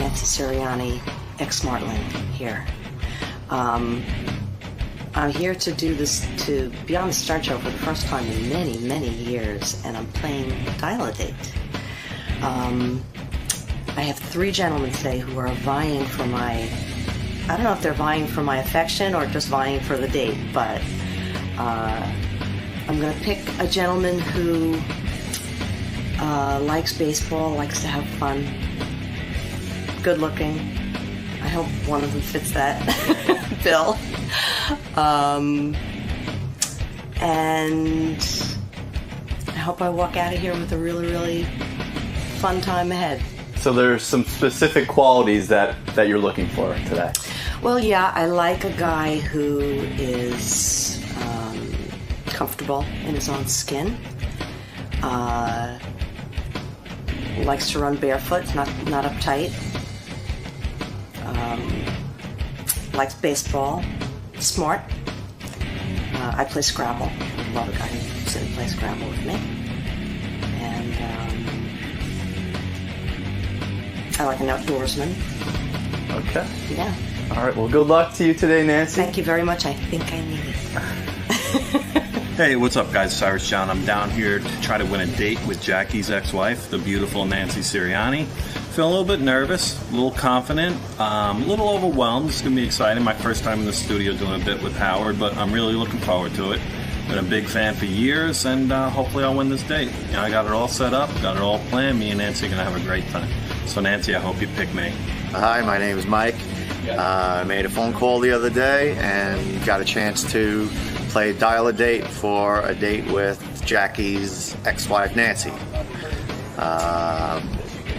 Nancy Sirianni, ex-Martling here. I'm here to do this, to be on the Start Show for the first time in many, many years, and I'm playing Dial-A-Date. I have 3 gentlemen today who are vying for my, I don't know if they're vying for my affection or just vying for the date, but I'm going to pick a gentleman who likes baseball, likes to have fun, good looking. I hope one of them fits that bill. And I hope I walk out of here with a really, really fun time ahead. So there's some specific qualities that you're looking for today. Well, yeah, I like a guy who is comfortable in his own skin. Likes to run barefoot, not uptight. Likes baseball. Smart. I play Scrabble. I love a guy who sit and play Scrabble with me. And I like an outdoorsman. Okay. Yeah. All right. Well, good luck to you today, Nancy. Thank you very much. I think I need it. Hey, what's up, guys? Cyrus John. I'm down here to try to win a date with Jackie's ex-wife, the beautiful Nancy Sirianni. Feel a little bit nervous, a little confident, a little overwhelmed. It's going to be exciting. My first time in the studio doing a bit with Howard, but I'm really looking forward to it. Been a big fan for years, and hopefully I'll win this date. You know, I got it all set up, got it all planned. Me and Nancy are going to have a great time. So, Nancy, I hope you pick me. Hi, my name is Mike. I made a phone call the other day and got a chance to play Dial-A-Date for a date with Jackie's ex-wife, Nancy.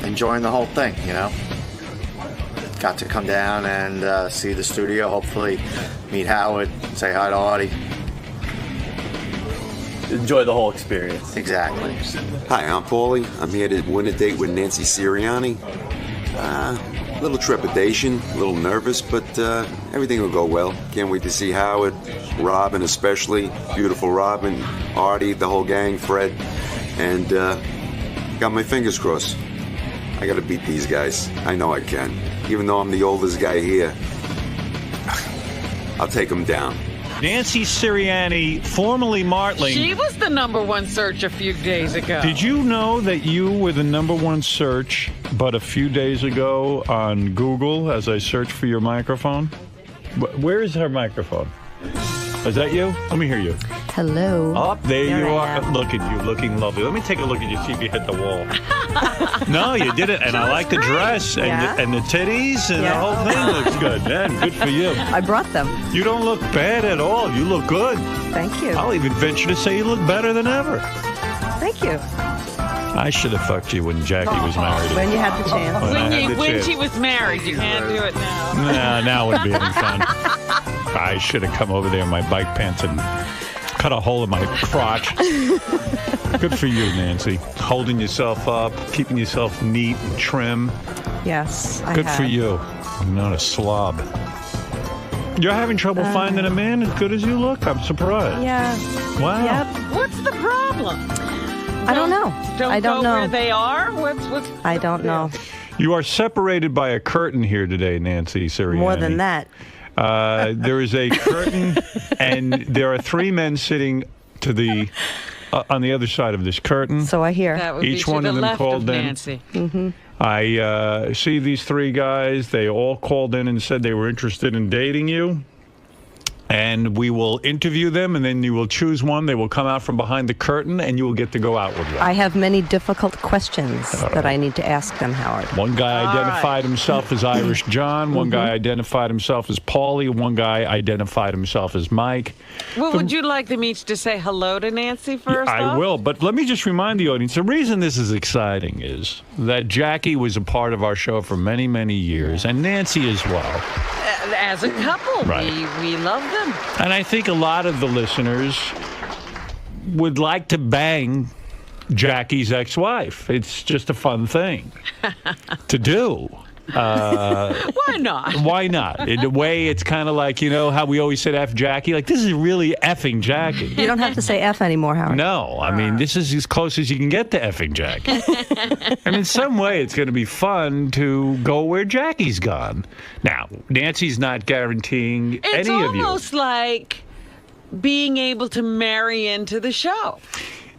Enjoying the whole thing, you know. Got to come down and see the studio, hopefully meet Howard, say hi to Artie. Enjoy the whole experience. Exactly. Hi, I'm Paulie. I'm here to win a date with Nancy Sirianni. A little trepidation, a little nervous, but everything will go well. Can't wait to see Howard, Robin especially, beautiful Robin, Artie, the whole gang, Fred, and got my fingers crossed. I gotta beat these guys. I know I can. Even though I'm the oldest guy here, I'll take them down. Nancy Sirianni, formerly Martling. She was the #1 search a few days ago. Did you know that you were the #1 search but a few days ago on Google as I searched for your microphone? Where is her microphone? Is that you? Let me hear you. Hello. Oh, there you I are. am. Look at you, looking lovely. Let me take a look at you, see if you hit the wall. No, you did it, and I like the dress and, Yeah. and the titties, and the whole thing looks good. Man, good for you. I brought them. You don't look bad at all. You look good. Thank you. I'll even venture to say you look better than ever. Thank you. I should have fucked you when Jackie was married. When you had the chance. When I had the When chance. she was married, you can't do it now. Nah, now it would be any fun. I should have come over there in my bike pants and cut a hole in my crotch. Good for you, Nancy. Holding yourself up, keeping yourself neat and trim. Yes, I Good have. for you. You're not a slob. You're having trouble finding a man as good as you look? I'm surprised. Yeah. Wow. Yep. What's the problem? I don't know. Don't I don't go know. where they are? What's I don't know. You are separated by a curtain here today, Nancy Sirianni. More than that. There is a curtain, and there are 3 men sitting to the on the other side of this curtain. So I hear. That would Each be to one the of them left called of in. Nancy. I see these 3 guys. They all called in and said they were interested in dating you. And we will interview them, and then you will choose one. They will come out from behind the curtain, and you will get to go out with them. I have many difficult questions that I need to ask them, Howard. One guy identified himself as Irish John. One guy identified himself as Paulie. One guy identified himself as Mike. Well, would you like them each to say hello to Nancy first I off? will, but let me just remind the audience, the reason this is exciting is that Jackie was a part of our show for many, many years, and Nancy as well. As a couple, Right. we love them. And I think a lot of the listeners would like to bang Jackie's ex-wife. It's just a fun thing to do. Why not? Why not? In a way, it's kind of like, you know, how we always said F Jackie? Like, this is really effing Jackie. You don't have to say F anymore, Howard. No, I mean, this is as close as you can get to effing Jackie. And in some way, it's going to be fun to go where Jackie's gone. Now, Nancy's not guaranteeing It's any of you. almost like being able to marry into the show.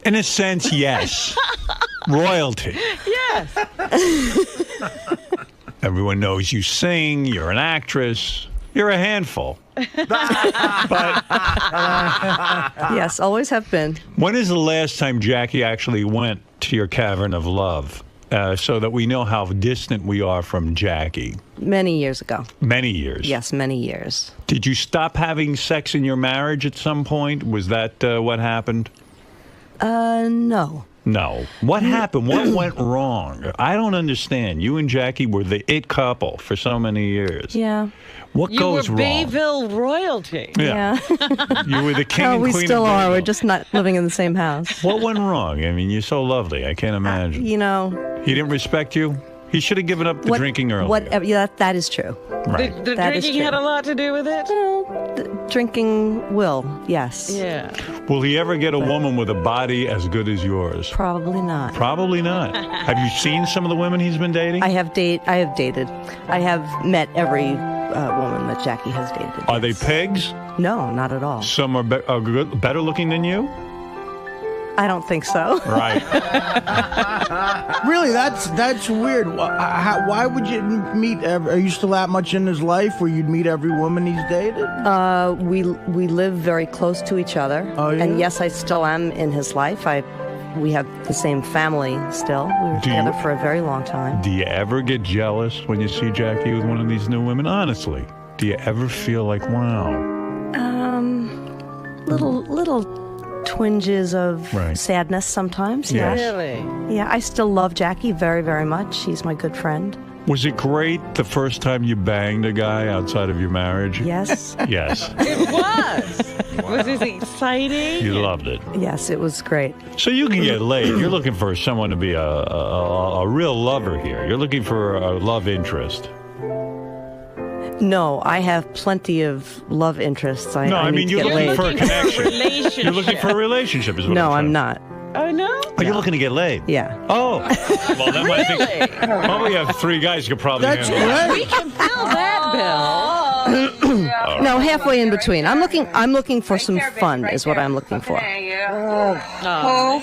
In a sense, yes. Royalty. Yes. Everyone knows you sing, you're an actress, you're a handful. But Yes, always have been. when is the last time Jackie actually went to your cavern of love? So that we know how distant we are from Jackie. Many years ago. Many years. Yes, many years. Did you stop having sex in your marriage at some point? Was that what happened? No. No. What happened? What went wrong? I don't understand. You and Jackie were the it couple for so many years. Yeah. What You goes were wrong? Bayville royalty. Yeah. You were the king Oh, and we queen still of are. We're Bayville. just not living in the same house. What went wrong? I mean, you're so lovely. I can't imagine. You know, He didn't respect you? He should have given up the drinking earlier. Yeah, that is true. Right. The That is drinking had true. a lot to do with it? Drinking will, yes. Yeah. Will he ever get a woman with a body as good as yours? Probably not. Probably not. Have you seen some of the women he's been dating? I have dated. I have met every woman that Jackie has dated. Are they yes. pigs? No, not at all. Some are better looking than you? I don't think so. Right. Really, that's weird. Why would you meet? Are you still that much in his life where you'd meet every woman he's dated? We live very close to each other. Oh, yeah? And yes, I still am in his life. We have the same family still. We were together for a very long time. Do you ever get jealous when you see Jackie with one of these new women? Honestly, do you ever feel like, wow? Little twinges of Right. sadness sometimes. Yes. Yeah. Really? Yeah, I still love Jackie very, very much. She's my good friend. Was it great the first time you banged a guy outside of your marriage? Yes. Yes. It was. Was it exciting? You loved it. Yes, it was great. So you can get laid. You're looking for someone to be a real lover here. You're looking for a love interest. No, I have plenty of love interests. I I mean, need to you're get looking laid. for a connection. Relationship. You're looking for a relationship, is what No, I'm I'm saying. not. Oh, no? Oh, you're looking to get laid? Yeah. Oh. Well, then I think probably have three guys you could probably That's handle. great. We can fill that bill. No, halfway in between. I'm looking for some fun is what I'm looking for. Oh, yeah. Oh,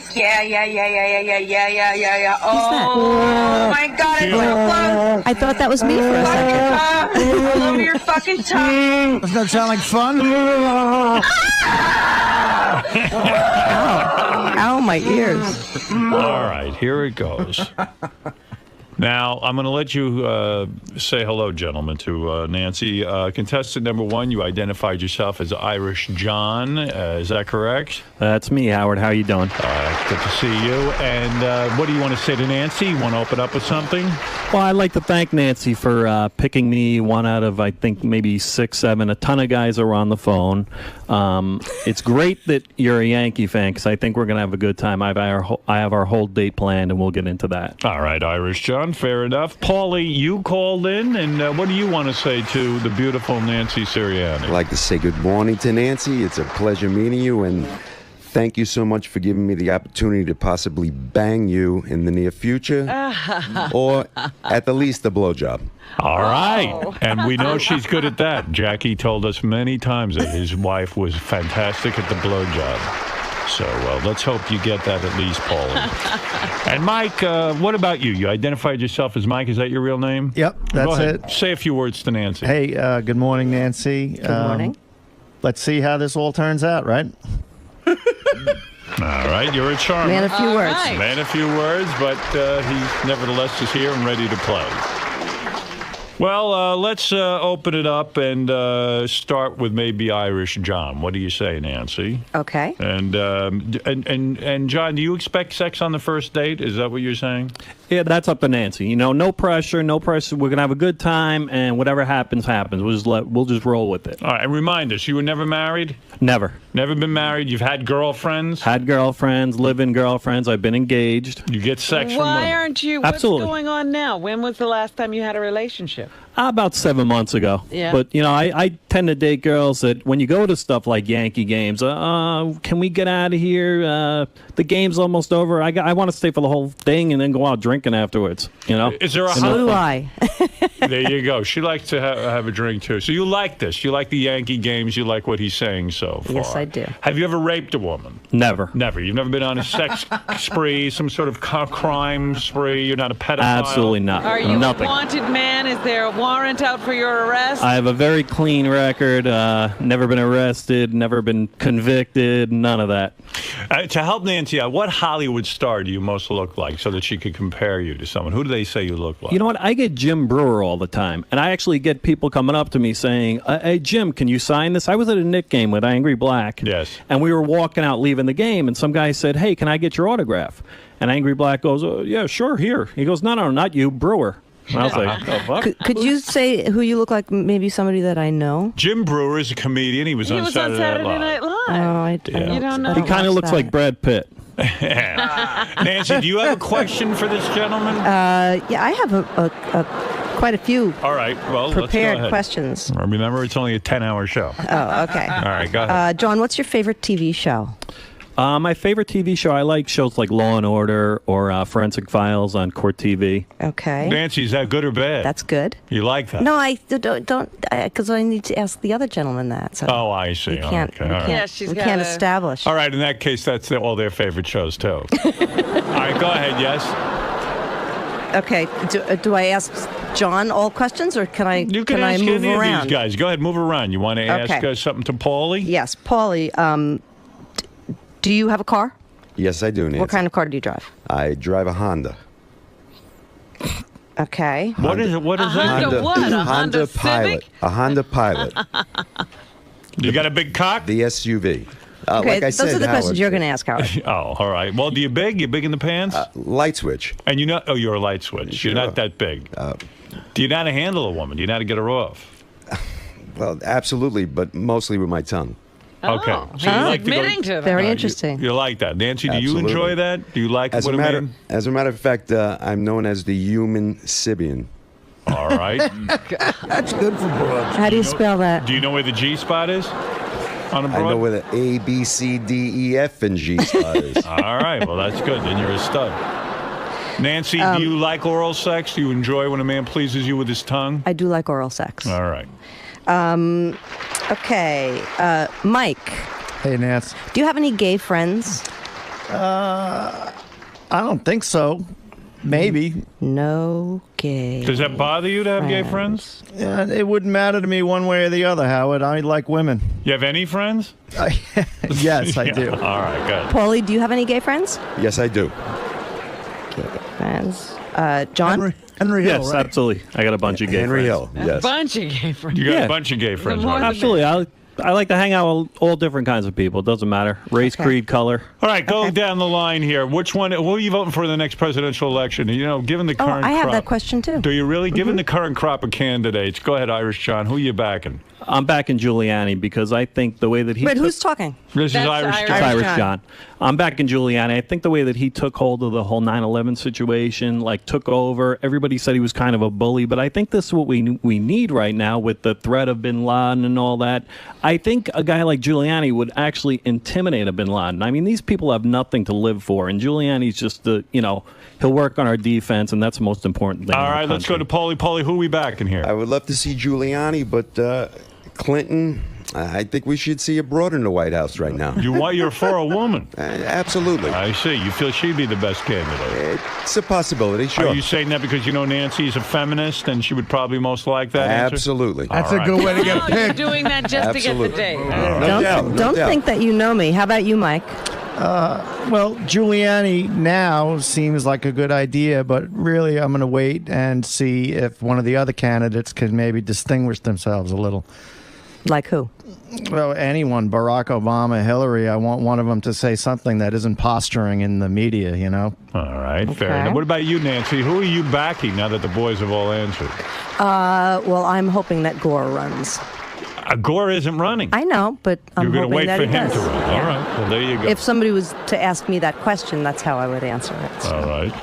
my God, it's so close. I thought that was me for a second. All over your fucking tongue. Doesn't that sound like fun? Ow, my ears. All right, here it goes. Now, I'm going to let you say hello, gentlemen, to Nancy. Contestant number one, you identified yourself as Irish John. Is that correct? That's me, Howard. How you doing? Good to see you. And what do you want to say to Nancy? You want to open up with something? Well, I'd like to thank Nancy for picking me one out of, I think, maybe 6, 7. A ton of guys are on the phone. It's great that you're a Yankee fan because I think we're going to have a good time. I have our whole date planned, and we'll get into that. All right, Irish John, fair enough. Paulie, you called in, and what do you want to say to the beautiful Nancy Sirianni? I'd like to say good morning to Nancy. It's a pleasure meeting you, and thank you so much for giving me the opportunity to possibly bang you in the near future, or at the least a blowjob. All right. And we know she's good at that. Jackie told us many times that his wife was fantastic at the blowjob. So let's hope you get that at least, Paulie. And Mike, what about you? You identified yourself as Mike. Is that your real name? Yep, Go that's ahead. it. Say a few words to Nancy. Hey, good morning, Nancy. Good morning. Let's see how this all turns out, right? All right. You're a charmer. Man, a few words. right. Man, a few words, but he nevertheless is here and ready to play. Well, let's open it up and start with maybe Irish John. What do you say, Nancy? Okay. And John, do you expect sex on the first date? Is that what you're saying? Yeah, that's up to Nancy. You know, no pressure, no pressure. We're gonna have a good time, and whatever happens, happens. We'll just roll with it. All right. And remind us, you were never married? Never. Never been married. You've had girlfriends. Had girlfriends, live-in girlfriends. I've been engaged. You get sex from Why women. aren't you? Absolutely. What's going on now? When was the last time you had a relationship? About 7 months ago. Yeah. But, I tend to date girls that when you go to stuff like Yankee games, can we get out of here? The game's almost over. I want to stay for the whole thing and then go out drinking afterwards, Is there a So do I. There you go. She likes to have a drink, too. So you like this. You like the Yankee games. You like what he's saying so far. Yes, I do. Have you ever raped a woman? Never. Never. You've never been on a sex spree, some sort of crime spree? You're not a pedophile? Absolutely not. Are you Nothing. a wanted man? Is there a warrant out for your arrest? I have a very clean record. Never been arrested. Never been convicted. None of that. To help Nancy out, what Hollywood star do you most look like so that she could compare you to someone? Who do they say you look like? You know what? I get Jim Brewer all the time. And I actually get people coming up to me saying, hey, Jim, can you sign this? I was at a Knick game with Angry Black. Yes. And we were walking out leaving the game, and some guy said, hey, can I get your autograph? And Angry Black goes, oh, yeah, sure, here. He goes, no, not you, Brewer. And I was like, oh, fuck. Could you say who you look like? Maybe somebody that I know. Jim Brewer is a comedian. He was on Saturday Night Live. Oh, I don't. You don't know. He kind of looks like Brad Pitt. Nancy, do you have a question for this gentleman? Yeah, I have quite a few. All right. Well, prepared let's go ahead. questions. Remember, it's only a 10-hour show. Oh, okay. All right, go ahead. John, what's your favorite TV show? My favorite TV show, I like shows like Law and Order or Forensic Files on Court TV. Okay. Nancy, is that good or bad? That's good. You like that? No, I don't, because I need to ask the other gentleman that. So Oh, I see. we can't, Okay, we all right. can't, Yeah, she's we got can't a- establish. All right, in that case, that's all their favorite shows, too. All right, go ahead, yes. Okay. Do I ask John all questions, or can I? You can I ask move any around? of these guys. Go ahead, move around. You want to ask Okay. something to Paulie? Yes, Paulie. Do you have a car? Yes, I do, Nancy. What kind of car do you drive? I drive a Honda. Okay. What is it? What is that? Honda what? A Honda Pilot. Civic? A Honda Pilot. You got a big cock? The SUV. Okay, like I those said, are the questions Howard, you're going to ask, Howard. Oh, all right. Well, do you big? You big in the pants? Light switch. And you're a light switch. Sure. You're not that big. Do you know how to handle a woman? Do you know how to get her off? Well, absolutely, but mostly with my tongue. Okay. Oh, So you he's like to go- admitting to that. Very You- interesting. You like that. Nancy, do you Absolutely. enjoy that? Do you like As what a I matter, mean? as a matter of fact, I'm known as the 𝗦𝗵cie𝘄. All right. That's good for broads. How do you spell that? Do you know where the G spot is on a broad? I know where the A, B, C, D, E, F, and G spot is. All right. Well, that's good. Then you're a stud. Nancy, do you like oral sex? Do you enjoy when a man pleases you with his tongue? I do like oral sex. All right. Okay. Mike, Hey, Nance. do you have any gay friends? I don't think so. Maybe. No gay. Does that bother you to have gay friends? Yeah, it wouldn't matter to me one way or the other, Howard. I like women. You have any friends? Yes, I do. All right, good. Paulie, do you have any gay friends? Yes, I do. Gay friends. John? Henry Hill, Yes, right? absolutely. I got a bunch of gay Henry friends. Hill, yes. Bunch of gay friends. You got Yeah. a bunch of gay friends, more right? than- Absolutely. I like to hang out with all different kinds of people. It doesn't matter. Race, Okay. creed, color. All right, go down the line here. Which one? Who are you voting for in the next presidential election? You know, given the Oh, current I have crop. that question too. Do you really? Given the current crop of candidates, go ahead, Irish John. Who are you backing? I'm backing Giuliani because I think the way that he Wait, took- who's talking? This That's is Irish Irish. John. It's Irish John. John. I'm back in Giuliani. I think the way that he took hold of the whole 9/11 situation, like took over. Everybody said he was kind of a bully, but I think this is what we need right now with the threat of Bin Laden and all that. I think a guy like Giuliani would actually intimidate a Bin Laden. I mean, these people have nothing to live for, and Giuliani's just he'll work on our defense, and that's the most important thing. All in our right, let's go country. to Paulie. Paulie, who are we backing here? I would love to see Giuliani, but Clinton, I think we should see abroad in the White House right now. You're for a woman. Absolutely. I see. You feel she'd be the best candidate. It's a possibility, sure. Are you saying that because you know Nancy's a feminist and she would probably most like that answer? Absolutely. That's All a right. good way to get Oh, you're picked. doing that just to get the Absolutely. date. No doubt, no Don't doubt. think that you know me. How about you, Mike? Well, Giuliani now seems like a good idea, but really I'm going to wait and see if one of the other candidates can maybe distinguish themselves a little. Like who? Well, anyone, Barack Obama, Hillary, I want one of them to say something that isn't posturing in the media, you know? All right, fair Okay. enough. What about you, Nancy? Who are you backing now that the boys have all answered? Well, I'm hoping that Gore runs. Gore isn't running. I know, but I'm You're going hoping to wait that for he him does. to run. Yeah. All right. Well, there you go. If somebody was to ask me that question, that's how I would answer it. All right.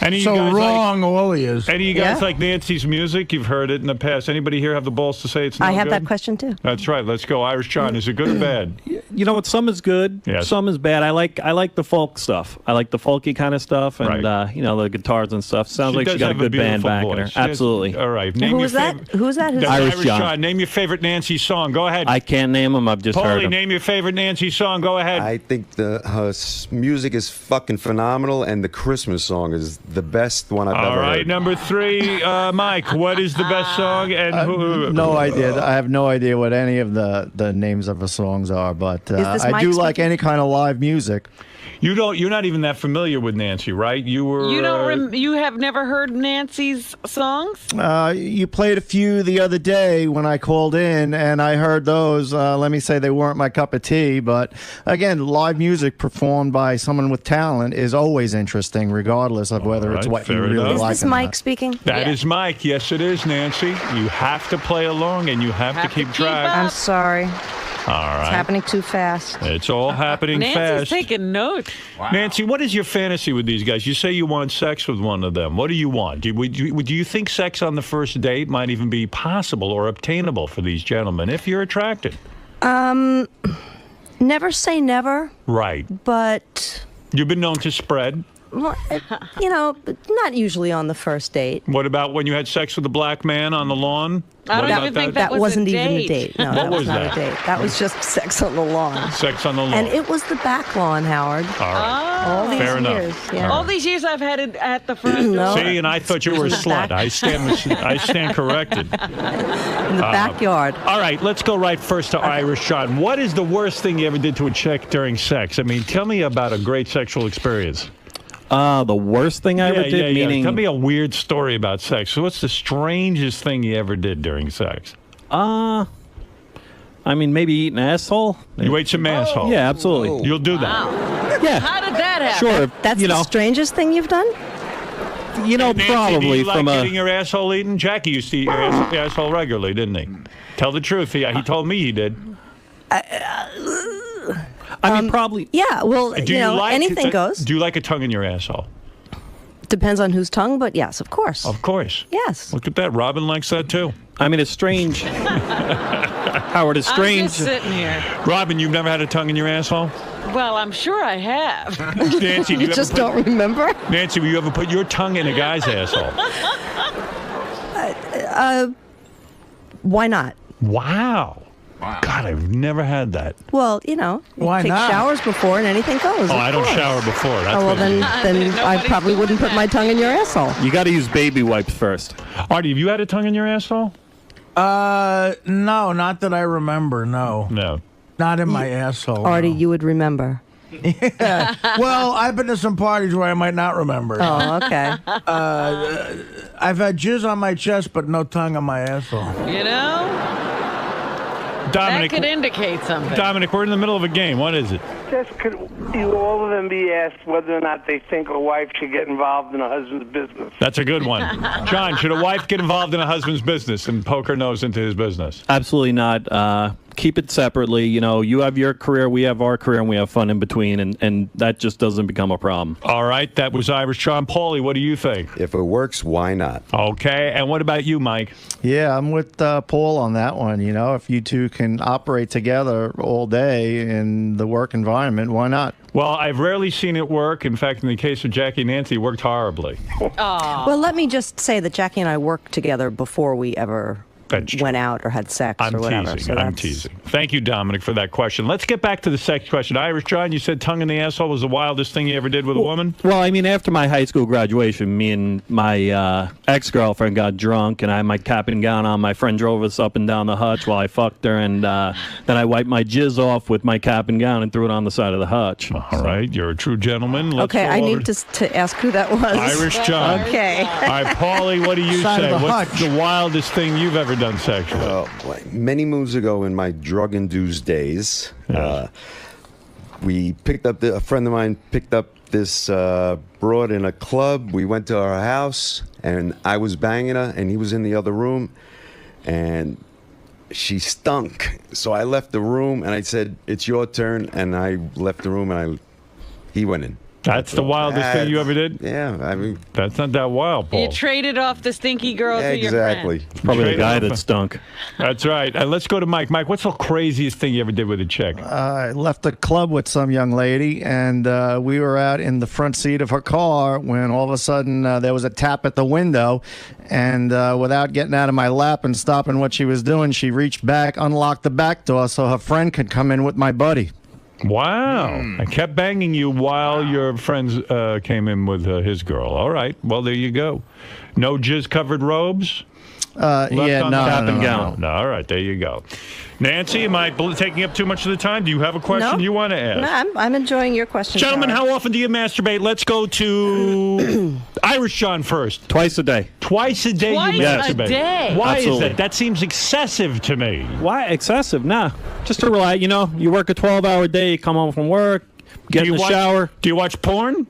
Any of So you guys wrong, Wooly is. Any of you guys Yeah. like Nancy's music? You've heard it in the past. Anybody here have the balls to say it's no I have good? that question too. That's right. Let's go. Irish John, is it good or bad? You know what? Some is good. Yes. Some is bad. I like the folk stuff. I like the folky kind of stuff, and Right. you know, the guitars and stuff. Sounds like she does got a have good band beautiful backing her. voice. She has- Absolutely. All right. Who your is that? favorite- Who is that? Who's That's that? Irish John. Name your favorite Nancy song. Go ahead. I can't name them. I've just heard Paulie, them. name your favorite Nancy song. Go ahead. I think her music is fucking phenomenal, and the Christmas song is the best one I've All ever right. heard. Number 3, Mike. What is the best song? And who? No idea. I have no idea what any of the names of the songs are, but this I Mike do like speaking? any kind of live music. You don't. You're not even that familiar with Nancy, right? You were. You don't. You have never heard Nancy's songs? You played a few the other day when I called in, and I heard those. Let me say they weren't my cup of tea, but again, live music performed by someone with talent is always interesting, regardless of whether it's right, what you fair really enough. Is like. this or Mike not. speaking? That is Mike. Yes, it is, Nancy. You have to play along, and you have to keep track. I'm sorry. All right. It's happening too fast. It's all happening Nancy's fast. taking notes. Nancy, what is your fantasy with these guys? You say you want sex with one of them. What do you want? Do you think sex on the first date might even be possible or obtainable for these gentlemen if you're attracted? Never say never, Right. but You've been known to spread. well, not usually on the first date. What about when you had sex with a black man on the lawn? I don't What even about think that was a wasn't even a date. date. No, What that was was not that? a date. That was just sex on the lawn. Sex on the lawn. And it was the back lawn, Howard. All right. All these Fair enough. years. Yeah. All these years I've had it at the front No. door. See, and I thought you were a slut. I stand corrected. In the backyard. All right, let's go right first to Irish John. What is the worst thing you ever did to a chick during sex? I mean, tell me about a great sexual experience. The worst thing I ever did, meaning. Tell me a weird story about sex. So what's the strangest thing you ever did during sex? I mean, maybe eat an asshole. You ate some asshole. Yeah, absolutely. You'll do that. Yeah, How did that happen? sure. That's you the know, strangest thing you've done? you know, Nancy, probably do you like from a. getting your asshole eaten? Jackie used to eat your asshole regularly, didn't he? Tell the truth. He told me he did. I mean, probably. Yeah, well, Do you like anything goes. Do you like a tongue in your asshole? Depends on whose tongue, but yes, of course. Of course. Yes. Look at that. Robin likes that too. I mean, it's strange. Howard, it's I'm strange. just sitting here. Robin, you've never had a tongue in your asshole? Well, I'm sure I have. Nancy, do You just don't remember? Nancy, will you ever put your tongue in a guy's asshole? Why not? Wow. God, I've never had that. Well, you Why take not? showers before and anything goes. Oh, of I don't course. shower before. That's Oh, well, what it then is. I probably wouldn't put my tongue in your asshole. You got to use baby wipes first. Artie, have you had a tongue in your asshole? No, not that I remember. No, No. not in my asshole. Artie, no. you would remember. Well, I've been to some parties where I might not remember. Oh, okay. I've had jizz on my chest, but no tongue on my asshole. You know? Dominic, That could indicate something. Dominic, we're in the middle of a game. What is it? Just could you all of them be asked whether or not they think a wife should get involved in a husband's business? That's a good one. John, should a wife get involved in a husband's business and poke her nose into his business? Absolutely not. Keep it separately. You know, you have your career, we have our career, and we have fun in between, and that just doesn't become a problem. All right, that was Irish John. Paulie, what do you think? If it works, why not? Okay, and what about you, Mike? Yeah, I'm with Paul on that one. You know, if you two can operate together all day in the work environment, why not? Well, I've rarely seen it work. In fact, in the case of Jackie and Nancy, it worked horribly. Well, let me just say that Jackie and I worked together before we ever went out or had sex I'm or whatever. teasing. I'm teasing. Thank you, Dominic, for that question. Let's get back to the sex question. Irish John, you said tongue in the asshole was the wildest thing you ever did with a woman? Well, I mean, after my high school graduation, me and my ex-girlfriend got drunk, and I had my cap and gown on. My friend drove us up and down the hutch while I fucked her, and then I wiped my jizz off with my cap and gown and threw it on the side of the hutch. All right, you're a true gentleman. Let's Okay, go I over need to ask who that was. Irish John. Okay. All right, Paulie, what do you Side say? of the What's hutch. the wildest thing you've ever done sexually? Many moons ago in my drug-induced days, we picked up, a friend of mine picked up this broad in a club. We went to our house, and I was banging her, and he was in the other room. And she stunk. So I left the room and I said, "It's your turn." And I left the room and he went in. That's the wildest thing you ever did? Yeah, I mean... That's not that wild, Paul. You traded off the stinky girl for your friend. Exactly. Probably the guy that stunk. That's right. Let's go to Mike. Mike, what's the craziest thing you ever did with a chick? I left a club with some young lady, and we were out in the front seat of her car when all of a sudden there was a tap at the window, and without getting out of my lap and stopping what she was doing, she reached back, unlocked the back door so her friend could come in with my buddy. Wow. I kept banging you while your friends came in with his girl. All right. Well, there you go. No jizz-covered robes? Yeah, no. All right, there you go. Nancy, am I taking up too much of the time? Do you have a question you want to ask? No, I'm enjoying your question. Gentlemen, how often do you masturbate? Let's go to Irish John first. Twice a day. Twice a day you masturbate? Twice a day? Why Absolutely. is that? That seems excessive to me. Why excessive? Nah. Just to relax. You know, you work a 12-hour day, you come home from work, get in the shower. Do you watch porn?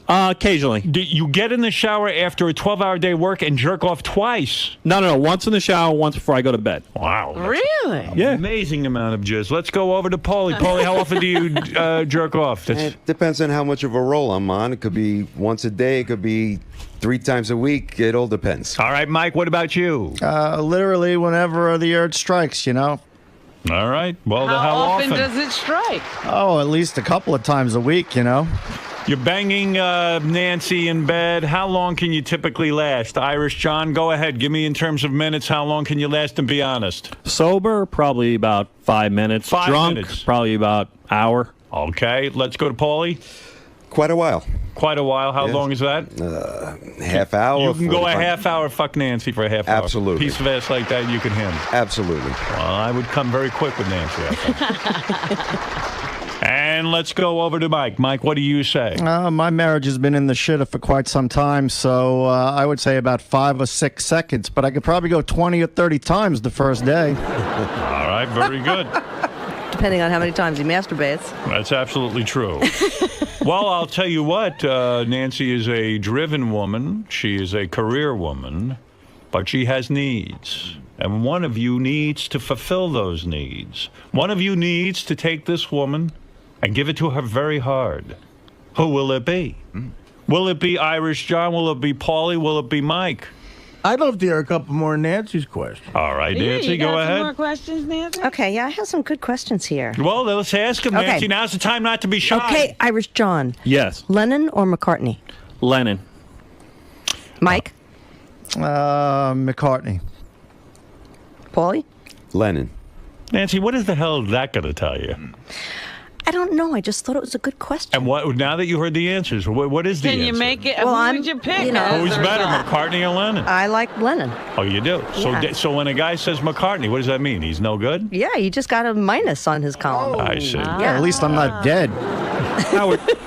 Occasionally. Do you get in the shower after a 12-hour day work and jerk off twice? No. Once in the shower, once before I go to bed. Wow. Really? Yeah. Amazing amount of jizz. Let's go over to Paulie. Paulie, how often do you jerk off? It depends on how much of a roll I'm on. It could be once a day. It could be 3 times a week. It all depends. All right, Mike, what about you? Literally whenever the urge strikes, you know. All right. Well, How often does it strike? Oh, at least a couple of times a week, you know. You're banging Nancy in bed. How long can you typically last? Irish John, go ahead. Give me in terms of minutes, how long can you last and be honest? Sober, probably about 5 minutes. 5 Drunk, minutes. probably about hour. Okay, let's go to Paulie. Quite a while. Quite a while. How long is that? Half hour. You can go a 45. half hour, fuck Nancy for a half hour. Absolutely. Piece of ass like that you can handle. Absolutely. Well, I would come very quick with Nancy, I think. And let's go over to Mike. Mike, what do you say? My marriage has been in the shitter for quite some time, so I would say about 5 or 6 seconds, but I could probably go 20 or 30 times the first day. All right, very good. Depending on how many times he masturbates. That's absolutely true. Well, I'll tell you what, Nancy is a driven woman. She is a career woman, but she has needs. And one of you needs to fulfill those needs. One of you needs to take this woman and give it to her very hard. Who will it be? Will it be Irish John? Will it be Paulie? Will it be Mike? I'd love to hear a couple more of Nancy's questions. All right, Nancy, you got go some ahead. more questions, Nancy? Okay, yeah, I have some good questions here. Well, let's ask him, Okay. Nancy. Now's the time not to be shy. Okay, Irish John. Yes. Lennon or McCartney? Lennon. Mike? McCartney. Paulie? Lennon. Nancy, what is the hell is that going to tell you? I don't know. I just thought it was a good question. And what? Now that you heard the answers, what is the Can answer? you make it? Well, who would you pick? Who's better, McCartney or Lennon? I like Lennon. Oh, you do? Yeah. So when a guy says McCartney, what does that mean? He's no good? Yeah, he just got a minus on his column. I see. Yeah, at least I'm not dead.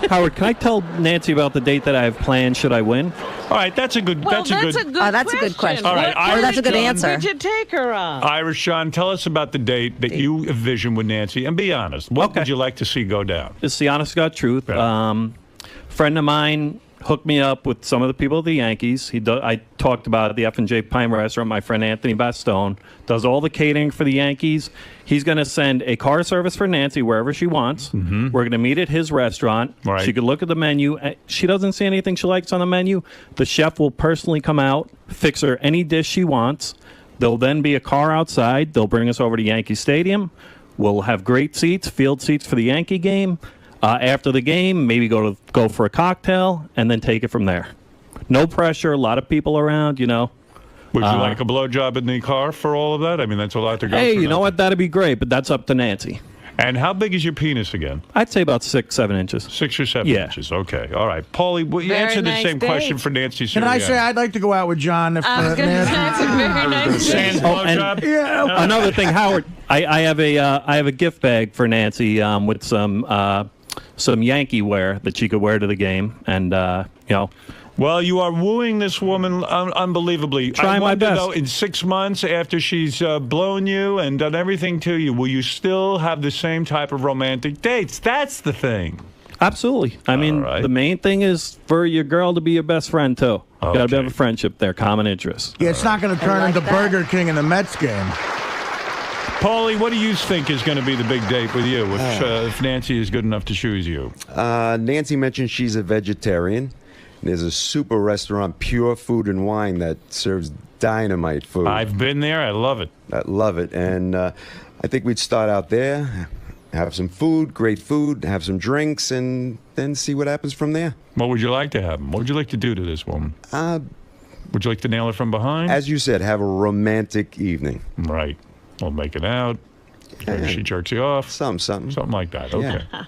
Howard, can I tell Nancy about the date that I have planned should I win? All right, that's a good. Well, that's a good question. All right, Or that's a good answer. Did you take her on? Irish John, tell us about the date that you envision with Nancy, and be honest. What would you like to see go down? It's the honest to God truth. Friend of mine hooked me up with some of the people at the Yankees. I talked about the F&J Pine Restaurant. My friend Anthony Bastone does all the catering for the Yankees. He's going to send a car service for Nancy wherever she wants. We're going to meet at his restaurant. Right. She could look at the menu. She doesn't see anything she likes on the menu. The chef will personally come out, fix her any dish she wants. There'll then be a car outside. They'll bring us over to Yankee Stadium. We'll have great seats, field seats for the Yankee game. After the game, maybe go for a cocktail and then take it from there. No pressure. A lot of people around, you know. Would you like a blowjob in the car for all of that? I mean, that's a lot to go Hey, through. you know what? That'd be great, but that's up to Nancy. And how big is your penis again? I'd say about 6-7 inches. 6 or 7 Yeah. inches. Okay. All right. Paulie, will you Very answer the nice same date. question for Nancy Can I Sirianni? say I'd like to go out with John if I was going to say it's a very nice Sans date. blowjob? Yeah. Another thing, Howard, I have a gift bag for Nancy with some Yankee wear that she could wear to the game, and you know. Well, you are wooing this woman unbelievably. Trying my best. Though, in 6 months after she's blown you and done everything to you, will you still have the same type of romantic dates? That's the thing. Absolutely. I mean, right. the main thing is for your girl to be your best friend, too. Okay. Got to have a friendship there, common interest. Yeah, it's not going to turn into that. Burger King in the Mets game. Paulie, what do you think is going to be the big date with you if Nancy is good enough to choose you? Nancy mentioned she's a vegetarian. There's a super restaurant, Pure Food and Wine, that serves dynamite food. I've been there. I love it. I love it. And I think we'd start out there, have some food, great food, have some drinks, and then see what happens from there. What would you like to have? What would you like to do to this woman? Would you like to nail her from behind? As you said, have a romantic evening. Right. We'll make it out. She jerks you off. Something like that. Okay. Yeah.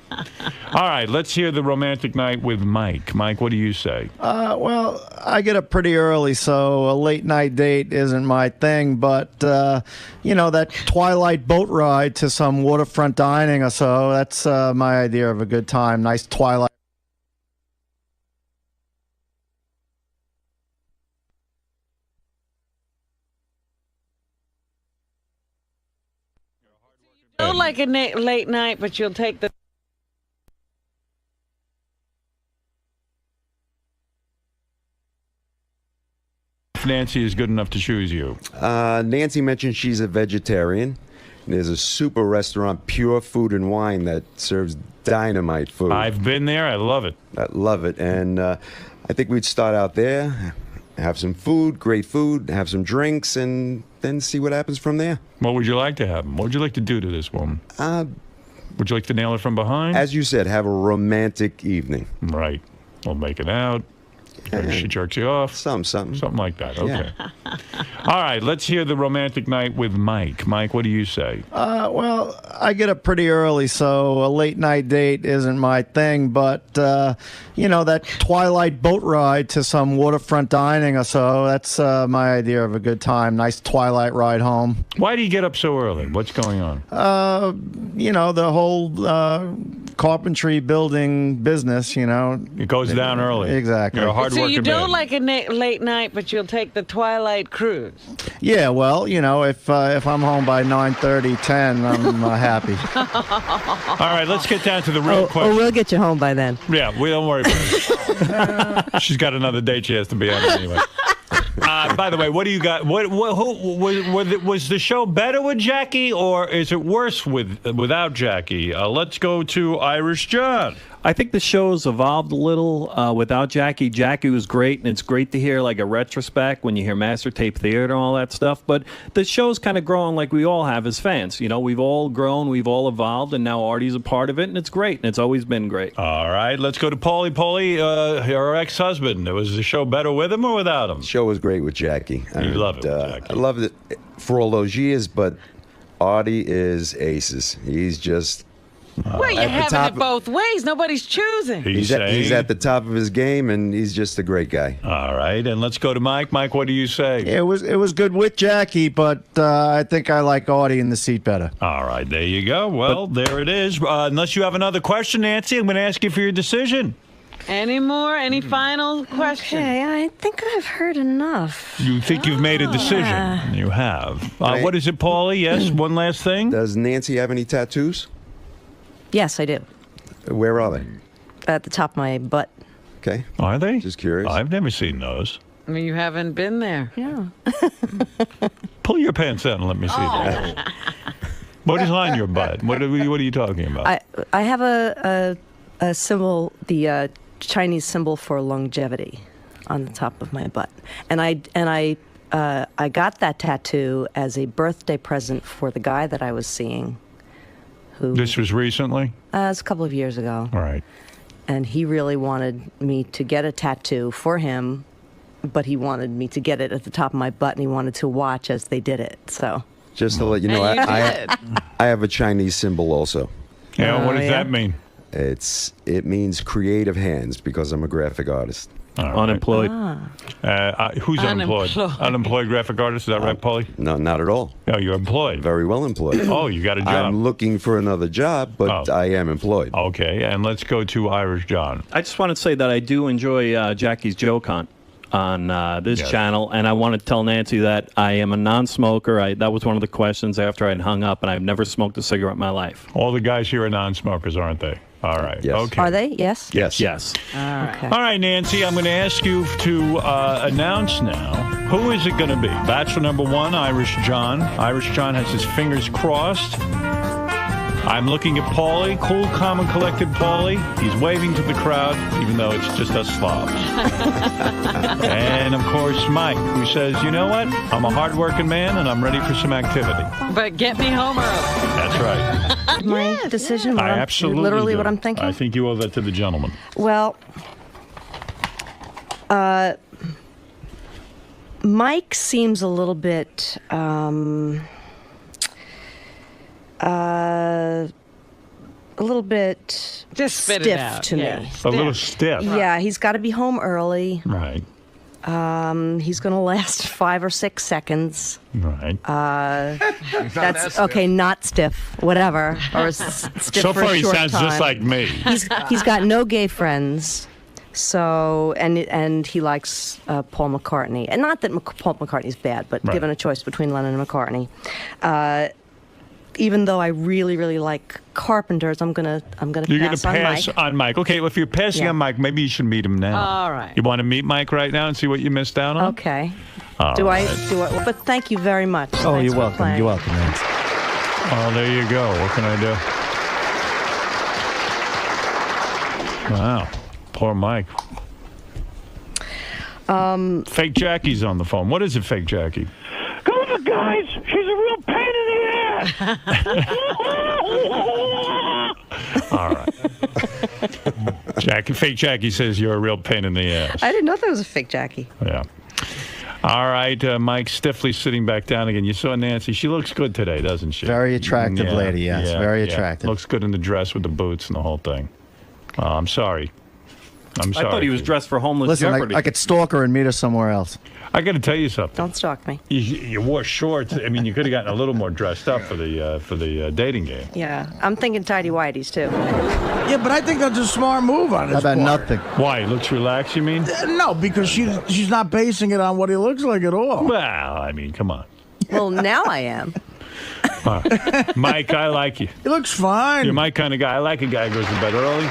All right. Let's hear the romantic night with Mike. Mike, what do you say? Well, I get up pretty early, so a late night date isn't my thing. But that twilight boat ride to some waterfront dining or so—that's my idea of a good time. Nice twilight. Don't like a late night, but you'll take the. If Nancy is good enough to choose you. Nancy mentioned she's a vegetarian. There's a super restaurant, Pure Food and Wine, that serves dynamite food. I've been there. I love it. I love it. And I think we'd start out there, have some food, great food, have some drinks, and then see what happens from there. What would you like to have? What would you like to do to this woman? Would you like to nail her from behind? As you said, have a romantic evening. Right. We'll make it out. She jerks you off. Something like that. Okay. Yeah. All right. Let's hear the romantic night with Mike. Mike, what do you say? Well, I get up pretty early, so a late night date isn't my thing. But that twilight boat ride to some waterfront dining or so—that's my idea of a good time. Nice twilight ride home. Why do you get up so early? What's going on? The whole carpentry building business. It goes down early. Exactly. You're a hard So worker. you don't like a late night, but you'll take the twilight cruise. Yeah, well, if I'm home by 9:30, 10, I'm happy. All right, let's get down to the real question. Or we'll get you home by then. Yeah, we don't worry about it. She's got another date she has to be on anyway. By the way, what do you got? Was the show better with Jackie, or is it worse without Jackie? Let's go to Irish John. I think the show's evolved a little without Jackie. Jackie was great, and it's great to hear like a retrospect when you hear Master Tape Theater and all that stuff. But the show's kind of growing like we all have as fans. We've all grown, we've all evolved, and now Artie's a part of it, and it's great, and it's always been great. All right, let's go to Paulie. Paulie, her ex-husband. Was the show better with him or without him? The show was great with Jackie. You love it, Jackie. I loved it for all those years, but Artie is aces. He's just... Well, you're having it both ways. Nobody's choosing. He's at the top of his game, and he's just a great guy. All right, and let's go to Mike. Mike, what do you say? It was good with Jackie, but I think I like Artie in the seat better. All right, there you go. Well, there it is. Unless you have another question, Nancy, I'm going to ask you for your decision. Any more? Any final question? Okay, I think I've heard enough. You think you've made a decision? You have. What is it, Paulie? Yes, one last thing. Does Nancy have any tattoos? Yes, I do. Where are they? At the top of my butt. Okay. Are they? Just curious. I've never seen those. I mean, you haven't been there. Yeah. Pull your pants out and let me see that. What is on your butt? What are you talking about? I have a symbol, the Chinese symbol for longevity, on the top of my butt, and I got that tattoo as a birthday present for the guy that I was seeing. This was recently? It was a couple of years ago. All right. And he really wanted me to get a tattoo for him, but he wanted me to get it at the top of my butt, and he wanted to watch as they did it. So just to let you know, I have a Chinese symbol also. Yeah, what does that mean? It means creative hands because I'm a graphic artist. Right. Unemployed. Who's unemployed? Unemployed graphic artist, is that right, Paulie? No, not at all. No, you're employed. Very well employed. Oh, you got a job. I'm looking for another job, but I am employed. Okay, and let's go to Irish John. I just want to say that I do enjoy Jackie's joke hunt on this channel, and I want to tell Nancy that I am a non-smoker. That was one of the questions after I'd hung up, and I've never smoked a cigarette in my life. All the guys here are non-smokers, aren't they? All right. Yes. Okay. Are they? Yes. Yes. All right. Okay. All right, Nancy, I'm going to ask you to announce now. Who is it going to be? Bachelor number 1, Irish John. Irish John has his fingers crossed. I'm looking at Paulie, cool, calm, and collected Paulie. He's waving to the crowd, even though it's just us slobs. And, of course, Mike, who says, you know what? I'm a hard-working man, and I'm ready for some activity. But get me home early. That's right. My decision. I absolutely literally do. what I'm thinking. I think you owe that to the gentleman. Well, Mike seems a little bit Just spit it stiff out. to Yeah. me. A little stiff. Yeah, he's got to be home early. Right. He's going to last 5 or 6 seconds. Right. That's okay, not stiff, whatever, or stiff So for far, a he short sounds time. just like me. He's got no gay friends. So and he likes Paul McCartney, and not that Paul McCartney's bad, but Right. given a choice between Lennon and McCartney, even though I really, really like Carpenters, I'm gonna You're going to pass on pass Mike. on Mike. Okay, well, if you're passing Yeah. on Mike, maybe you should meet him now. All right. You want to meet Mike right now and see what you missed out on? Okay. All Do right. I? But thank you very much. Oh, Thanks you're for welcome. playing. You're welcome, Nancy. Oh, there you go. What can I do? Wow. Poor Mike. Fake Jackie's on the phone. What is it, Fake Jackie? Go to guys. She's a real pain in the ass. All right. Fake Jackie says you're a real pain in the ass. I didn't know that was a fake Jackie. Yeah. All right, Mike stiffly sitting back down again. You saw Nancy. She looks good today, doesn't she? Very attractive lady, yes. Very attractive. Looks good in the dress with the boots and the whole thing. I'm sorry. I'm sorry. I thought he was dressed for homeless Listen, Jeopardy. I could stalk her and meet her somewhere else. I got to tell you something. Don't stalk me. You wore shorts. I mean, you could have gotten a little more dressed up for the dating game. Yeah, I'm thinking tidy whities too. Yeah, but I think that's a smart move on his How about part. nothing? Why? He looks relaxed, you mean? No, because she's not basing it on what he looks like at all. Well, I mean, come on. Well, now I am. All right. Mike, I like you. He looks fine. You're my kind of guy. I like a guy who goes to bed early,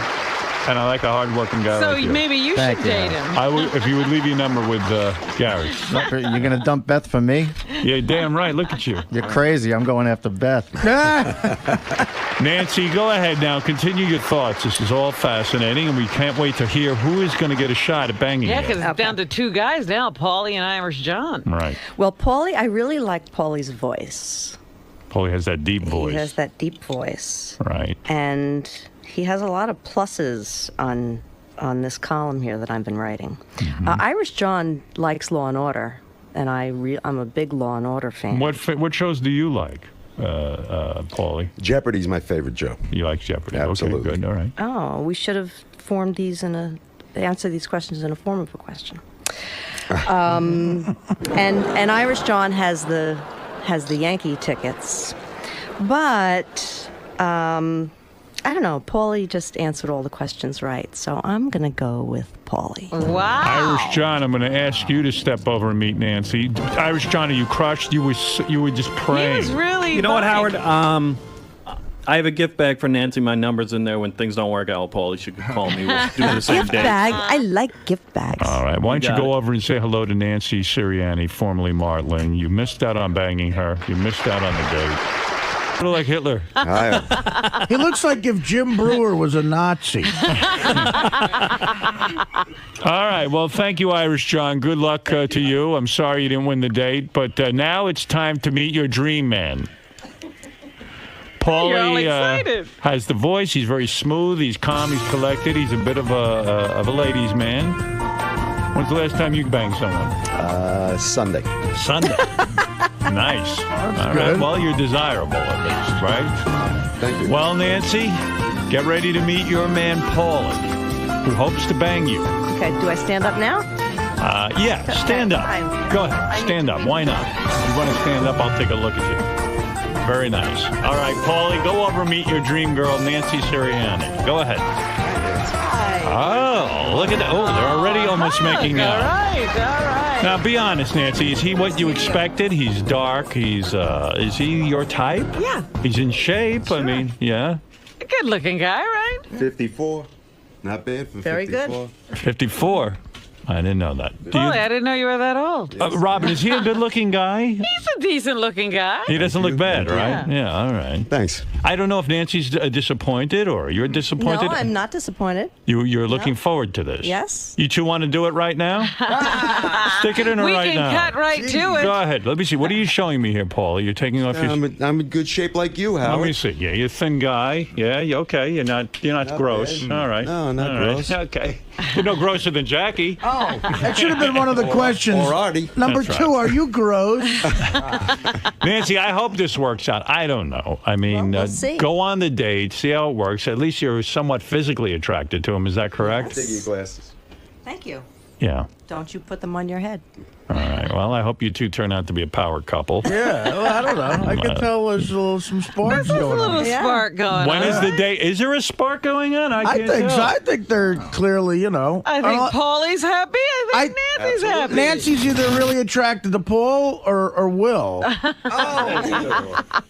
and I like a hard-working guy So like you. maybe you Thank should you. date him. I would, if you would leave your number with Gary. You're going to dump Beth for me? Yeah, damn right. Look at you. You're crazy. I'm going after Beth. Nancy, go ahead now. Continue your thoughts. This is all fascinating, and we can't wait to hear who is going to get a shot at banging Yeah, you. because it's down to 2 guys now, Paulie and Irish John. Right. Well, Paulie, I really like Paulie's voice. Paulie has that deep voice. He has that deep voice, Right. and he has a lot of pluses on this column here that I've been writing. Mm-hmm. Irish John likes Law and Order, and I'm a big Law and Order fan. What shows do you like, Paulie? Jeopardy's my favorite show. You like Jeopardy? Absolutely. Okay, good. All right. Oh, we should have formed these answer these questions in a form of a question. And Irish John has the Yankee tickets, but I don't know. Paulie just answered all the questions right, so I'm gonna go with Paulie. Wow. Irish John, I'm going to ask you to step over and meet Nancy. Irish John, are you crushed? You were just He praying. was really You know what, bummed. Howard? I have a gift bag for Nancy. My number's in there. When things don't work out, Paulie, she can call me. We'll do the same Gift day. bag. I like gift bags. All right. Why don't you got go it. over and say hello to Nancy Sirianni, formerly Martling. You missed out on banging her. You missed out on the date. Sort of like Hitler. He looks like if Jim Brewer was a Nazi. All right. Well, thank you, Irish John. Good luck to you. I'm sorry you didn't win the date, but now it's time to meet your dream man. You're all Paulie excited. has the voice. He's very smooth. He's calm. He's collected. He's a bit of a ladies' man. When's the last time you banged someone? Sunday. Sunday. Nice. All right. good. Well, you're desirable at least, right? Thank you. Well, Nancy, get ready to meet your man, Paulie, who hopes to bang you. Okay. Do I stand up now? Yeah, stand up. Fine. Go ahead. Stand up. Why not? If you want to stand up, I'll take a look at you. Very nice. All right, Paulie, go over and meet your dream girl, Nancy Sirianni. Go ahead. Oh, look at that. Oh, they're already almost making out. All right. Now, be honest, Nancy. Is he what you expected? He's dark. Is he your type? Yeah. He's in shape. Sure. I mean, yeah. good-looking guy, right? 54. Not bad for Very 54. good. 54. I didn't know that. Paulie, I didn't know you were that old. Robin, is he a good-looking guy? He's a decent-looking guy. He doesn't look bad, right? Yeah, all right. Thanks. I don't know if Nancy's disappointed or you're disappointed. No, I'm not disappointed. You're looking forward to this. Yes. You two want to do it right now? Stick it in her We right can now. cut right to it. Go ahead. Let me see. What are you showing me here, Paul? You're taking off your. I'm in good shape like you, Howard. Let me see. Yeah, you're a thin guy. Yeah, you okay. You're not gross. bad. All right. No, not All right. gross. Okay. You're no grosser than Jackie. Oh, that should have been one of the questions. Or Artie. Number That's 2, right. are you gross? Nancy, I hope this works out. I don't know. I mean, Well, we'll see. go on the date, see how it works. At least you're somewhat physically attracted to him. Is that correct? Take your glasses. Thank you. Yeah. Don't you put them on your head. All right. Well, I hope you two turn out to be a power couple. Yeah, well, I don't know. I can tell there's some sparks There's a going little on. spark going When on. is the date? Is there a spark going on? I I can't think tell. so. I think they're clearly, I think Paulie's happy. I think Nancy's happy. Nancy's either really attracted to Paul or Will.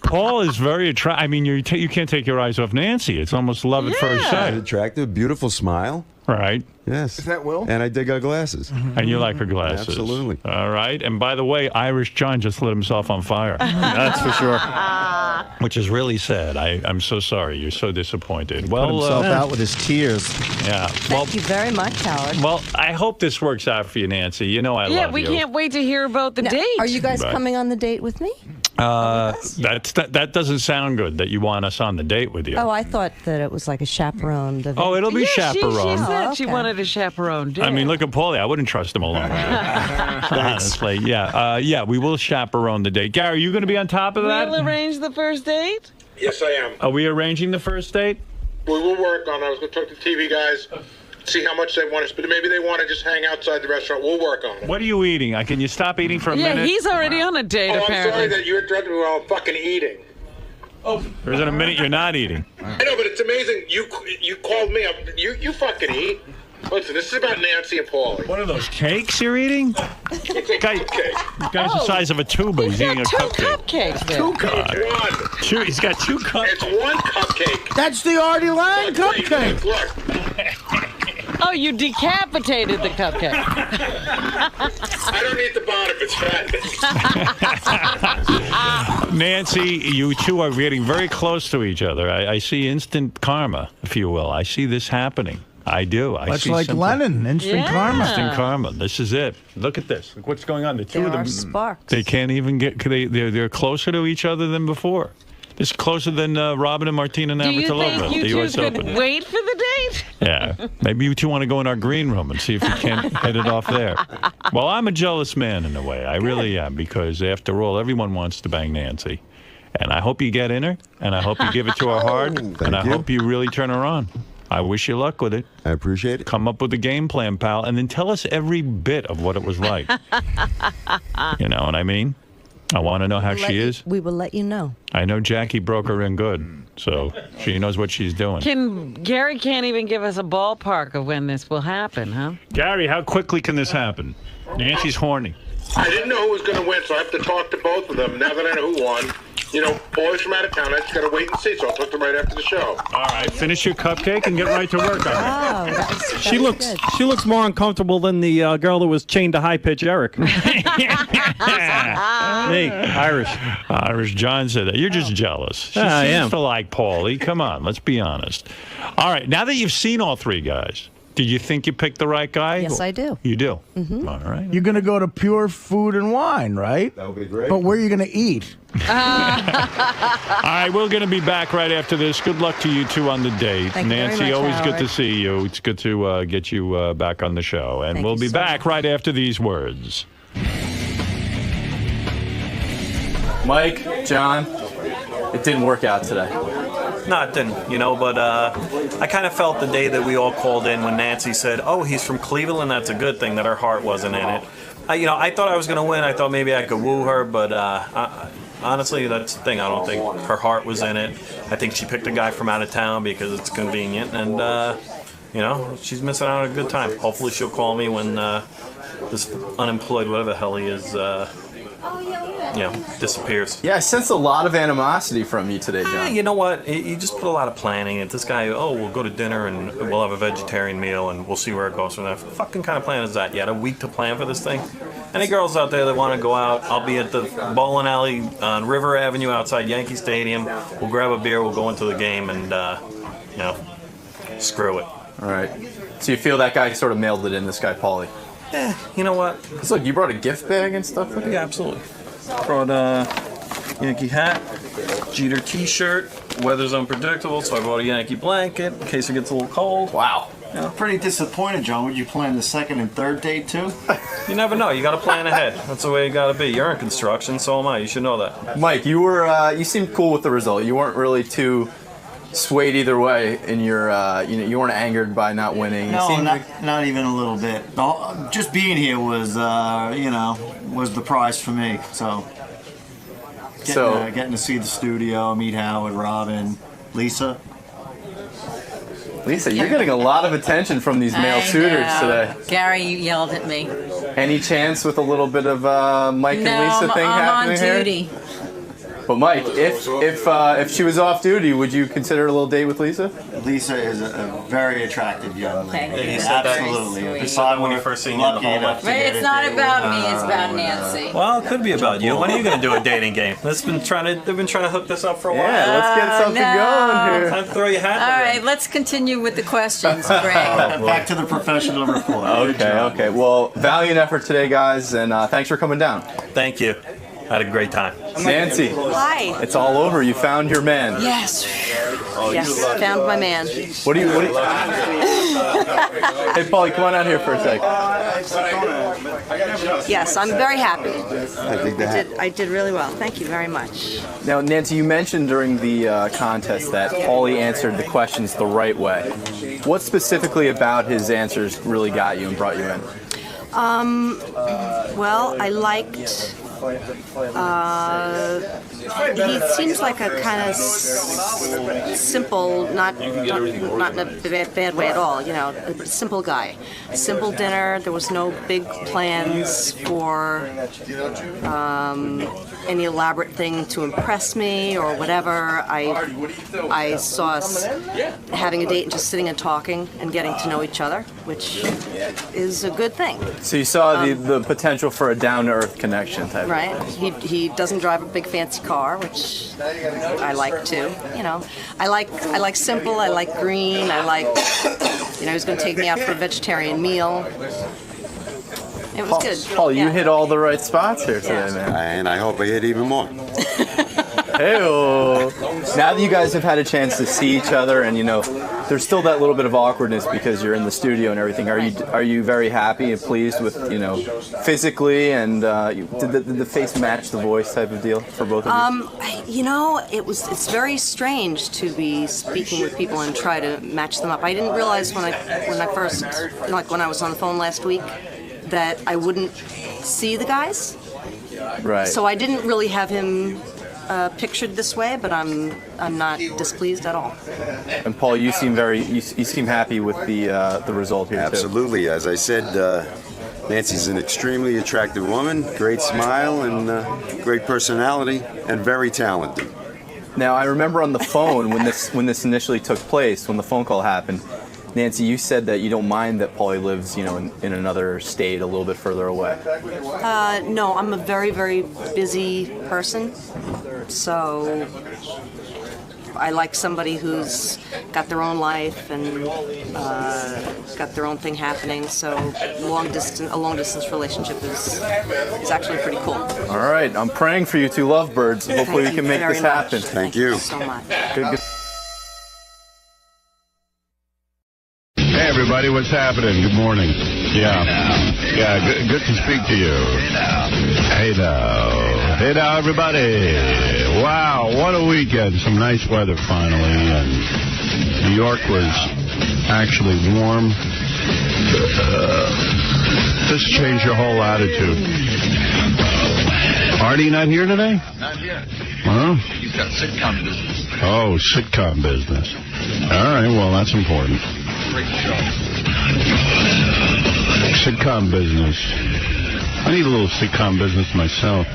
Paul is very attractive. I mean, you can't take your eyes off Nancy. It's almost love at first sight. Attractive, beautiful smile. Right. Yes. Is that Will? And I dig her glasses. And you like her glasses. Absolutely. All right. And by the way, Irish John just lit himself on fire. That's for sure. Which is really sad. I'm so sorry. You're so disappointed. Put Well, himself out with his tears. yeah. Well, Thank you very much, Howard. well, I hope this works out for you, Nancy. You know I Yeah, love we you. can't wait to hear about the Now, date. are you guys Right. coming on the date with me? That doesn't sound good that you want us on the date with you. Oh, I thought that it was like a chaperoned event. Oh, it'll be Yeah, chaperone. She said Oh, she okay. wanted a chaperone date. I mean, look at Paulie. I wouldn't trust him alone. Honestly, yeah. Yeah, we will chaperone the date. Gary, you going to be on top of that? We'll arrange the first date? Yes, I am. Are we arranging the first date? We will work on it. I was going to talk to the TV guys, see how much they want us, but maybe they want to just hang outside the restaurant. We'll work on it. What are you eating? Can you stop eating for a Yeah, minute? he's already on a date, Oh, I'm apparently. sorry that you interrupted me while I'm fucking eating. There isn't a minute you're not eating. I know, but it's amazing. You called me up. You fucking eat. Listen, this is about Nancy and Paulie. What are those cakes you're eating? It's a cupcake. The guy's the size of a tuba. He's eating a Two cupcake. cupcakes there. It's one. He's got 2 cups. It's one cupcake. That's the Artie Lange cupcake. Look, Oh, you decapitated the cupcake. I don't need the bottom. It's fat. Nancy, you two are getting very close to each other. I see instant karma, if you will. I see this happening. I do. That's like Lennon, instant karma. Instant karma. This is it. Look at this. Look what's going on. The two There of them. are sparks. They can't even get. They're closer to each other than before. It's closer than Robin and Martina Do you Navratilova think at you the two U.S. could Open. wait for the date? Yeah. Maybe you two want to go in our green room and see if we can't hit it off there. Well, I'm a jealous man in a way. I really am, because after all, everyone wants to bang Nancy. And I hope you get in her, and I hope you give it to her hard, and I hope you really turn her on. I wish you luck with it. I appreciate it. Come up with a game plan, pal, and then tell us every bit of what it was like. You know what I mean? I want to know how she is. We will let you know. I know Jackie broke her in good, so she knows what she's doing. Gary can't even give us a ballpark of when this will happen, huh? Gary, how quickly can this happen? Nancy's horny. I didn't know who was going to win, so I have to talk to both of them. Now that I know who won, you know, Paulie's from out of town. I just got to wait and see, so I'll talk to them right after the show. All right, finish your cupcake and get right to work on it. She looks more uncomfortable than the girl that was chained to high pitch Eric. Hey, Irish John said that. You're just jealous. She I seems am. to like Paulie. Come on, let's be honest. All right, now that you've seen all three guys, did you think you picked the right guy? Yes, I do. You do? Mm-hmm. All right. You're going to go to Pure Food and Wine, right? That would be great. But where are you going to eat? All right, we're going to be back right after this. Good luck to you two on the date. Thank you very Nancy, much, always good Howard. to see you. It's good to get you back on the show. And Thank we'll you be so back much. right after these words. Mike, John, it didn't work out today. No, it didn't, you know, but I kind of felt the day that we all called in when Nancy said, oh, he's from Cleveland, that's a good thing that her heart wasn't in it. I thought I was going to win. I thought maybe I could woo her, but honestly, that's the thing. I don't think her heart was in it. I think she picked a guy from out of town because it's convenient, and, she's missing out on a good time. Hopefully she'll call me when this unemployed, whatever the hell he is, disappears. Yeah, I sense a lot of animosity from you today, John. You know what? You just put a lot of planning in. This guy, we'll go to dinner and we'll have a vegetarian meal and we'll see where it goes from there. What fucking kind of plan is that? You had a week to plan for this thing? Any girls out there that want to go out, I'll be at the bowling alley on River Avenue outside Yankee Stadium. We'll grab a beer, we'll go into the game and, screw it. All right. So you feel that guy sort of mailed it in, this guy, Paulie? You know what? So look, you brought a gift bag and stuff with you? Yeah, absolutely. Brought a Yankee hat, Jeter t-shirt. Weather's unpredictable, so I brought a Yankee blanket in case it gets a little cold. Wow. Pretty disappointed, John. Would you plan the second and third date too? You never know. You got to plan ahead. That's the way you got to be. You're in construction, so am I. You should know that. Mike, you seemed cool with the result. You weren't really too swayed either way in your, you weren't angered by not winning. No, not even a little bit. Just being here was, was the prize for me. So, getting to see the studio, meet Howard, Robin, Lisa. Lisa, you're getting a lot of attention from these male suitors today. Gary yelled at me. Any chance with a little bit of Mike and Lisa thing happening here? I'm on duty. But Mike, if she was off duty, would you consider a little date with Lisa? Lisa is a very attractive young lady. Okay. He said Absolutely. He said that when you first seen you in the hallway. But it's not about me, it's about Nancy. Well, it could be about you. When are you going to do a dating game? They've been trying to hook this up for a while. Yeah, let's get something going here. Time to throw your hat in the All ring. right, let's continue with the questions, Greg. Back to the professional report. Okay. Well, valiant effort today, guys, and thanks for coming down. Thank you. I had a great time. Nancy. Hi. It's all over. You found your man. Yes. Yes, found my man. What do you Hey, Paulie, come on out here for a sec. Yes, I'm very happy. I think that. I did really well. Thank you very much. Now, Nancy, you mentioned during the contest that Paulie answered the questions the right way. What specifically about his answers really got you and brought you in? Well, I liked. He seems like a kind of simple, not in a bad way at all. A simple guy. Simple dinner. There was no big plans for any elaborate thing to impress me or whatever. I saw us having a date and just sitting and talking and getting to know each other, which is a good thing. So you saw the potential for a down-to-earth connection type. Right. He doesn't drive a big fancy car, which I like too. I like simple. I like green. I like. He's going to take me out for a vegetarian meal. It was good. Paul, you hit all the right spots here today, man. And I hope I hit even more. Hey-o. Now that you guys have had a chance to see each other, and there's still that little bit of awkwardness because you're in the studio and everything. Are you very happy and pleased with physically, and did the face match the voice type of deal for both of you? It's very strange to be speaking with people and try to match them up. I didn't realize when I first, when I was on the phone last week, that I wouldn't see the guys. Right. So I didn't really have him pictured this way, but I'm not displeased at all. And Paul, you seem you seem happy with the result here. Absolutely. As I said, Nancy's an extremely attractive woman, great smile and great personality, and very talented. Now, I remember on the phone when this initially took place, when the phone call happened, Nancy, you said that you don't mind that Paulie lives, in another state a little bit further away. No, I'm a very, very busy person, so I like somebody who's got their own life and got their own thing happening. So a long distance relationship is actually pretty cool. All right, I'm praying for you two lovebirds. Hopefully we can make this happen. Thank you. So much. Good. Hey everybody, what's happening? Good morning. Yeah, good to speak to you. Hey now, everybody. Wow, what a weekend. Some nice weather finally, and New York was actually warm. This changed your whole attitude. Artie not here today? Not yet. Huh? He's got sitcom business. Oh, sitcom business. All right, well, that's important. Great show. Sitcom business. I need a little sitcom business myself.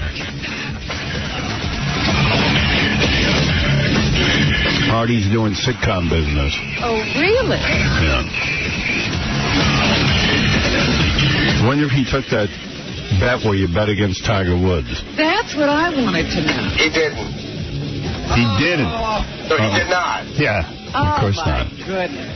Artie's doing sitcom business. Oh, really? Yeah. I wonder if he took that bet where you bet against Tiger Woods. That's what I wanted to know. He didn't. He didn't. No, he did not. Yeah, of course not. Goodness.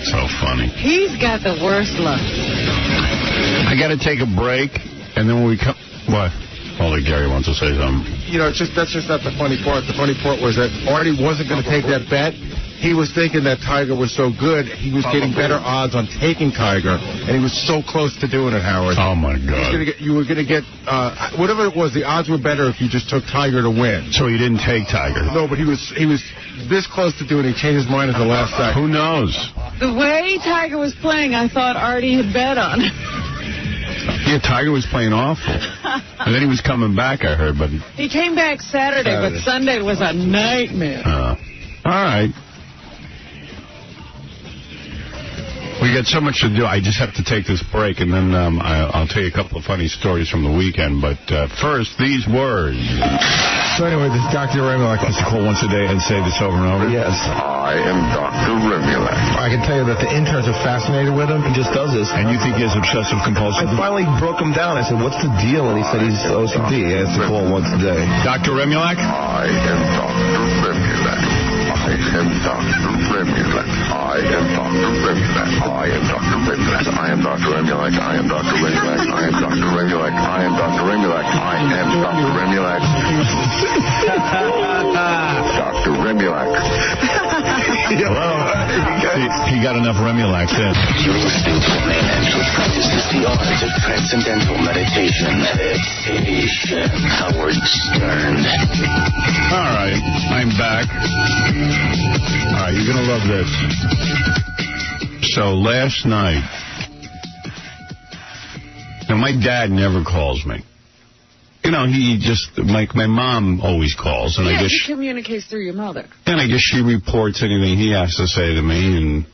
So funny. He's got the worst luck. I got to take a break, and then when we come... What? Holy Gary wants to say something. You know, that's just not the funny part. The funny part was that Artie wasn't going to take that bet. He was thinking that Tiger was so good, he was getting better odds on taking Tiger, and he was so close to doing it, Howard. Oh, my God. You were going to get, whatever it was, the odds were better if you just took Tiger to win. So he didn't take Tiger? No, but he was this close to doing it. He changed his mind at the last second. Who knows? The way Tiger was playing, I thought Artie had bet on it. Yeah, Tiger was playing awful. And then he was coming back, I heard, but... He came back Saturday, but Sunday was a nightmare. All right. We got so much to do. I just have to take this break, and then I'll tell you a couple of funny stories from the weekend. But first, these words. So anyway, this Dr. Remulak has to call once a day and say this over and over? Yes. I am Dr. Remulak. I can tell you that the interns are fascinated with him. He just does this. And you think he has obsessive compulsive? I finally broke him down. I said, what's the deal? And he said he's OCD. He has to call once a day. Dr. Remulak? I am Dr. Remulak. I am Dr. Remulak. I am Dr. Remulak. I am Dr. Remulak. I am Dr. Remulak. I am Dr. Remulak. I am Dr. Remulak. I am Dr. Remulak. I am Dr. Remulak. Dr. Remulak. Hello. He got enough Remulak then. You're listening to a man who practices the art of transcendental meditation. Howard Stern. All right, I'm back. All right, you're going to love this. So last night, now my dad never calls me. You know, he just, like, my mom always calls, and I guess... he communicates through your mother. And I guess she reports anything he has to say to me, and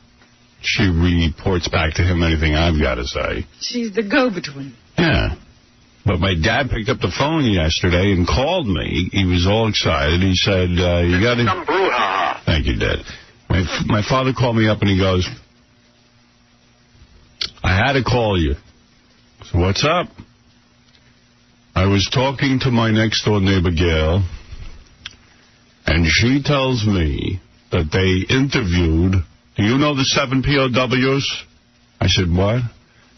she reports back to him anything I've got to say. She's the go-between. Yeah. But my dad picked up the phone yesterday and called me. He was all excited. He said, you got to... Thank you, Dad. My father called me up, and he goes, I had to call you. So what's up? I was talking to my next-door neighbor, Gail, and she tells me that they interviewed... Do you know the 7 POWs? I said, what?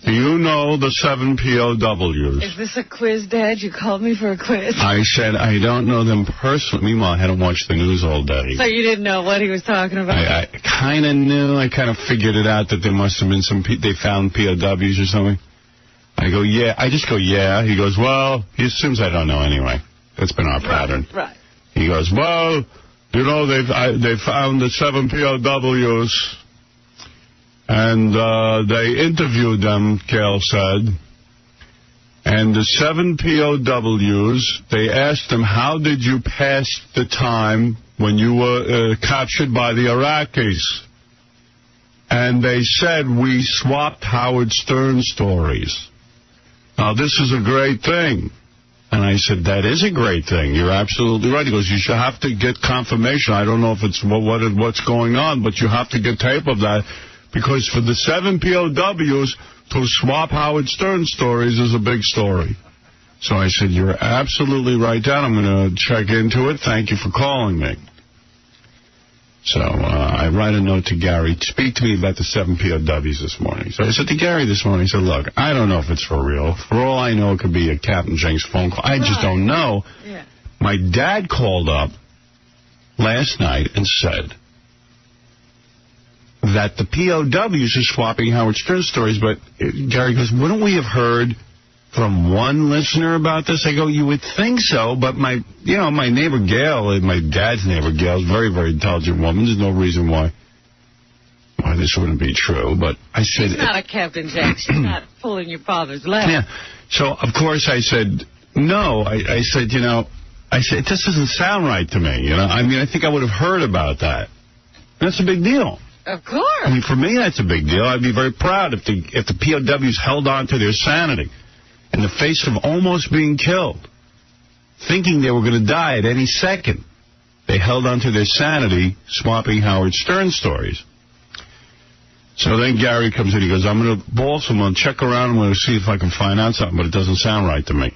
Do you know the 7 POWs? Is this a quiz, Dad? You called me for a quiz? I said, I don't know them personally. Meanwhile, I hadn't watched the news all day. So you didn't know what he was talking about? I kind of knew. I kind of figured it out that there must have been they found POWs or something. I go, yeah. I just go, yeah. He goes, well, he assumes I don't know anyway. That's been our pattern. Right. He goes, well, you know, they found the 7 POWs, and they interviewed them, Gail said. And the 7 POWs, they asked them, how did you pass the time when you were captured by the Iraqis? And they said, we swapped Howard Stern stories. Now, this is a great thing. And I said, that is a great thing. You're absolutely right. He goes, you should have to get confirmation. I don't know if it's what's going on, but you have to get tape of that. Because for the 7 POWs to swap Howard Stern stories is a big story. So I said, you're absolutely right, Dad. I'm going to check into it. Thank you for calling me. So I write a note to Gary. Speak to me about the 7 POWs this morning. So I said to Gary this morning, I said, look, I don't know if it's for real. For all I know, it could be a Captain Jenks phone call. I just don't know. Yeah. My dad called up last night and said that the POWs are swapping Howard Stern stories. But Gary goes, wouldn't we have heard from one listener about this? I go, you would think so, but my neighbor Gail, my dad's neighbor Gail, is a very, very intelligent woman. There's no reason why this wouldn't be true. But I said, she's not a Captain Jack. She's not pulling your father's leg. Yeah. So of course I said no. I said, it just doesn't sound right to me. I mean, I think I would have heard about that. That's a big deal. Of course. I mean, for me, that's a big deal. I'd be very proud if the POWs held on to their sanity. in the face of almost being killed, thinking they were going to die at any second. They held onto their sanity, swapping Howard Stern stories. So then Gary comes in. He goes, I'm going to ball someone, check around. I'm going to see if I can find out something, but it doesn't sound right to me.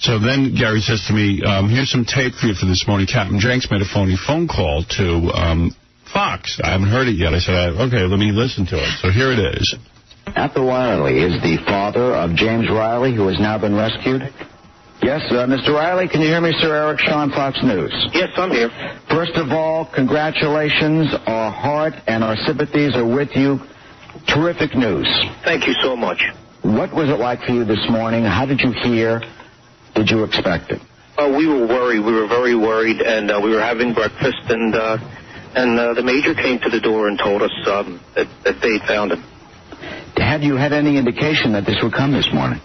So then Gary says to me, here's some tape for you for this morning. Captain Jenks made a phone call to Fox. I haven't heard it yet. I said, okay, let me listen to it. So here it is. Arthur Riley is the father of James Riley, who has now been rescued. Yes, Mr. Riley, can you hear me, Sir Eric Shaw, Fox News? Yes, I'm here. First of all, congratulations. Our heart and our sympathies are with you. Terrific news. Thank you so much. What was it like for you this morning? How did you hear? Did you expect it? We were worried. We were very worried, and we were having breakfast, and the Major came to the door and told us that they had found him. Had you had any indication that this would come this morning?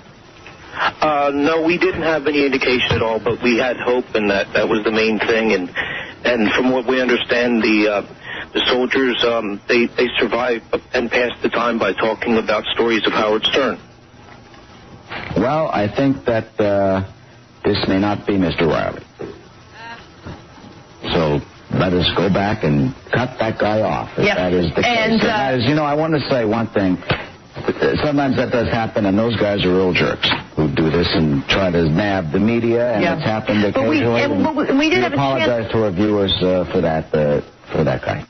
No, we didn't have any indication at all, but we had hope, and that was the main thing. And from what we understand, the soldiers, they survived and passed the time by talking about stories of Howard Stern. Well, I think that this may not be Mr. Riley. So let us go back and cut that guy off, if that is the case. And you know, I want to say one thing. Sometimes that does happen, and those guys are real jerks who do this and try to nab the media, and it's happened occasionally. We did have apologize to our viewers for that guy.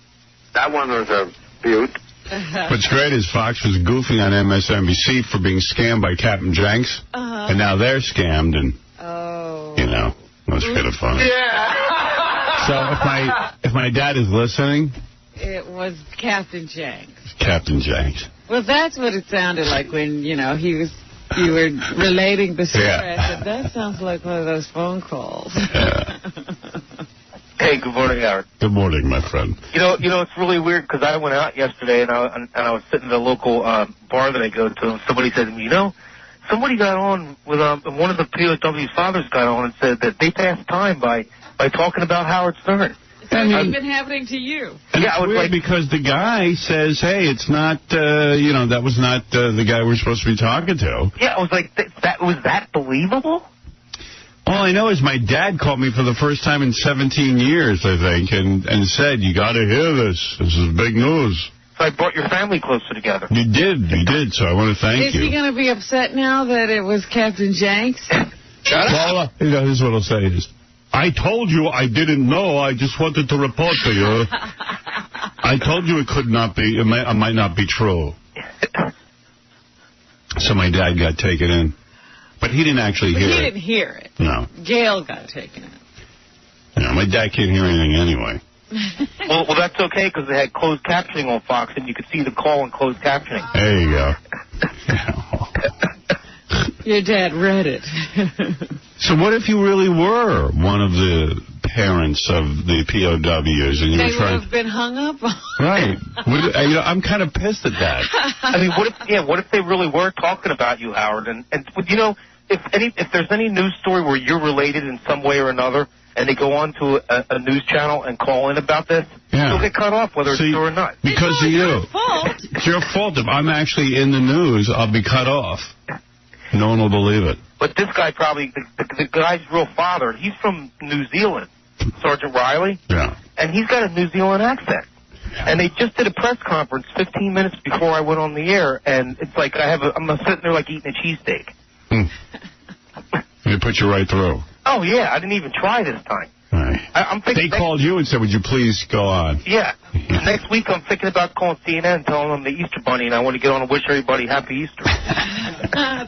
That one was a beaut. What's great is Fox was goofing on MSNBC for being scammed by Captain Jenks, and now they're scammed, and you know, that's kind of funny. Yeah. So if my dad is listening, it was Captain Jenks. Captain Jenks. Well, that's what it sounded like when, you know, you were relating the story. I said, that sounds like one of those phone calls. Hey, good morning, Howard. Good morning, my friend. You know, it's really weird because I went out yesterday and I was sitting at a local bar that I go to, and somebody said to me, you know, somebody got on with one of the POW's fathers got on and said that they passed time by talking about Howard Stern. So it's been happening to you. And it's weird because the guy says, hey, it's not, you know, that was not the guy we're supposed to be talking to. Yeah, I was like, was that believable? All I know is my dad called me for the first time in 17 years, I think, and said, you got to hear this. This is big news. So I brought your family closer together. You did, so I want to thank you. Is he going to be upset now that it was Captain Jenks? Well, you know, here's what I'll say is, I told you I didn't know. I just wanted to report to you. I told you it could not be. It might not be true. So my dad got taken in. But he didn't actually hear it. He didn't hear it. No. Gail got taken in. No, my dad can't hear anything anyway. Well, that's okay because they had closed captioning on Fox, and you could see the call in closed captioning. There you go. Your dad read it. So what if you really were one of the parents of the POWs and you they were trying? Would have been hung up on. Right. You know, I'm kind of pissed at that. I mean, what if they really were talking about you, Howard? And you know, if there's any news story where you're related in some way or another, and they go on to a news channel and call in about this, you'll get cut off whether it's true or not. Because of you. It's your fault. If I'm actually in the news, I'll be cut off. No one will believe it. But this guy probably, the guy's real father, he's from New Zealand, Sergeant Riley. Yeah. And he's got a New Zealand accent. Yeah. And they just did a press conference 15 minutes before I went on the air, and it's like I'm sitting there like eating a cheesesteak. They put you right through. Oh, yeah, I didn't even try this time. Right. I'm thinking they called you and said, would you please go on? Yeah. Next week I'm thinking about calling CNN and telling them the Easter Bunny, and I want to get on and wish everybody Happy Easter.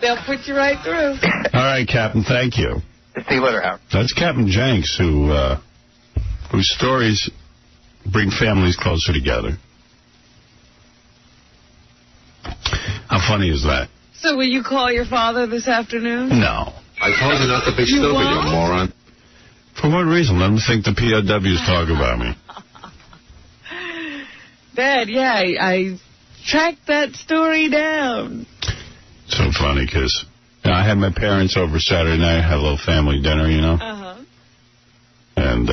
They'll put you right through. All right, Captain, thank you. See you later, Howard. That's Captain Jenks, whose stories bring families closer together. How funny is that? So will you call your father this afternoon? No. I told you not to be stupid, you moron. For what reason? Let them think the POWs talk about me. Dad, yeah, I tracked that story down. So funny, because I had my parents over Saturday night, had a little family dinner, you know. Uh-huh. And,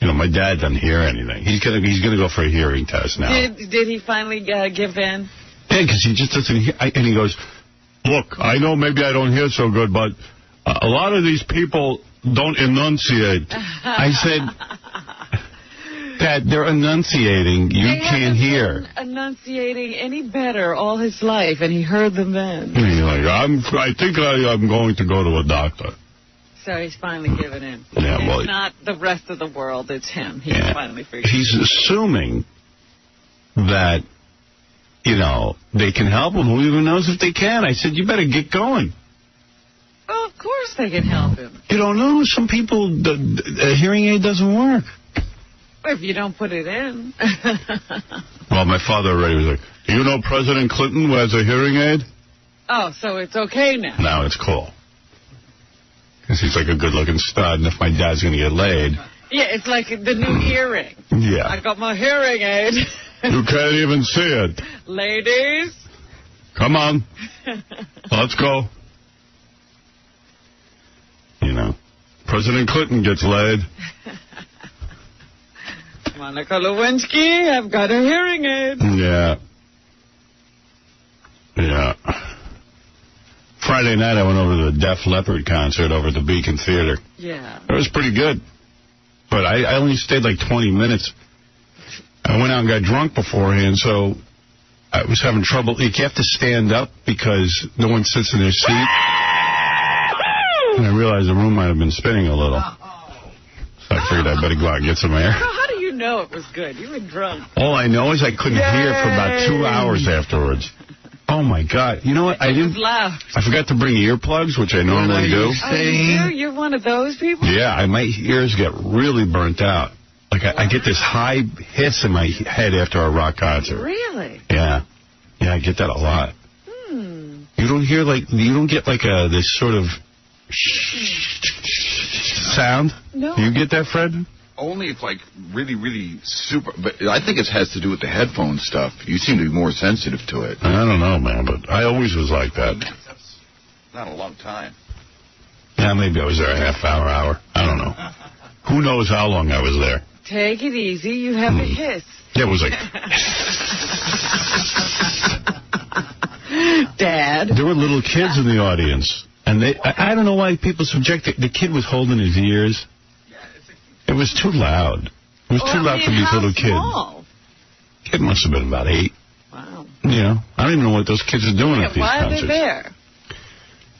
you know, my dad doesn't hear anything. He's gonna go for a hearing test now. Did he finally give in? Yeah, because he just doesn't hear. And he goes, look, I know maybe I don't hear so good, but a lot of these people don't enunciate. I said, Dad, they're enunciating. You can't hear. Enunciating any better all his life, and he heard them then. He's like, I think I'm going to go to a doctor. So he's finally given in. Yeah, well, it's not the rest of the world, it's him. He's finally figured it out. He's assuming that, they can help him. Who even knows if they can? I said, you better get going. Well, of course they can help him. You don't know. Some people, a hearing aid doesn't work. If you don't put it in. Well, my father already was like, do you know President Clinton wears a hearing aid? Oh, so it's okay now. Now it's cool. Because he's like a good-looking stud, and if my dad's going to get laid... Yeah, it's like the new earring. Yeah. I got my hearing aid. You can't even see it. Ladies. Come on. Let's go. President Clinton gets laid. Monica Lewinsky, I've got a hearing aid. Yeah. Friday night, I went over to the Def Leppard concert over at the Beacon Theater. Yeah. It was pretty good. But I only stayed like 20 minutes. I went out and got drunk beforehand, so I was having trouble. You have to stand up because no one sits in their seat. And I realized the room might have been spinning a little. So I figured I'd better go out and get some air. So how do you know it was good? You were drunk. All I know is I couldn't hear for about 2 hours afterwards. Oh, my God. You know what? I forgot to bring earplugs, which I normally do. Oh, you do? You're one of those people? Yeah, my ears get really burnt out. Like, I get this high hiss in my head after a rock concert. Really? Yeah. Yeah, I get that a lot. You don't hear, you don't get, this sort of sound? No. Do you get that, Fred? Only if, really, really super... But I think it has to do with the headphone stuff. You seem to be more sensitive to it. I don't know, man, but I always was like that. That's not a long time. Yeah, maybe I was there a half hour. I don't know. Who knows how long I was there? Take it easy. You have a hiss. Yeah, it was like... Dad. There were little kids in the audience. And I don't know why people subject it. The kid was holding his ears. It was too loud. It was too loud for these little kids. Kid must have been about 8. Wow. I don't even know what those kids are doing at these concerts. Why are they there?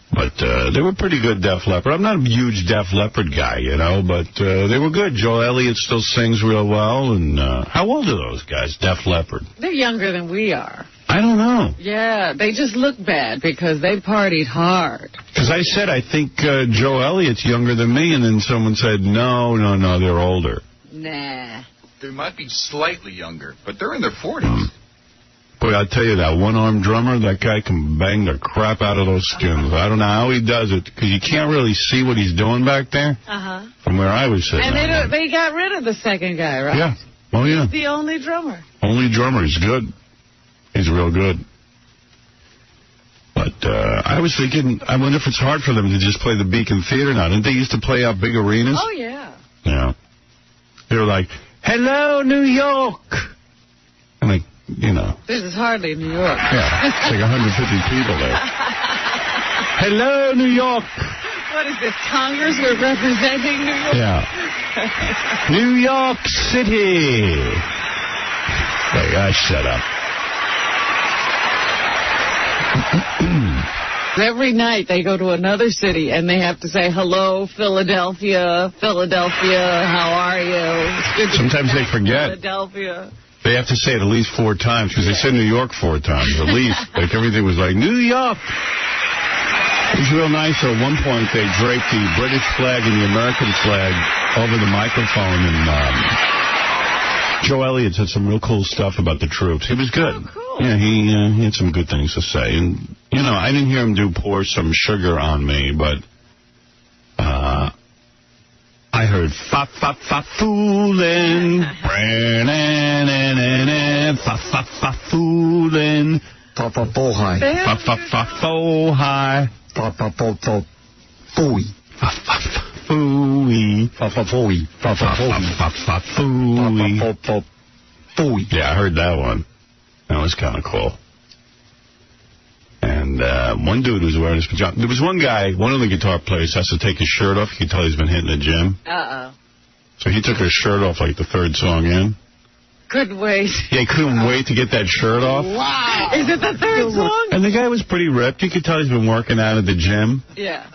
But they were pretty good, Def Leppard. I'm not a huge Def Leppard guy, but they were good. Joel Elliott still sings real well. And how old are those guys, Def Leppard? They're younger than we are. I don't know. Yeah, they just look bad because they partied hard. Because I said, I think Joe Elliott's younger than me, and then someone said, no, they're older. Nah. They might be slightly younger, but they're in their 40s. Boy, I'll tell you, that one-armed drummer, that guy can bang the crap out of those skins. I don't know how he does it, because you can't really see what he's doing back there from where I was sitting. And they got rid of the second guy, right? Yeah. Oh, yeah. He's the only drummer. Only drummer. He's good. He's real good. But I was thinking, I wonder if it's hard for them to just play the Beacon Theater now. Didn't they used to play out big arenas? Oh, yeah. Yeah. They were like, hello, New York. I'm like, This is hardly New York. Yeah, it's like 150 people there. Hello, New York. What is this, Congress? We're representing New York? Yeah. New York City. Like, shut up. Every night they go to another city and they have to say, hello, Philadelphia, how are you? Sometimes they forget. Philadelphia. They have to say it at least 4 times, because they said New York 4 times, at least. Like, everything was like, New York! It was real nice. At one point, they draped the British flag and the American flag over the microphone, and Joe Elliott said some real cool stuff about the troops. He was good. Oh, cool. Yeah, he had some good things to say. And, I didn't hear him do Pour Some Sugar on Me, but I heard fa-fa-fa-foolin', fa-fa-fa-foolin', fa-fa-fo-hi, fa-fa-fa-fo-hi, fa-fa-fa-fo-fooey, fa-fa-fa-fooey, fa-fa-fooey, fa-fa-fa-fooey, fa-fa-fa-fooey. Yeah, I heard that one. That was kind of cool. And And one dude was wearing his pajamas. There was one guy, one of the guitar players has to take his shirt off. You can tell he's been hitting the gym. Uh-oh. So he took his shirt off like the third song in. Couldn't wait. Yeah, he couldn't wait to get that shirt off. Wow. Is it the third song? And the guy was pretty ripped. You could tell he's been working out at the gym. Yeah.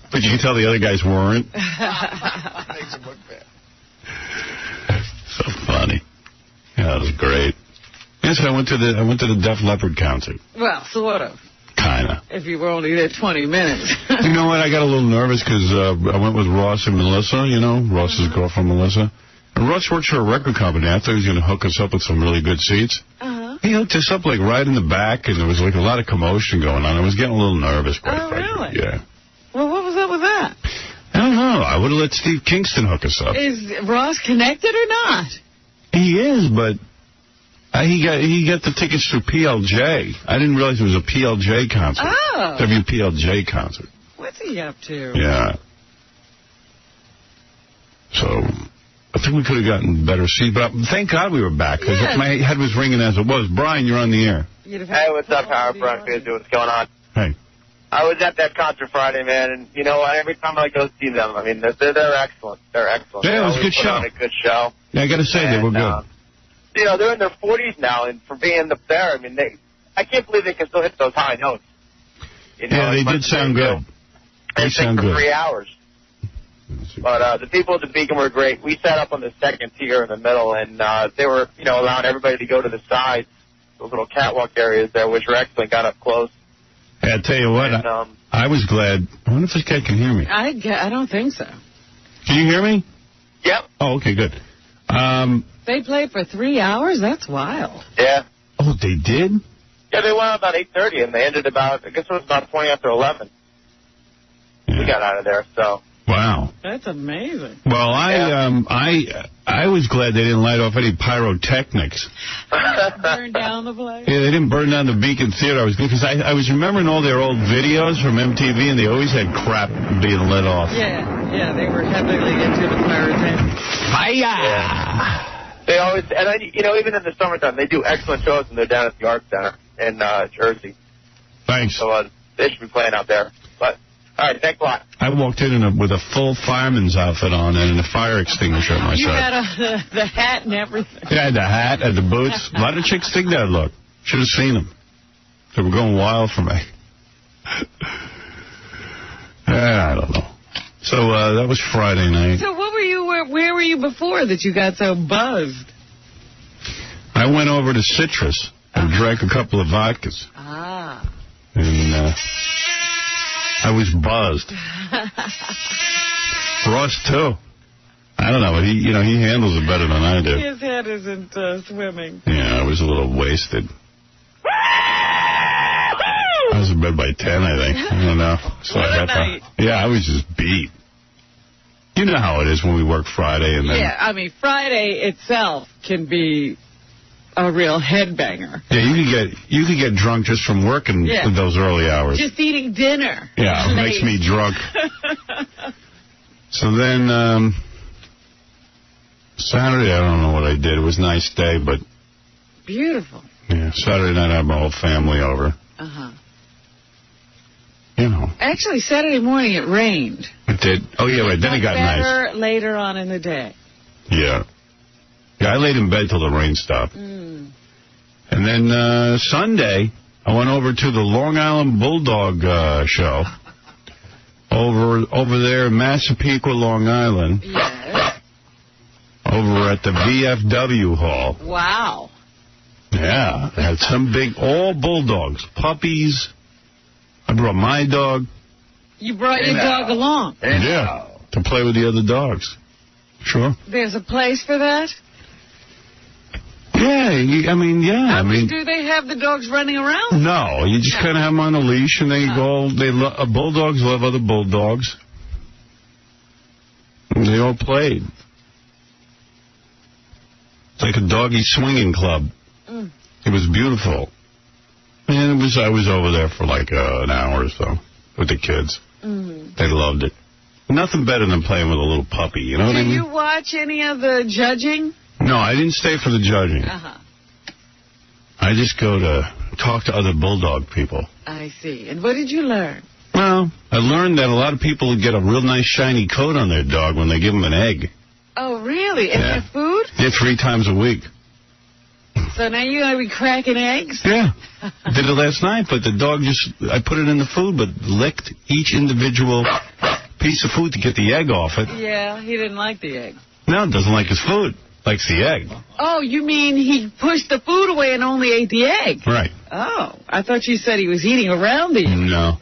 But you could tell the other guys weren't. So funny. Yeah, that was great. Yes, I went to the Def Leppard concert. Well, sort of. Kinda. If you were only there 20 minutes. You know what? I got a little nervous because I went with Ross and Melissa, you know, Ross's girlfriend, Melissa. And Ross works for a record company. I thought he was going to hook us up with some really good seats. He hooked us up, like, right in the back, and there was, like, a lot of commotion going on. I was getting a little nervous, quite frankly. Really? Yeah. Well, what was up with that? I don't know. I would have let Steve Kingston hook us up. Is Ross connected or not? He is, but he got the tickets through PLJ. I didn't realize it was a PLJ concert. Oh. WPLJ concert. What's he up to? Yeah. So I think we could have gotten better seats, but thank God we were back, because my head was ringing as it was. Brian, you're on the air. Hey, what's up, Howard? Brian, what's going on? Hey. I was at that concert Friday, man, and you know what? Every time I go see them, I mean, they're excellent. They're excellent. Yeah, it was a good show. On a good show. Yeah, I got to say, they were good. You know, they're in their 40s now, and for being up there, I mean, I can't believe they can still hit those high notes. You know, yeah, they did sound good. They sound good. For 3 hours. But the people at the Beacon were great. We sat up on the second tier in the middle, and they were, you know, allowing everybody to go to the sides, those little catwalk areas there, which were excellent, got up close. Hey, I'll tell you what, and, I was glad. I wonder if this guy can hear me. I don't think so. Can you hear me? Yep. Oh, okay, good. They played for 3 hours? That's wild. Yeah. Oh, they did? Yeah, they went out about 8:30, and they ended about, I guess it was about 20 after 11. Yeah. We got out of there, so. Wow. That's amazing. Well, I was glad they didn't light off any pyrotechnics. Burn down the place? Yeah, they didn't burn down the Beacon Theater. I was good because I was remembering all their old videos from MTV, and they always had crap being lit off. Yeah, they were heavily into the pyrotechnics. Fire! Yeah. They always, and you know, even in the summertime, they do excellent shows, and they're down at the Art Center in Jersey. Thanks. So they should be playing out there. But all right, thanks a lot. I walked in with a full fireman's outfit on and a fire extinguisher on my side. You had the hat and everything. Yeah, I had the hat and the boots. A lot of chicks think that look. Should have seen them. They were going wild for me. I don't know. So that was Friday night. So where were you before that you got so buzzed? I went over to Citrus and drank a couple of vodkas. Ah. And I was buzzed. Ross, too. I don't know. He handles it better than I do. His head isn't swimming. Yeah, I was a little wasted. I was in bed by 10, I think. I don't know. So I was just beat. You know how it is when we work Friday and then... Yeah, I mean, Friday itself can be a real headbanger. Yeah, you could get drunk just from working those early hours. Just eating dinner. Yeah, it makes me drunk. So then, Saturday, I don't know what I did. It was a nice day, but... Beautiful. Yeah, Saturday night I had my whole family over. Uh-huh. You know. Actually, Saturday morning it rained. It did? Oh, yeah, right. Then it got nice. Later on in the day. Yeah. Yeah, I laid in bed till the rain stopped. Mm. And then Sunday, I went over to the Long Island Bulldog show over there in Massapequa, Long Island. Yes. Over at the VFW Hall. Wow. Yeah. They had some all bulldogs, puppies. I brought my dog. You brought your dog along? Yeah, to play with the other dogs. Sure. There's a place for that? Yeah, I mean, yeah. Do they have the dogs running around? No, you just kind of have them on a leash, and they go. Bulldogs love other bulldogs. And they all played. It's like a doggy swinging club. Mm. It was beautiful. And I was over there for like an hour or so with the kids. Mm. They loved it. Nothing better than playing with a little puppy, you know what I mean? Did you watch any of the judging? No, I didn't stay for the judging. Uh-huh. I just go to talk to other bulldog people. I see. And what did you learn? Well, I learned that a lot of people get a real nice shiny coat on their dog when they give them an egg. Oh, really? Is Yeah. that food? Yeah, 3 times a week. So now you're going to be cracking eggs? Yeah. I did it last night, but the dog I put it in the food, but licked each individual piece of food to get the egg off it. Yeah, he didn't like the egg. No, doesn't like his food. Likes the egg. Oh, you mean he pushed the food away and only ate the egg? Right. Oh, I thought you said he was eating around the egg. No.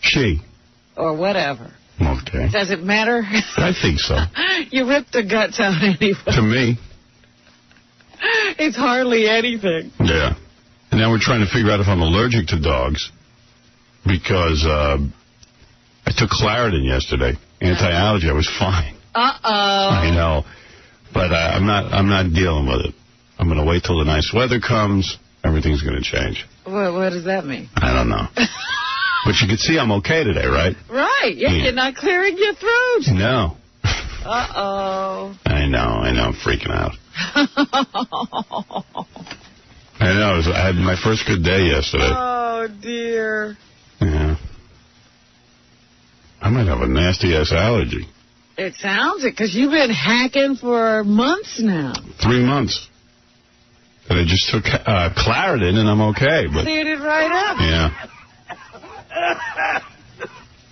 She. Or whatever. Okay. Does it matter? I think so. You ripped the guts out anyway. To me. It's hardly anything. Yeah. And now we're trying to figure out if I'm allergic to dogs because I took Claritin yesterday. Anti-allergy. I was fine. Uh-oh. I know. But I'm not dealing with it. I'm going to wait till the nice weather comes. Everything's going to change. What does that mean? I don't know. But you can see I'm okay today, right? Right. Yeah, you're not clearing your throat. No. Uh-oh. I know. I'm freaking out. I know. I had my first good day yesterday. Oh, dear. Yeah. I might have a nasty-ass allergy. It sounds it, because you've been hacking for months now. 3 months. But I just took Claritin, and I'm okay. But Cleared it right up. yeah.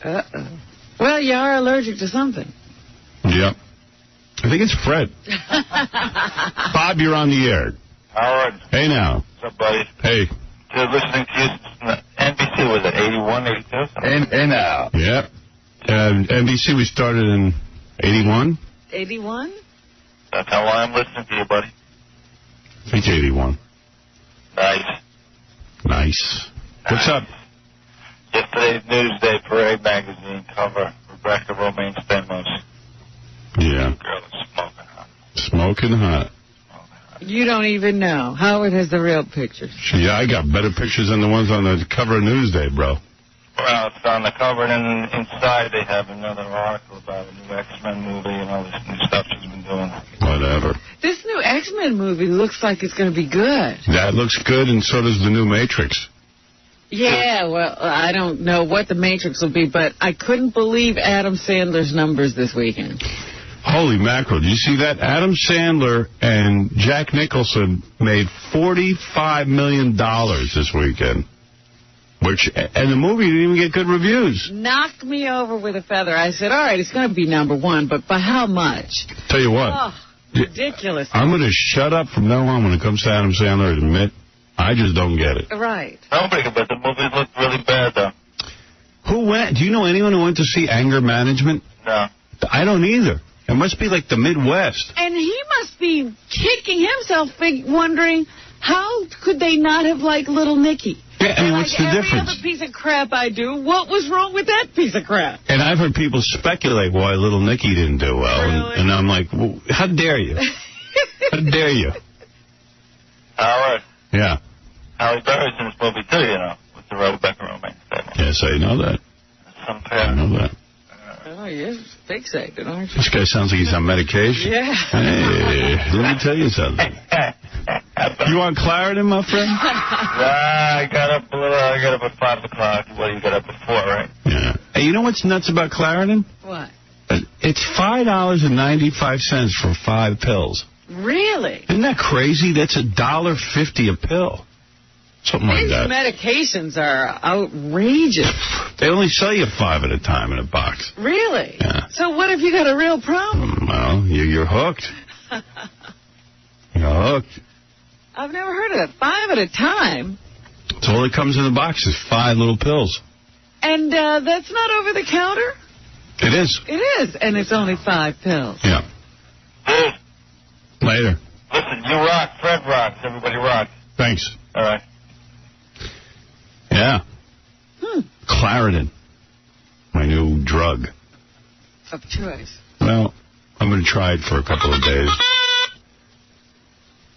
Uh-oh. Well, you are allergic to something. Yep. I think it's Fred. Bob, you're on the air. Howard. Hey, now. What's up, buddy? Hey. You're listening to you since NBC, was it 81, 82? Hey now. Yep. NBC, we started in 81? 81? That's how long I'm listening to you, buddy. I think 81. Nice. What's up? Yesterday's Newsday Parade magazine cover, Rebecca Romaine Stamos. Yeah. Girl is smoking hot. Smoking hot. You don't even know. Howard has the real pictures. Yeah, I got better pictures than the ones on the cover of Newsday, bro. Well, it's on the cover, and inside they have another article about a new X-Men movie and all this new stuff she's been doing. Whatever. This new X-Men movie looks like it's going to be good. That looks good, and so does the new Matrix. Yeah, well, I don't know what the Matrix will be, but I couldn't believe Adam Sandler's numbers this weekend. Holy mackerel. Did you see that? Adam Sandler and Jack Nicholson made $45 million this weekend. And the movie didn't even get good reviews. Knocked me over with a feather. I said, all right, it's going to be number one, but by how much? Tell you what. Oh, ridiculous. I'm going to shut up from now on when it comes to Adam Sandler and admit I just don't get it. Right. Nobody, but the movie looked really bad, though. Who went? Do you know anyone who went to see Anger Management? No. I don't either. It must be like the Midwest. And he must be kicking himself, wondering, how could they not have liked Little Nicky? Yeah, I mean, what's the difference? Every other piece of crap I do, what was wrong with that piece of crap? And I've heard people speculate why Little Nicky didn't do well. Really? And I'm like, well, how dare you? How dare you? Howard. Yeah. Halle Berry's in this movie, too, you know, with the Rebecca Romaine Stamos. Yes, I know that. I know that. Oh, you're fixated, aren't you? This guy sounds like he's on medication. Yeah. Hey, let me tell you something. You on Claritin, my friend? I got up at 5 o'clock. Well, you got up at 4, right? Yeah. Hey, you know what's nuts about Claritin? What? It's $5.95 for 5 pills. Really? Isn't that crazy? That's $1.50 a pill. Something like These that. medications are outrageous. They only sell you 5 at a time in a box. Really? Yeah. So what if you got a real problem? Well, you're hooked. You're hooked. I've never heard of that. 5 at a time? That's all that comes in the box is 5 little pills. And that's not over the counter? It is. It is, and it's only 5 pills. Yeah. Dude. Later. Listen, you rock. Fred rocks. Everybody rocks. Thanks. All right. Yeah. Claritin. My new drug. Of choice. Well, I'm going to try it for a couple of days.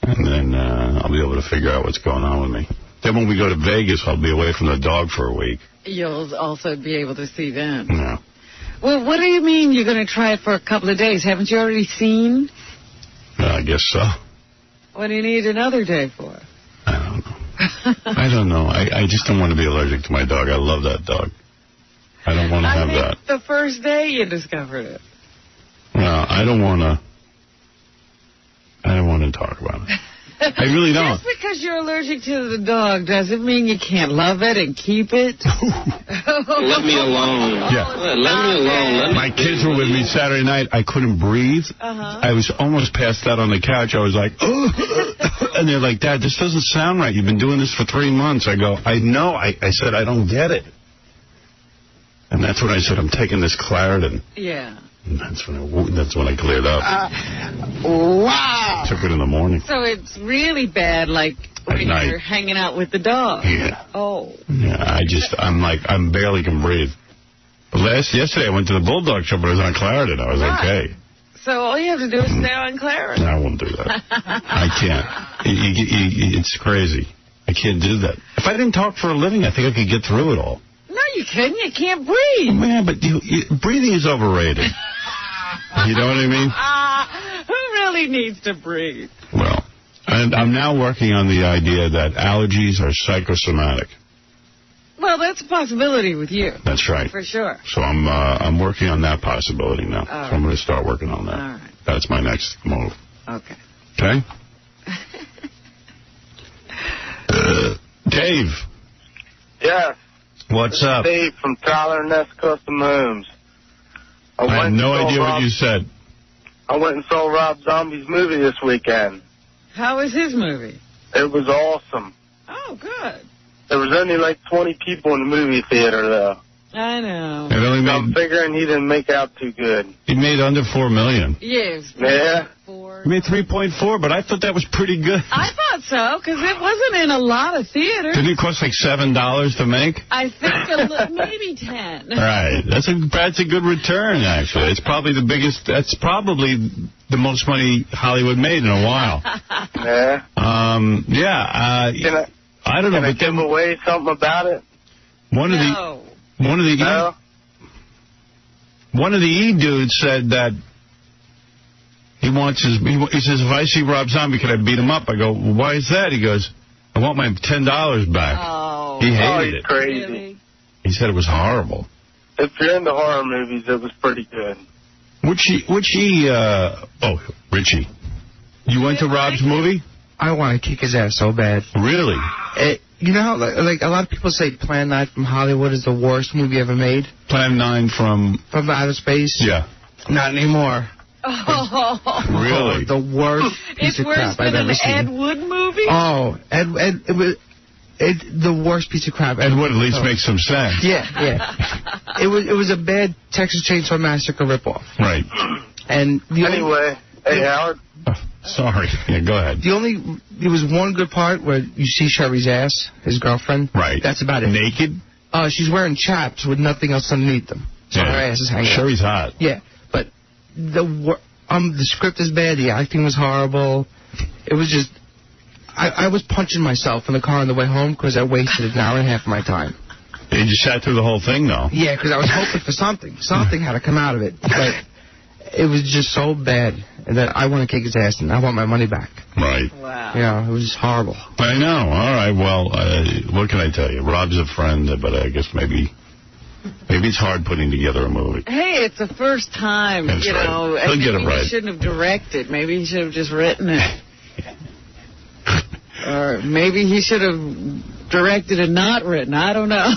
And then I'll be able to figure out what's going on with me. Then when we go to Vegas, I'll be away from the dog for a week. You'll also be able to see them. Yeah. Well, what do you mean you're going to try it for a couple of days? Haven't you already seen? I guess so. What do you need another day for? I don't know. I don't know. I just don't want to be allergic to my dog. I love that dog. I don't want to have that. The first day you discovered it. Well, I don't want to talk about it. I really don't. Just because you're allergic to the dog doesn't mean you can't love it and keep it. Let me alone. Yeah. Let me alone. My kids were with me Saturday night. I couldn't breathe. I was almost passed out on the couch. I was like, and they're like, Dad, this doesn't sound right. You've been doing this for 3 months. I go, I know. I said, I don't get it. And that's when I said, I'm taking this Claritin. Yeah. And that's when I cleared up. Wow. Took it in the morning. So it's really bad, like when you're hanging out with the dog. Yeah. Oh. Yeah, I'm barely can breathe. But yesterday I went to the Bulldog show, but I was on Claritin. I was okay. So all you have to do is stay on Claritin. No, I won't do that. I can't. It's crazy. I can't do that. If I didn't talk for a living, I think I could get through it all. No, you couldn't. You can't breathe. Oh, man, but breathing is overrated. You know what I mean? Who really needs to breathe? Well, and I'm now working on the idea that allergies are psychosomatic. Well, that's a possibility with you. That's right. For sure. So I'm working on that possibility now. So I'm going to start working on that. All right. That's my next move. Okay. Okay? Dave. Yes. What's up? Dave from Tyler Nest Custom Homes. I have no idea what you said. I went and saw Rob Zombie's movie this weekend. How was his movie? It was awesome. Oh, good. There was only like 20 people in the movie theater, though. I know. I'm figuring he didn't make out too good. He made under $4 million. Yes. Yeah. He made 3.4, but I thought that was pretty good. I thought so, because it wasn't in a lot of theaters. Didn't it cost like $7 to make? I think maybe 10. Right. That's a good return, actually. It's probably the biggest. That's probably the most money Hollywood made in a while. Yeah. Yeah. I don't know. Can I give away something about it? One of the E dudes said that he says, if I see Rob Zombie, can I beat him up? I go, well, why is that? He goes, I want my $10 back. Oh. He hated he's it. Crazy. Really? He said it was horrible. If you're into horror movies, it was pretty good. Richie. You went to Rob's movie? I want to kick his ass so bad. Really? You know how, like, a lot of people say Plan 9 from Hollywood is the worst movie ever made? Plan 9 from outer space? Yeah. Not anymore. Oh. Really? The worst piece of crap I've ever seen. Ed Wood movie? Oh, the worst piece of crap. Ed Wood at least makes some sense. Yeah. It was a bad Texas Chainsaw Massacre ripoff. Right. And anyway, hey Howard. Sorry. Yeah, go ahead. There was one good part where you see Sherry's ass, his girlfriend. Right. That's about it. Naked? She's wearing chaps with nothing else underneath them. So her ass is hanging out. Sherry's hot. Yeah, but the script is bad. The acting was horrible. It was just... I was punching myself in the car on the way home because I wasted an hour and a half of my time. You just sat through the whole thing, though. Yeah, because I was hoping for something. Something had to come out of it. But it was just so bad that I want to kick his ass and I want my money back. Right. Wow. Yeah, it was just horrible. I know. All right. Well, what can I tell you? Rob's a friend, but I guess maybe it's hard putting together a movie. Hey, it's the first time, That's right. know. He'll get it right. He shouldn't have directed. Maybe he should have just written it. Or maybe he should have directed and not written. I don't know.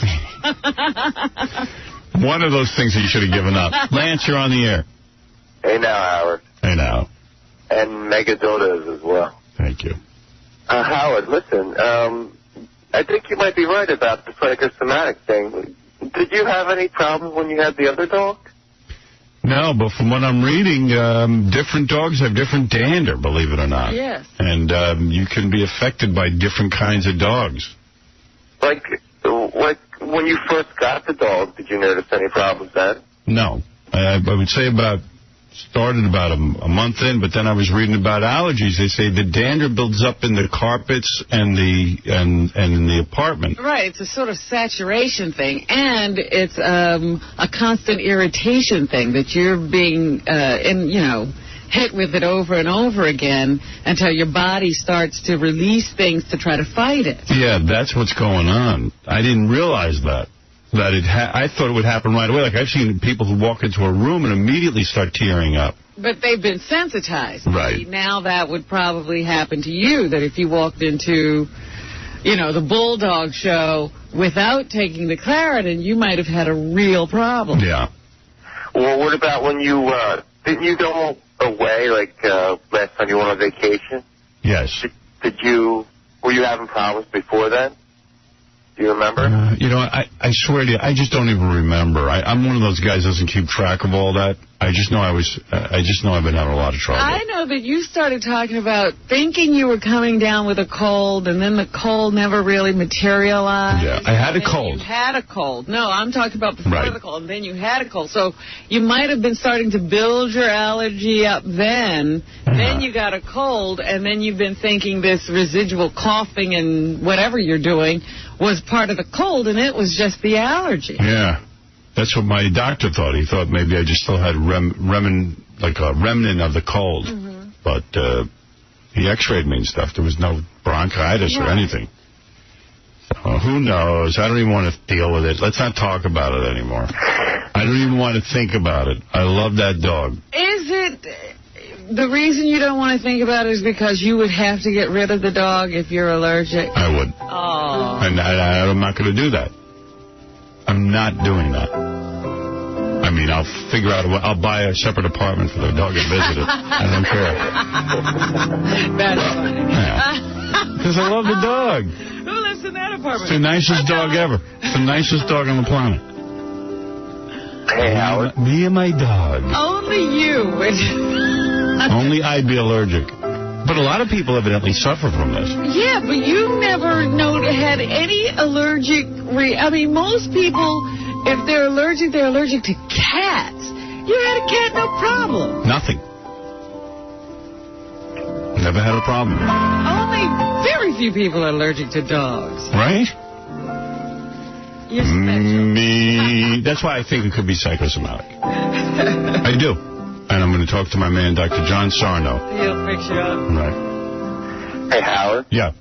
One of those things that you should have given up. Lance, you're on the air. Hey now, Howard. Hey now. And Megadotas as well. Thank you. Howard, listen, I think you might be right about the psychosomatic thing. Did you have any problems when you had the other dog? No, but from what I'm reading, different dogs have different dander, believe it or not. Yes. And you can be affected by different kinds of dogs. Like when you first got the dog, did you notice any problems then? No. I would say started about a month in, but then I was reading about allergies. They say the dander builds up in the carpets and in the apartment. Right, it's a sort of saturation thing, and it's a constant irritation thing that you're being hit with it over and over again until your body starts to release things to try to fight it. Yeah, that's what's going on. I didn't realize that. I thought it would happen right away. Like, I've seen people who walk into a room and immediately start tearing up. But they've been sensitized. Right. See, now that would probably happen to you, that if you walked into, you know, the Bulldog show without taking the Claritin, you might have had a real problem. Yeah. Well, what about when you, didn't you go away, like, last time you went on vacation? Yes. Were you having problems before then? Do you remember? You know, I swear to you, I just don't even remember. I'm one of those guys that doesn't keep track of all that. I just know I've been having a lot of trouble. I know that you started talking about thinking you were coming down with a cold, and then the cold never really materialized. Yeah, I had a cold. You had a cold. No, I'm talking about before the cold, and then you had a cold. So you might have been starting to build your allergy up then. Then you got a cold, and then you've been thinking this residual coughing and whatever you're doing was part of the cold, and it was just the allergy. Yeah. That's what my doctor thought. He thought maybe I just still had a remnant of the cold. Mm-hmm. But he x-rayed me and stuff. There was no bronchitis or anything. So who knows? I don't even want to deal with it. Let's not talk about it anymore. I don't even want to think about it. I love that dog. Is it... The reason you don't want to think about it is because you would have to get rid of the dog if you're allergic? I would. Oh. And I'm not going to do that. I'm not doing that. I mean, I'll figure out I'll buy a separate apartment for the dog and visit it. I don't care. That's funny. Yeah. Because I love the dog. Who lives in that apartment? It's the nicest dog ever. It's the nicest dog on the planet. Hey, Howard. Me and my dog. Only you. Only I'd be allergic. But a lot of people evidently suffer from this. Yeah, but you never had any allergic... I mean, most people, if they're allergic to cats. You had a cat, no problem. Nothing. Never had a problem. Only very few people are allergic to dogs. Right? You're special. Me. That's why I think it could be psychosomatic. I do. And I'm going to talk to my man, Dr. John Sarno. He'll fix you up. Right. Hey, Howard. Yeah.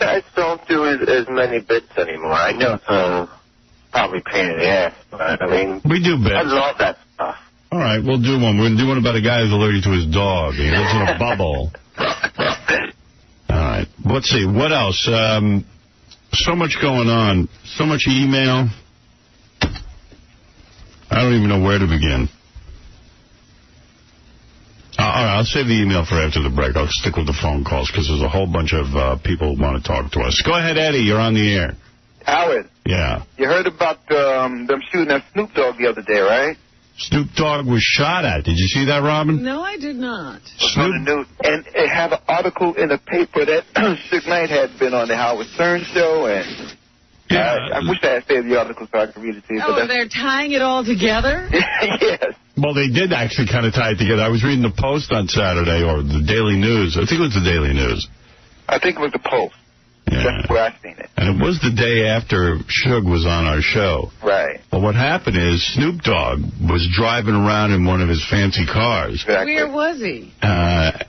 I don't do as many bits anymore. I know it's probably a pain in the ass, but I mean... We do bits. I love that stuff. All right, we'll do one. We're going to do one about a guy who's allergic to his dog. He lives in a bubble. All right. Let's see. What else? So much going on. So much email. I don't even know where to begin. All right, I'll save the email for after the break. I'll stick with the phone calls because there's a whole bunch of people who want to talk to us. Go ahead, Eddie. You're on the air. Howard. Yeah. You heard about them shooting at Snoop Dogg the other day, right? Snoop Dogg was shot at. Did you see that, Robin? No, I did not. On the news. And it had an article in the paper that Suge Knight had been on the Howard Stern show, and I wish I had saved the article so I could read it to you. Oh, they're tying it all together? Yes. Well, they did actually kind of tie it together. I was reading the Post on Saturday, or the Daily News. I think it was the Daily News. I think it was the Post. Yeah. That's where I seen it. And it was the day after Suge was on our show. Right. Well, what happened is Snoop Dogg was driving around in one of his fancy cars. Exactly. Where was he?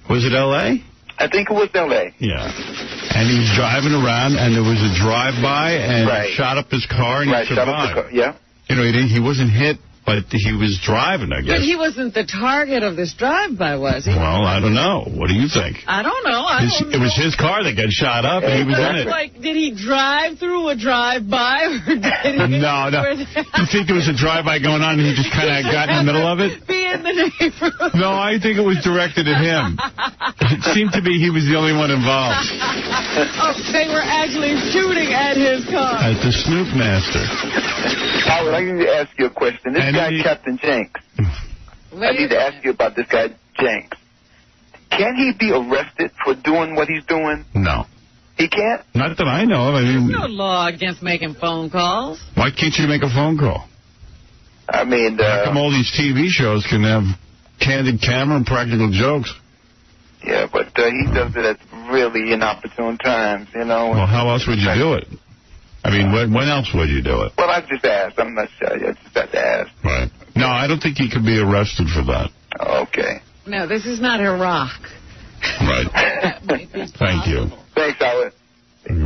Was it L.A.? I think it was L.A. Yeah. And he was driving around, and there was a drive-by, and shot up his car, and he survived. Shot up the car. Yeah. You know, he wasn't hit, but he was driving, I guess. But he wasn't the target of this drive-by, was he? Well, I don't know. What do you think? I don't know. It was his car that got shot up, and he was in it. Like, did he drive through a drive-by, or did he... No. You think there was a drive-by going on, and he just kind of got in the middle of it? Be in the neighborhood. No, I think it was directed at him. It seemed to be he was the only one involved. Oh, they were actually shooting at his car. At the Snoop Master. Howard, I need to ask you a question. This guy, Captain Jenks. I need to ask you about this guy, Jenks. Can he be arrested for doing what he's doing? No. He can't? Not that I know of. I mean, there's no law against making phone calls. Why can't you make a phone call? I mean, how come all these TV shows can have candid camera and practical jokes? Yeah, but he does it at really inopportune times, you know. Well, how else would you do it? I mean, when else would you do it? Well, I just asked. I'm not sure. I just had to ask. Right. No, I don't think he could be arrested for that. Okay. No, this is not Iraq. Right. Thank you. Thanks, Howard.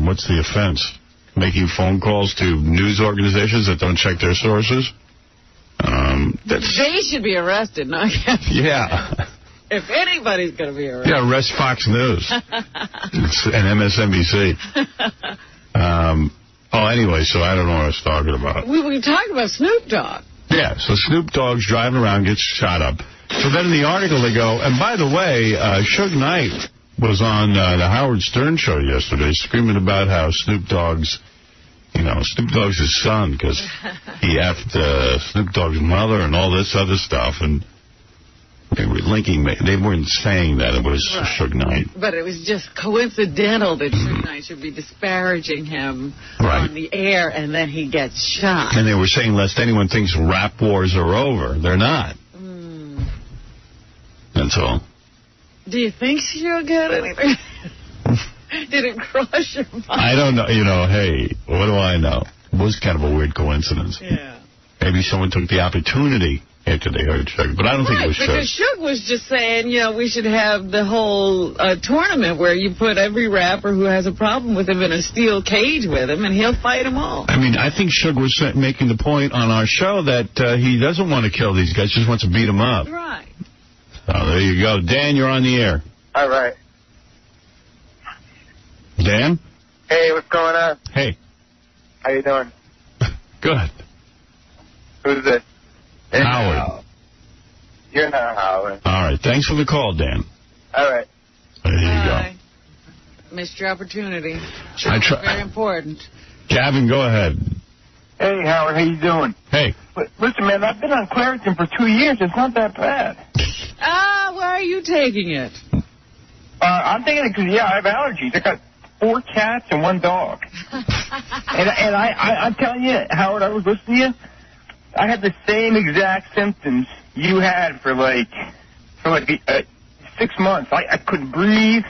What's the offense? Making phone calls to news organizations that don't check their sources? They should be arrested, not Yeah. If anybody's going to be arrested. Yeah, arrest Fox News and MSNBC. Anyway, so I don't know what I was talking about. We were talking about Snoop Dogg. Yeah, so Snoop Dogg's driving around, gets shot up. So then in the article they go, and by the way, Suge Knight was on the Howard Stern show yesterday screaming about how Snoop Dogg's his son because he effed Snoop Dogg's mother and all this other stuff. And they were they weren't saying that it was Suge Knight. But it was just coincidental that Suge Knight should be disparaging him on the air, and then he gets shot. And they were saying, lest anyone thinks rap wars are over. They're not. That's all. Do you think Suge had anything? Did it cross your mind? I don't know. Hey, what do I know? It was kind of a weird coincidence. Yeah. Maybe someone took the opportunity after they heard Suge, but I don't think it was Suge. Because Suge was just saying, we should have the whole tournament where you put every rapper who has a problem with him in a steel cage with him, and he'll fight them all. I mean, I think Suge was making the point on our show that he doesn't want to kill these guys, just wants to beat them up. Right. So there you go. Dan, you're on the air. All right. Dan? Hey, what's going on? Hey. How you doing? Good. Who's this? Howard. You're not Howard. All right. Thanks for the call, Dan. All right. There you go. Missed your opportunity. Very important. Gavin, go ahead. Hey, Howard, how you doing? Hey. Listen, man, I've been on Claritin for 2 years. It's not that bad. Why are you taking it? I'm taking it because, I have allergies. I got 4 cats and 1 dog. and I'm telling you, Howard, I was listening to you. I had the same exact symptoms you had for 6 months. I couldn't breathe.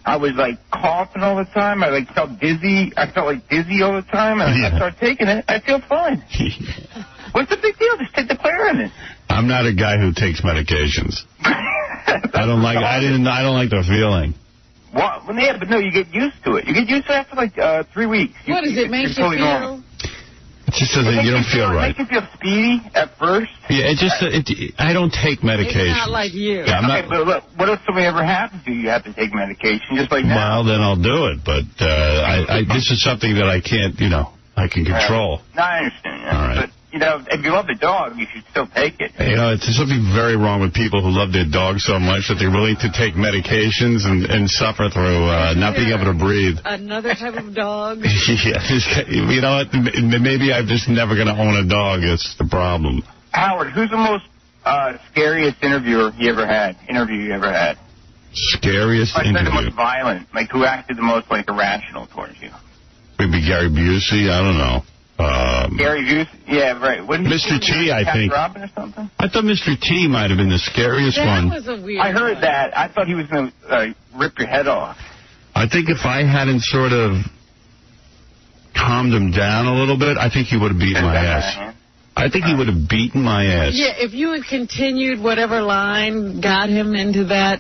I was coughing all the time. I felt dizzy. I felt dizzy all the time. And I started taking it. I feel fine. What's the big deal? Just take the Claritin. I'm not a guy who takes medications. I don't like the feeling. Well, yeah, but no, you get used to it. You get used to it after 3 weeks. What does it make you feel? Normal. It just doesn't. You don't feel right. It makes you feel speedy at first. Yeah, I don't take medication. It's not like you. Yeah, but look, what if something ever happens to you? You have to take medication, just like now. Well, then I'll do it. But this is something that I can't. I can control. No, I understand. All right. But if you love the dog, you should still take it. It's something very wrong with people who love their dog so much that they're willing to take medications and suffer through not being able to breathe. Another type of dog? Yeah. You know what? Maybe I'm just never going to own a dog. That's the problem. Howard, who's the most scariest interview you ever had? Scariest interview? The most violent. Who acted the most irrational towards you? Maybe Gary Booey. I don't know. Gary Busey? Yeah, right. Mr. T, I think. Robin or something? I thought Mr. T might have been the scariest one. That was a weird I heard that. I thought he was going to rip your head off. I think if I hadn't sort of calmed him down a little bit, I think he would have beaten my ass. I think he would have beaten my ass. Yeah, if you had continued whatever line got him into that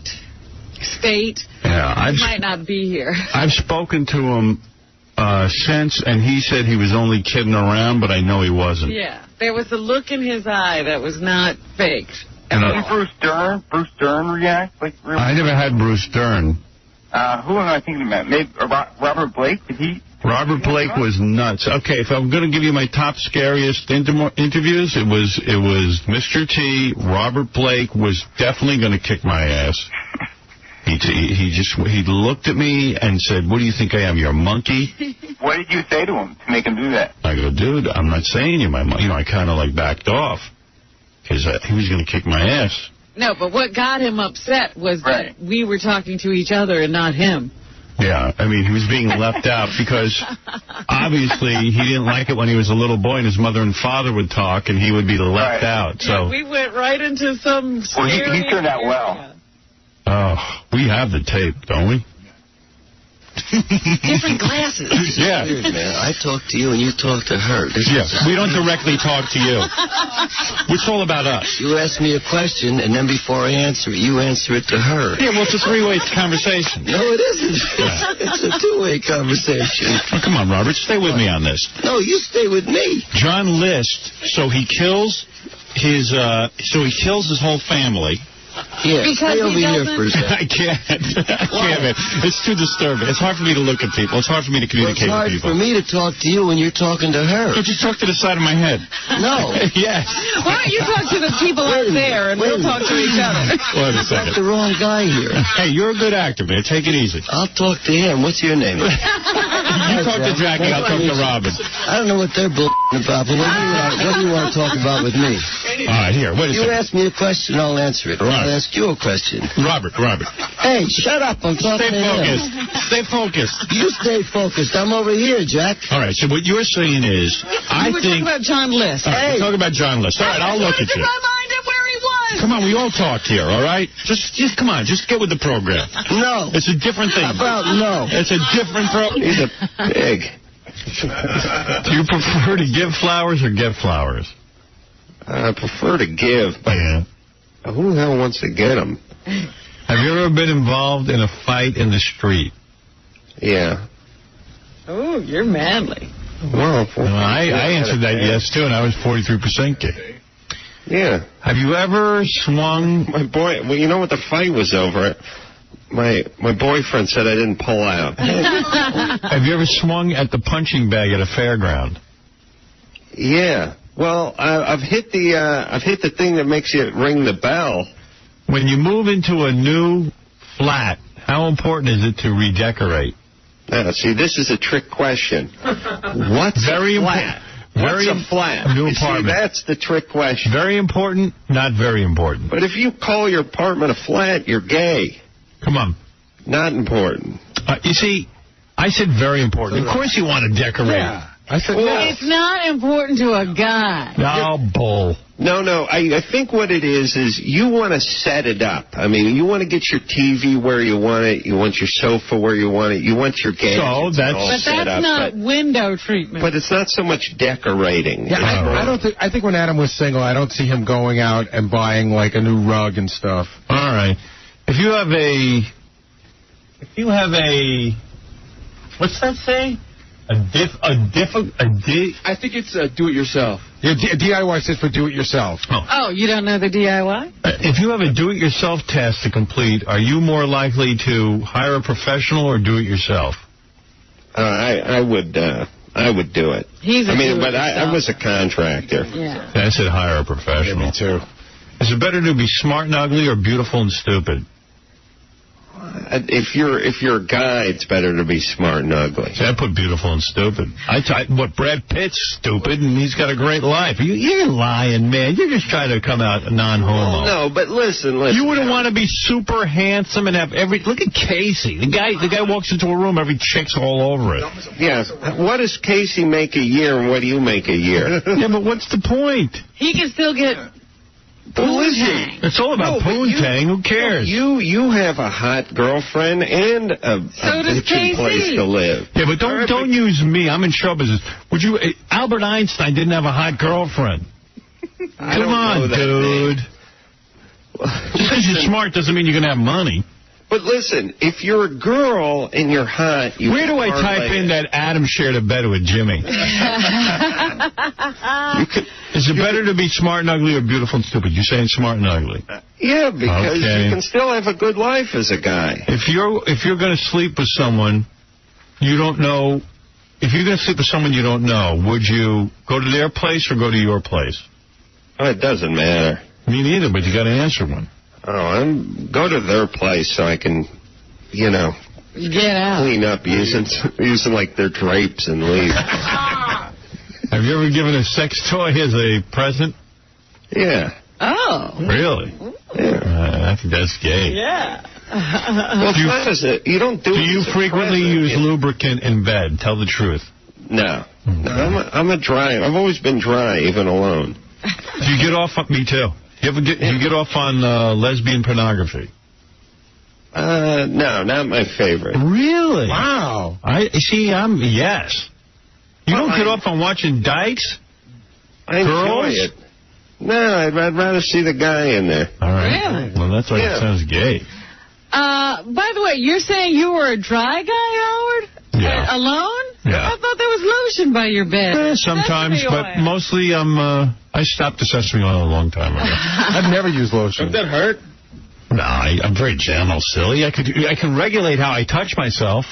state, he might not be here. I've spoken to him since, and he said he was only kidding around, but I know he wasn't. Yeah, there was a look in his eye that was not fake. And did Bruce Dern react? I never had Bruce Dern. Who am I thinking about? Maybe Robert Blake? Did he? Robert Blake was nuts. Okay, if I'm going to give you my top scariest interviews, it was Mr. T. Robert Blake was definitely going to kick my ass. He looked at me and said, "What do you think I am? You're a monkey?" What did you say to him to make him do that? I go, "Dude, I'm not saying you're my monkey." I kind of backed off because he was going to kick my ass. No, but what got him upset was that we were talking to each other and not him. Yeah, I mean, he was being left out because obviously he didn't like it when he was a little boy and his mother and father would talk and he would be left out. So yeah, we went right into some he turned out well. Oh, we have the tape, don't we? Different glasses. Yeah. Weird, man. I talk to you and you talk to her. We don't directly talk to you. It's all about us. You ask me a question, and then before I answer it, you answer it to her. Yeah, well, it's a three-way conversation. No, it isn't. It's a two-way conversation. Oh, come on, Robert. Stay with me on this. No, you stay with me. John List, so he kills his whole family. Yeah, stay over here for a second. I can't, man. It's too disturbing. It's hard for me to look at people. It's hard for me to communicate with people. It's hard for me to talk to you when you're talking to her. So just talk to the side of my head. No. Yes. Why don't you talk to the people out there and we'll talk to each other? Wait a second. That's the wrong guy here. Hey, you're a good actor, man. Take it easy. I'll talk to him. What's your name? You talk to Jackie. I'll talk to Robin. I don't know what they're about, but what do you want to talk about with me? All right, here. Wait a second. You ask me a question, I'll answer it. I'll ask you a question. Robert. Hey, shut up. I'm talking to him. Stay focused. You stay focused. I'm over here, Jack. All right, so what you're saying is, I think... We're talking about John List. All right, we're talking about John List. All right, I'll look at you. My mind of where he was. Come on, we all talk here, all right? Just come on, just get with the program. No. It's a different thing. How about no? It's a different program. He's a pig. Do you prefer to give flowers or get flowers? I prefer to give, but who the hell wants to get them? Have you ever been involved in a fight in the street? Yeah. Oh, you're manly. Well, I answered that yes, too, and I was 43% gay. Yeah. Have you ever swung... Well, you know what the fight was over? My boyfriend said I didn't pull out. Have you ever swung at the punching bag at a fairground? Yeah. Well, I've hit the thing that makes you ring the bell. When you move into a new flat, how important is it to redecorate? See, this is a trick question. What's very a flat? What's a flat? New apartment. See, that's the trick question. Very important, not very important. But if you call your apartment a flat, you're gay. Come on. Not important. You see, I said very important. Of course you want to decorate. Yeah. I said no. It's not important to a guy. No, bull. No. I think what it is you want to set it up. I mean, you want to get your TV where you want it. You want your sofa where you want it. You want your gadgets all set up. But that's not window treatment. But it's not so much decorating. Yeah, I think when Adam was single, I don't see him going out and buying like a new rug and stuff. All right. If you have a what's that say? I think it's do-it-yourself. Yeah, DIY stands for do-it-yourself. Oh, you don't know the DIY? If you have a do-it-yourself task to complete, are you more likely to hire a professional or do it yourself? I would do it. But I was a contractor. Yeah. I said hire a professional. Yeah, me too. Is it better to be smart and ugly or beautiful and stupid? If you're a guy, it's better to be smart and ugly. See, I put beautiful and stupid. Brad Pitt's stupid, and he's got a great life. You're lying, man. You're just trying to come out non-homo. No, but listen. You wouldn't want to be super handsome and have every... Look at Casey. The guy walks into a room, every chick's all over it. Yeah. What does Casey make a year, and what do you make a year? Yeah, but what's the point? He can still get... Who is he? It's all about poontang. Who cares? You have a hot girlfriend and a bitchin' place to live. Yeah, but don't use me. I'm in show business. Albert Einstein didn't have a hot girlfriend. Come on, dude. Just because you're smart doesn't mean you're going to have money. But listen, if you're a girl and you're hot, where do I type in that Adam shared a bed with Jimmy? Is it better to be smart and ugly or beautiful and stupid? You're saying smart and ugly. Yeah, because you can still have a good life as a guy. If you're going to sleep with someone you don't know, if you're going to sleep with someone you don't know, would you go to their place or go to your place? Oh, it doesn't matter. Me neither, but you got to answer one. Oh, go to their place so I can, get out. Clean up using like their drapes and leave. Have you ever given a sex toy as a present? Yeah. Oh. Really? Yeah. I think that's gay. Yeah. Well, you don't do. Do you frequently use lubricant in bed? Tell the truth. No. I'm a dry. I've always been dry, even alone. Do you get off? Me too. You get off on lesbian pornography? No, not my favorite. Really? Wow. Yes. You don't get off on watching dykes? I enjoy it. No, I'd rather see the guy in there. All right. Really? Well, that's why it sounds gay. By the way, you're saying you were a dry guy, Howard? Yeah. Alone? Yeah. I thought there was lotion by your bed. Sometimes, but mostly I stopped the sesame oil a long time ago. I've never used lotion. Does that hurt? No, I'm very gentle, silly. I can regulate how I touch myself.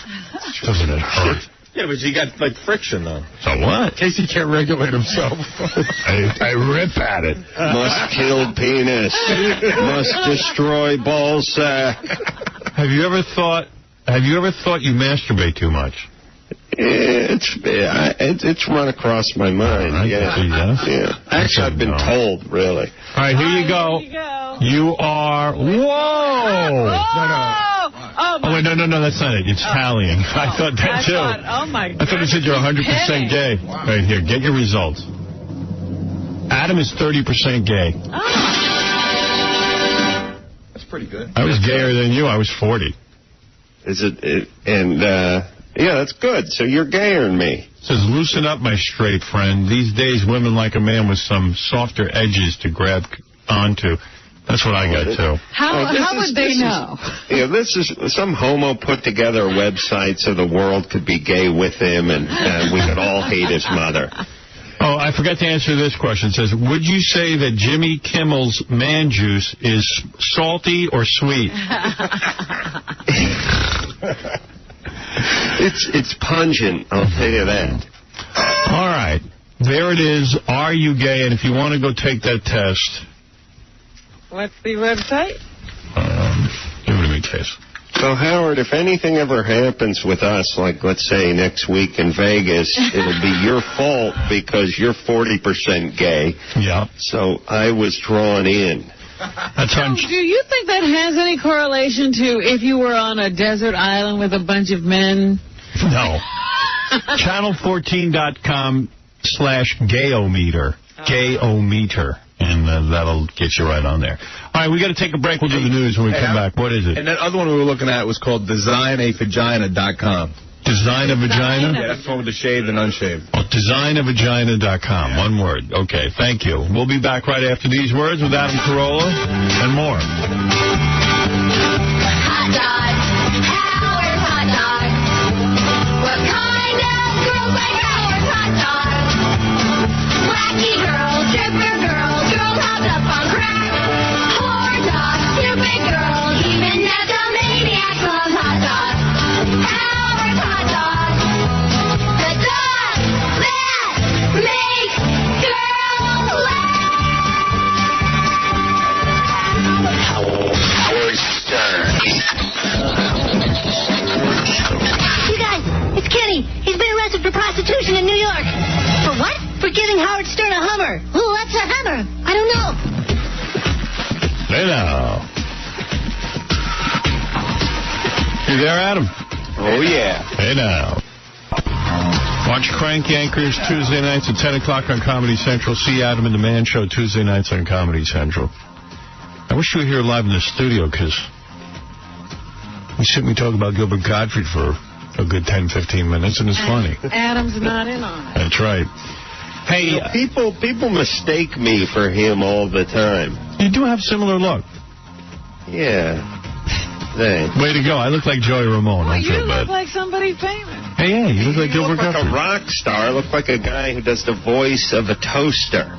Doesn't it hurt? Yeah, but you got, like, friction, though. So what? Casey can't regulate himself. I rip at it. Must kill penis. Must destroy ball sack. Have you ever thought you masturbate too much? It's run across my mind. Yeah. Actually, I've been told, really. All right, here you go. You are... Whoa! Oh, wait, no, that's not it. It's tallying. I thought that, too. Oh, my God. I thought it said you're 100% gay. Right here, get your results. Adam is 30% gay. That's pretty good. I was gayer than you. I was 40. Is it? Yeah, that's good. So you're gayer than me. It says, loosen up, my straight friend. These days, women like a man with some softer edges to grab onto. That's what I got, too. How would they know? This is some homo put together a website so the world could be gay with him and we could all hate his mother. Oh, I forgot to answer this question. It says, would you say that Jimmy Kimmel's man juice is salty or sweet? It's pungent, I'll tell you that. All right. There it is. Are you gay? And if you want to go take that test... What's the website? Give it to me, Case. So, Howard, if anything ever happens with us, like, let's say, next week in Vegas, it'll be your fault because you're 40% gay. Yeah. So I was drawn in. Do you think that has any correlation to if you were on a desert island with a bunch of men? No. Channel14.com/gayometer. Gayometer. And that'll get you right on there. All right, we got to take a break. We'll do the news when we come back. What is it? And that other one we were looking at was called designavagina.com. Design a vagina? Yeah, that's the one with the shaved and unshaved. Oh, designavagina.com. Yeah. One word. Okay, thank you. We'll be back right after these words with Adam Carolla and more. Hot dog. Howard's hot dog. What kind of girls like Howard's hot dog? Wacky girls, stripper girls, girls hopped up on crack. Whore dog, stupid girls, even nymphomaniacs love hot dog. Howard's hot dog. The dog that makes girls laugh. Howard Stern. You guys, it's Kenny. He's been arrested for prostitution in New York. For what? For giving Howard Stern a Hummer. Ooh, what's a Hummer? I don't know. Hey now. You there, Adam? Oh, yeah. Hey now. Watch Crank Yankers Tuesday nights at 10 o'clock on Comedy Central. See Adam and the Man Show Tuesday nights on Comedy Central. I wish you were here live in the studio, because we sit and we talk about Gilbert Gottfried for a good 10, 15 minutes, and it's funny. Adam's not in on it. That's right. Hey, people mistake me for him all the time. You do have similar look. Yeah. Thanks. Way to go. I look like Joey Ramone. Well, Don't feel you bad. look like somebody famous. Hey, yeah, you look like Gilbert Gottfried. Gottfried. A rock star. I look like a guy who does the voice of a toaster.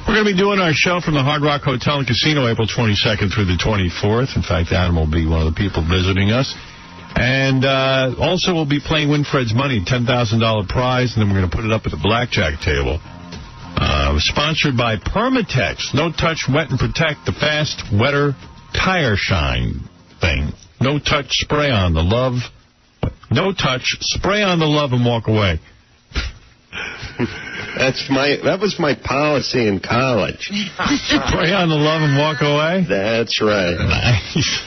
We're going to be doing our show from the Hard Rock Hotel and Casino April 22nd through the 24th. In fact, Adam will be one of the people visiting us. And also we'll be playing Winfred's Money, $10,000 prize, and then we're going to put it up at the blackjack table. Sponsored by Permatex. No touch, wet and protect, the fast, wetter tire shine thing. No touch, spray on the love. No touch, spray on the love and walk away. That was my policy in college. Spray on the love and walk away? That's right. Nice.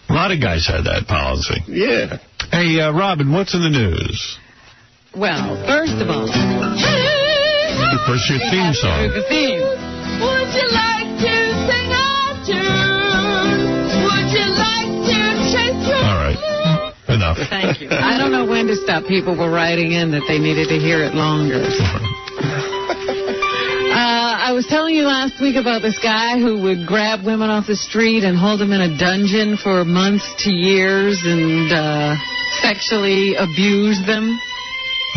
A lot of guys had that policy. Yeah. Hey, Robin, what's in the news? Well, first of all... First, your theme song. The theme. Would you like to sing a enough. Thank you. I don't know when to stop. People were writing in that they needed to hear it longer. I was telling you last week about this guy who would grab women off the street and hold them in a dungeon for months to years and sexually abuse them.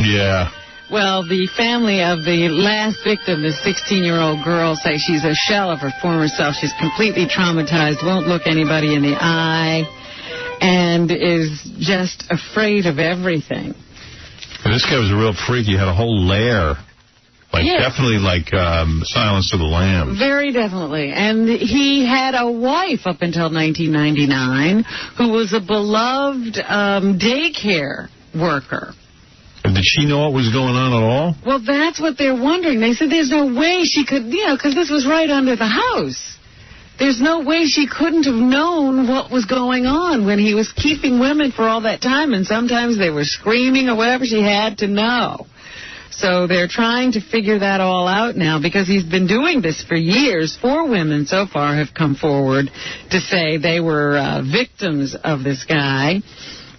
Yeah. Well, the family of the last victim, the 16-year-old girl, say she's a shell of her former self. She's completely traumatized, won't look anybody in the eye, and is just afraid of everything. And this guy was a real freak. He had a whole lair. Like, definitely like Silence of the Lambs. Very definitely. And he had a wife up until 1999 who was a beloved daycare worker. And did she know what was going on at all? Well, that's what they're wondering. They said there's no way she could, because this was right under the house. There's no way she couldn't have known what was going on when he was keeping women for all that time, and sometimes they were screaming or whatever. She had to know. So they're trying to figure that all out now because he's been doing this for years. 4 women so far have come forward to say they were victims of this guy.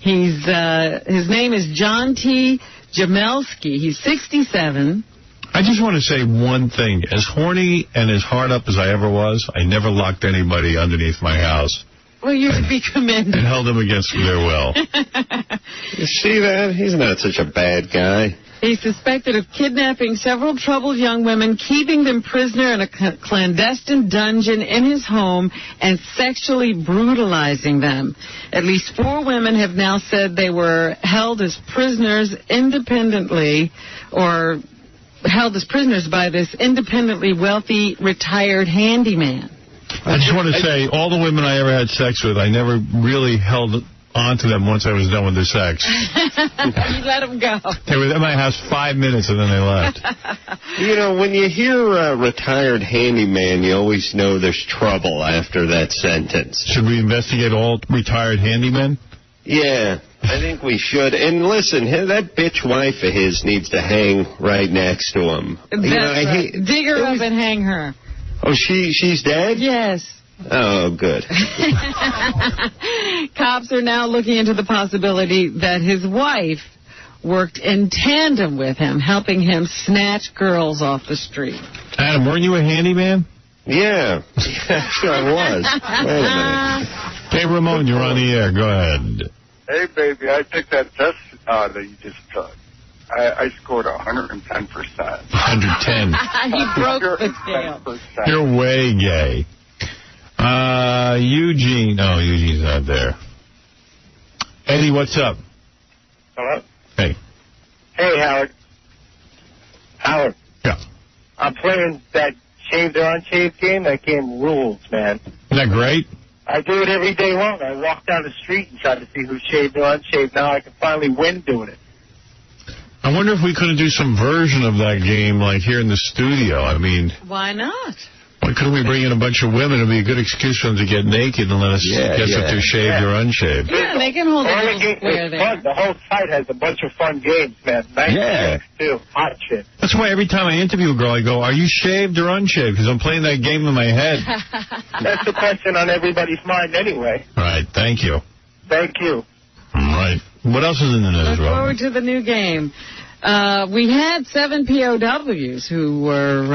His name is 𝗦𝗵cie𝗄𝗿𝗱. He's 67. I just want to say one thing. As horny and as hard up as I ever was, I never locked anybody underneath my house. Well, you would be commended. And held them against their will. You see that? He's not such a bad guy. He's suspected of kidnapping several troubled young women, keeping them prisoner in a clandestine dungeon in his home, and sexually brutalizing them. At least 4 women have now said they were held as prisoners independently, or held as prisoners by this independently wealthy retired handyman. I just want to say, all the women I ever had sex with, I never really held on to them once I was done with their sex. You let them go. They were at my house 5 minutes and then they left. You know, when you hear retired handyman, you always know there's trouble after that sentence. Should we investigate all retired handymen? Yeah, I think we should. And listen, that bitch wife of his needs to hang right next to him. That's right. Dig her up and hang her. Oh, she's dead? Yes. Oh, good. Cops are now looking into the possibility that his wife worked in tandem with him, helping him snatch girls off the street. Adam, weren't you a handyman? Yeah. Sure I was. Wait a minute. Hey, Ramon, you're on the air. Go ahead. Hey, baby, I took that test that you just took. I scored 110%. 110. He broke the scale. You're way gay. Eugene. No, Eugene's not there. Eddie, what's up? Hello? Hey. Hey, Howard. Howard. Yeah. I'm playing that shaved or unshaved game. That game rules, man. Isn't that great? I do it every day long. I walk down the street and try to see who's shaved or unshaved. Now I can finally win doing it. I wonder if we couldn't do some version of that game, like here in the studio. I mean, why not? Why couldn't we bring in a bunch of women? It would be a good excuse for them to get naked and let us guess if they're shaved or unshaved. Yeah, they can hold a little square there. Fun. The whole site has a bunch of fun games, man. Nice games, too. Hot shit. That's why every time I interview a girl, I go, are you shaved or unshaved? Because I'm playing that game in my head. That's the question on everybody's mind anyway. All right, thank you. Thank you. All right. What else is in the news, Look Rob? forward to the new game. We had 7 POWs who were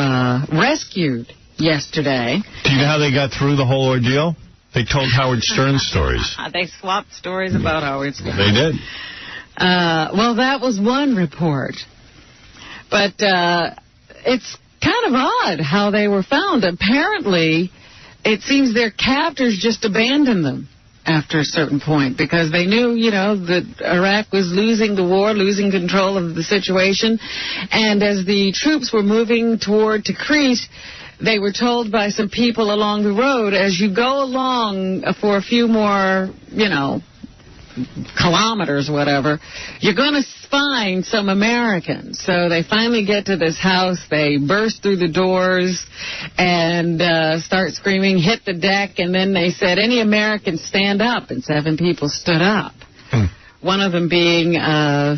rescued yesterday. Do you know how they got through the whole ordeal? They told Howard Stern stories. They swapped stories about Howard Stern. They did. Well, that was one report. But it's kind of odd how they were found. Apparently, it seems their captors just abandoned them after a certain point because they knew, that Iraq was losing the war, losing control of the situation. And as the troops were moving toward Tikrit, they were told by some people along the road, as you go along for a few more, kilometers, whatever, you're going to find some Americans. So they finally get to this house. They burst through the doors and start screaming, hit the deck, and then they said, any Americans stand up, and 7 people stood up. One of them being a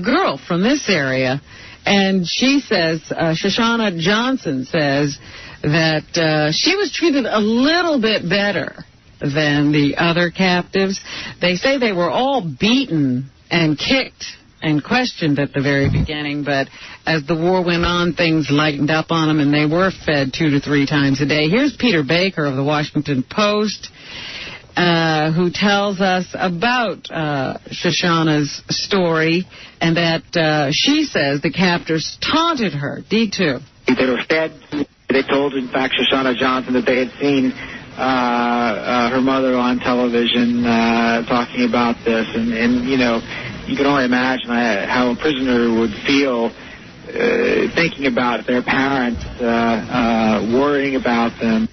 girl from this area. And she says, Shoshana Johnson says that she was treated a little bit better than the other captives. They say they were all beaten and kicked and questioned at the very beginning, but as the war went on, things lightened up on them, and they were fed 2 to 3 times a day. Here's Peter Baker of the Washington Post, who tells us about Shoshana's story, and that she says the captors taunted her. D2. They were fed. They told, in fact, Shoshana Johnson that they had seen her mother on television talking about this, and you know, you can only imagine how a prisoner would feel thinking about their parents, worrying about them.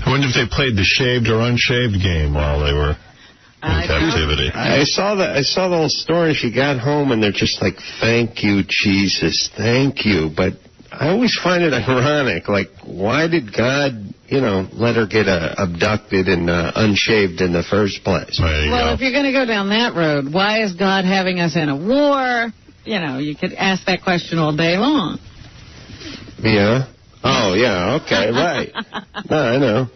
I wonder if they played the shaved or unshaved game while they were in captivity. I saw the whole story. She got home, and they're just like, "Thank you, Jesus, thank you." But I always find it ironic. Like, why did God, let her get abducted and unshaved in the first place? Well, if you're going to go down that road, why is God having us in a war? You could ask that question all day long. Yeah. Oh, yeah, okay, right. No, I know.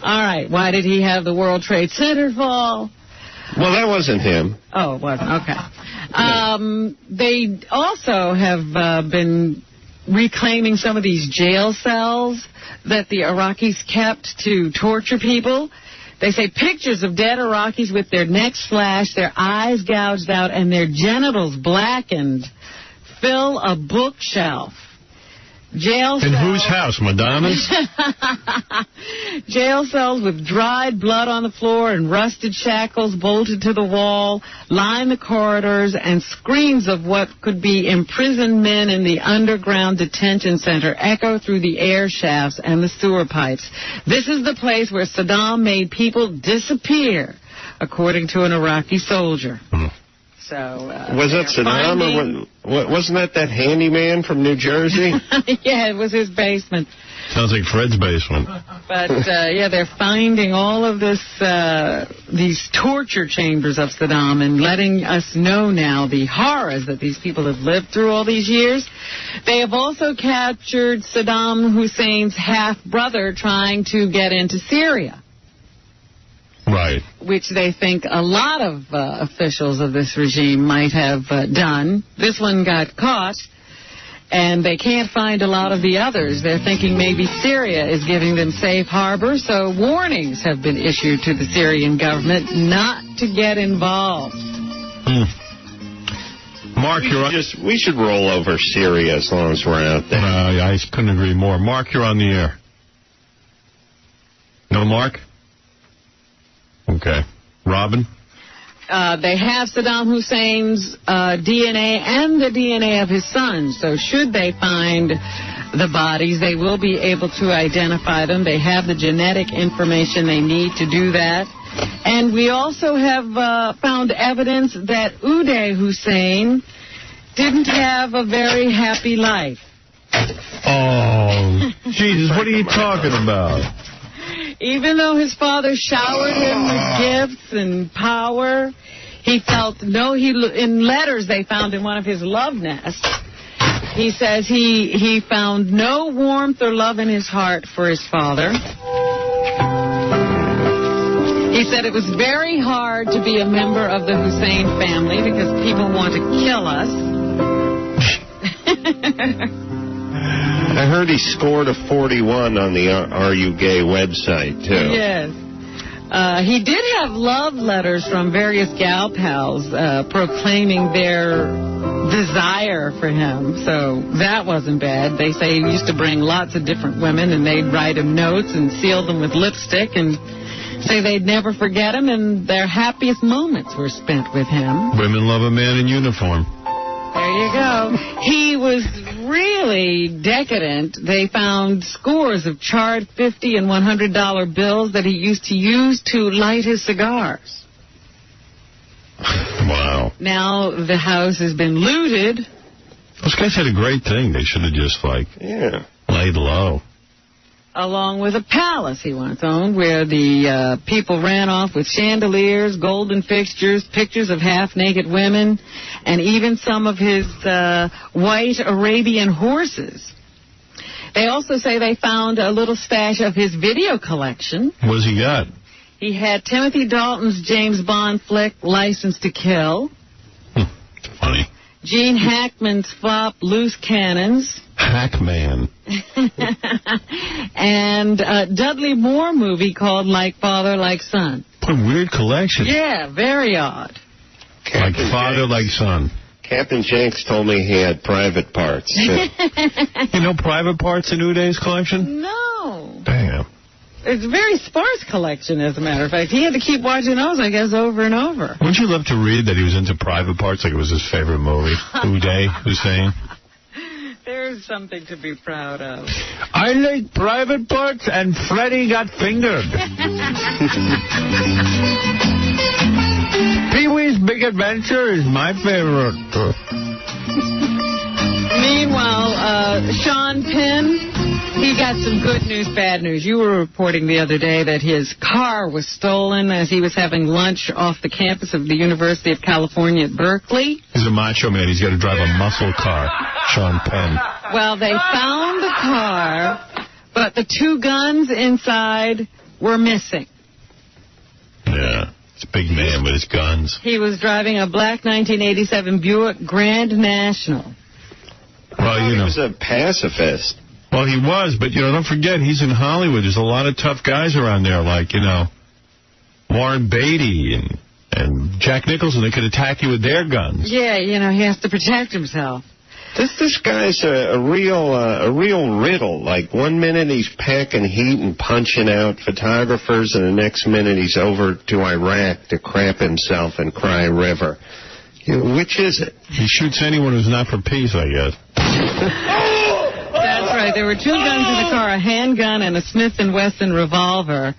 All right, why did he have the World Trade Center fall? Well, that wasn't him. Oh, it wasn't, okay. They also have been reclaiming some of these jail cells that the Iraqis kept to torture people. They say pictures of dead Iraqis with their necks slashed, their eyes gouged out, and their genitals blackened fill a bookshelf. Jail cells. In whose house? Madonna's? Jail cells with dried blood on the floor and rusted shackles bolted to the wall line the corridors, and screams of what could be imprisoned men in the underground detention center echo through the air shafts and the sewer pipes. This is the place where Saddam made people disappear, according to an Iraqi soldier. So, was that Saddam, or wasn't that handyman from New Jersey? Yeah, it was his basement. Sounds like Fred's basement. But, yeah, they're finding all of these torture chambers of Saddam and letting us know now the horrors that these people have lived through all these years. They have also captured Saddam Hussein's half-brother trying to get into Syria. Right. Which they think a lot of officials of this regime might have done. This one got caught, and they can't find a lot of the others. They're thinking maybe Syria is giving them safe harbor, so warnings have been issued to the Syrian government not to get involved. Mark, we should roll over Syria as long as we're out there. I couldn't agree more. Mark, you're on the air. No, Mark? Okay. Robin? They have Saddam Hussein's DNA and the DNA of his son, so should they find the bodies, they will be able to identify them. They have the genetic information they need to do that. And we also have found evidence that Uday Hussein didn't have a very happy life. Oh, Jesus, what are you talking about? Even though his father showered him with gifts and power, he felt in letters they found in one of his love nests, he says he found no warmth or love in his heart for his father. He said it was very hard to be a member of the Hussein family because people want to kill us. I heard he scored a 41 on the Are You Gay website, too. Yes. He did have love letters from various gal pals proclaiming their desire for him, so that wasn't bad. They say he used to bring lots of different women, and they'd write him notes and seal them with lipstick and say they'd never forget him, and their happiest moments were spent with him. Women love a man in uniform. There you go. He was really decadent. They found scores of charred $50 and $100 bills that he used to use to light his cigars. Wow. Now the house has been looted. Those guys had a great thing. They should have just, laid low. Along with a palace he once owned where the people ran off with chandeliers, golden fixtures, pictures of half-naked women, and even some of his white Arabian horses. They also say they found a little stash of his video collection. What's he got? He had Timothy Dalton's James Bond flick, License to Kill. Funny. Gene Hackman's flop, Loose Cannons. Hackman. And a Dudley Moore movie called Like Father, Like Son. What a weird collection. Yeah, very odd. Like father, like son. Captain Jenks told me he had private parts. You know private parts in Uday's collection? No. Damn. It's a very sparse collection, as a matter of fact. He had to keep watching those, I guess, over and over. Wouldn't you love to read that he was into private parts like it was his favorite movie? Uday was saying. There's something to be proud of. I like private parts and Freddy got fingered. Pee-wee's Big Adventure is my favorite. Meanwhile, Sean Penn, he got some good news, bad news. You were reporting the other day that his car was stolen as he was having lunch off the campus of the University of California at Berkeley. He's a macho man. He's got to drive a muscle car, Sean Penn. Well, they found the car, but the 2 guns inside were missing. Yeah, it's a big man with his guns. He was driving a black 1987 Buick Grand National. Well, you know, he was a pacifist. Well, he was, but, you know, don't forget, he's in Hollywood. There's a lot of tough guys around there, like, you know, Warren Beatty and Jack Nicholson. They could attack you with their guns. Yeah, you know, he has to protect himself. This guy's a real riddle. Like, one minute he's packing heat and punching out photographers, and the next minute he's over to Iraq to crap himself in Cry River. You know, which is it? He shoots anyone who's not for peace, I guess. That's right. There were 2 guns in the car, a handgun and a Smith & Wesson revolver.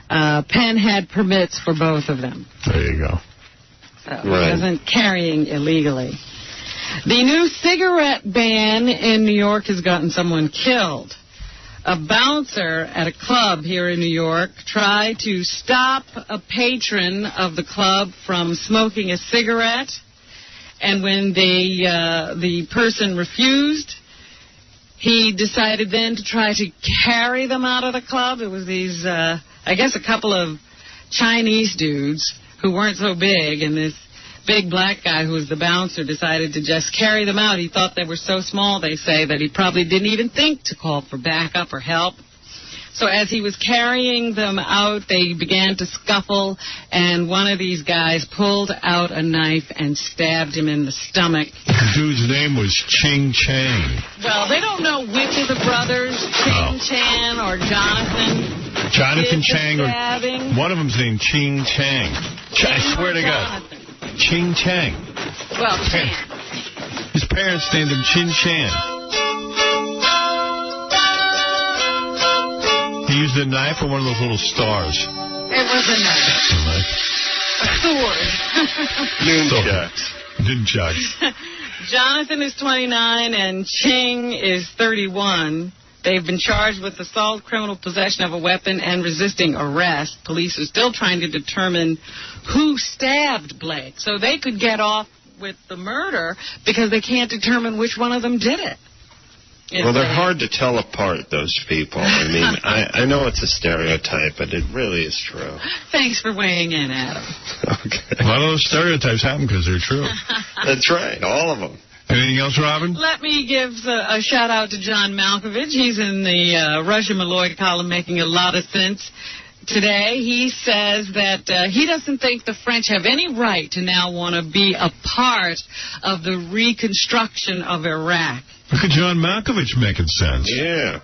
Penn had permits for both of them. There you go. So he wasn't carrying illegally. The new cigarette ban in New York has gotten someone killed. A bouncer at a club here in New York tried to stop a patron of the club from smoking a cigarette, and when the person refused, he decided then to try to carry them out of the club. It was these, I guess, a couple of Chinese dudes who weren't so big, and this big black guy who was the bouncer decided to just carry them out. He thought they were so small, they say, that he probably didn't even think to call for backup or help. So as he was carrying them out, they began to scuffle, and one of these guys pulled out a knife and stabbed him in the stomach. The dude's name was Ching Chang. Well, they don't know which of the brothers, Ching Chan or Jonathan. Jonathan Chang, or stabbing. one of them's named Ching Chang. I swear to God. Ching Chang. Well, Chan. His parents named him Chin Chan. He used a knife or one of those little stars? It was a knife. A sword. Nunchucks. Jonathan is 29 and Ching is 31. They've been charged with assault, criminal possession of a weapon, and resisting arrest. Police are still trying to determine who stabbed Blake, so they could get off with the murder because they can't determine which one of them did it. Well, they're hard to tell apart, those people. I mean, I know it's a stereotype, but it really is true. Thanks for weighing in, Adam. Okay. A lot of those stereotypes happen because they're true. That's right, all of them. Anything else, Robin? Let me give a shout-out to John Malkovich. He's in the Russia Malloy column making a lot of sense today. He says that he doesn't think the French have any right to now want to be a part of the reconstruction of Iraq. Look at John Malkovich making sense. Yeah.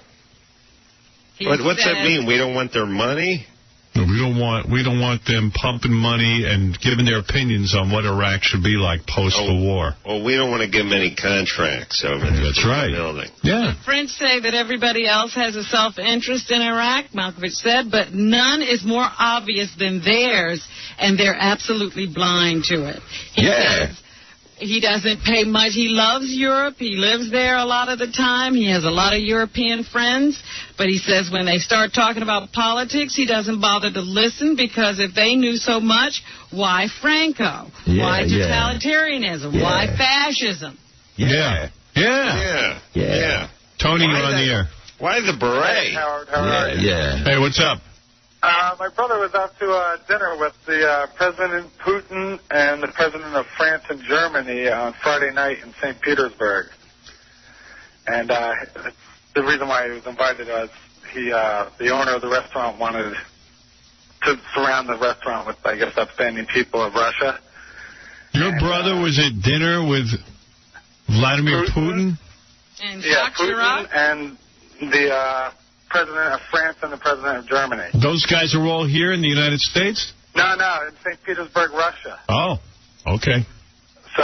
What's that mean? We don't want their money? No, we don't want them pumping money and giving their opinions on what Iraq should be like post the war. Well, we don't want to give them any contracts over there. That's right. Building. Yeah. The French say that everybody else has a self-interest in Iraq, Malkovich said, but none is more obvious than theirs, and they're absolutely blind to it. He says he doesn't pay much. He loves Europe. He lives there a lot of the time. He has a lot of European friends. But he says when they start talking about politics, he doesn't bother to listen because if they knew so much, why Franco? Why totalitarianism? Why fascism? Yeah. Yeah. Tony, you're on the air. Why the beret? Howard, how are you? Hey, what's up? My brother was out to dinner with the President Putin and the President of France and Germany on Friday night in St. Petersburg. And the reason why he was invited was the owner of the restaurant wanted to surround the restaurant with, I guess, upstanding people of Russia. Your brother was at dinner with Vladimir Putin? And Putin and the President of France and the President of Germany. Those guys are all here in the United States? No, in St. Petersburg, Russia. Oh, okay. So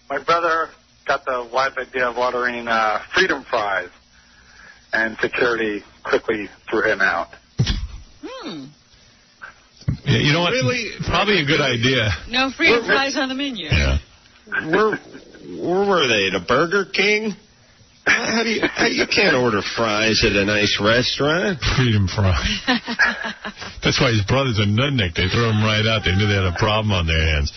my brother got the wise idea of ordering Freedom Fries, and security quickly threw him out. Yeah, you know what? Really? Probably a good idea. No Freedom Fries on the menu. Yeah. Where were they? At a Burger King? How you can't order fries at a nice restaurant? Freedom Fries. That's why his brother's a nutnik. They threw him right out. They knew they had a problem on their hands.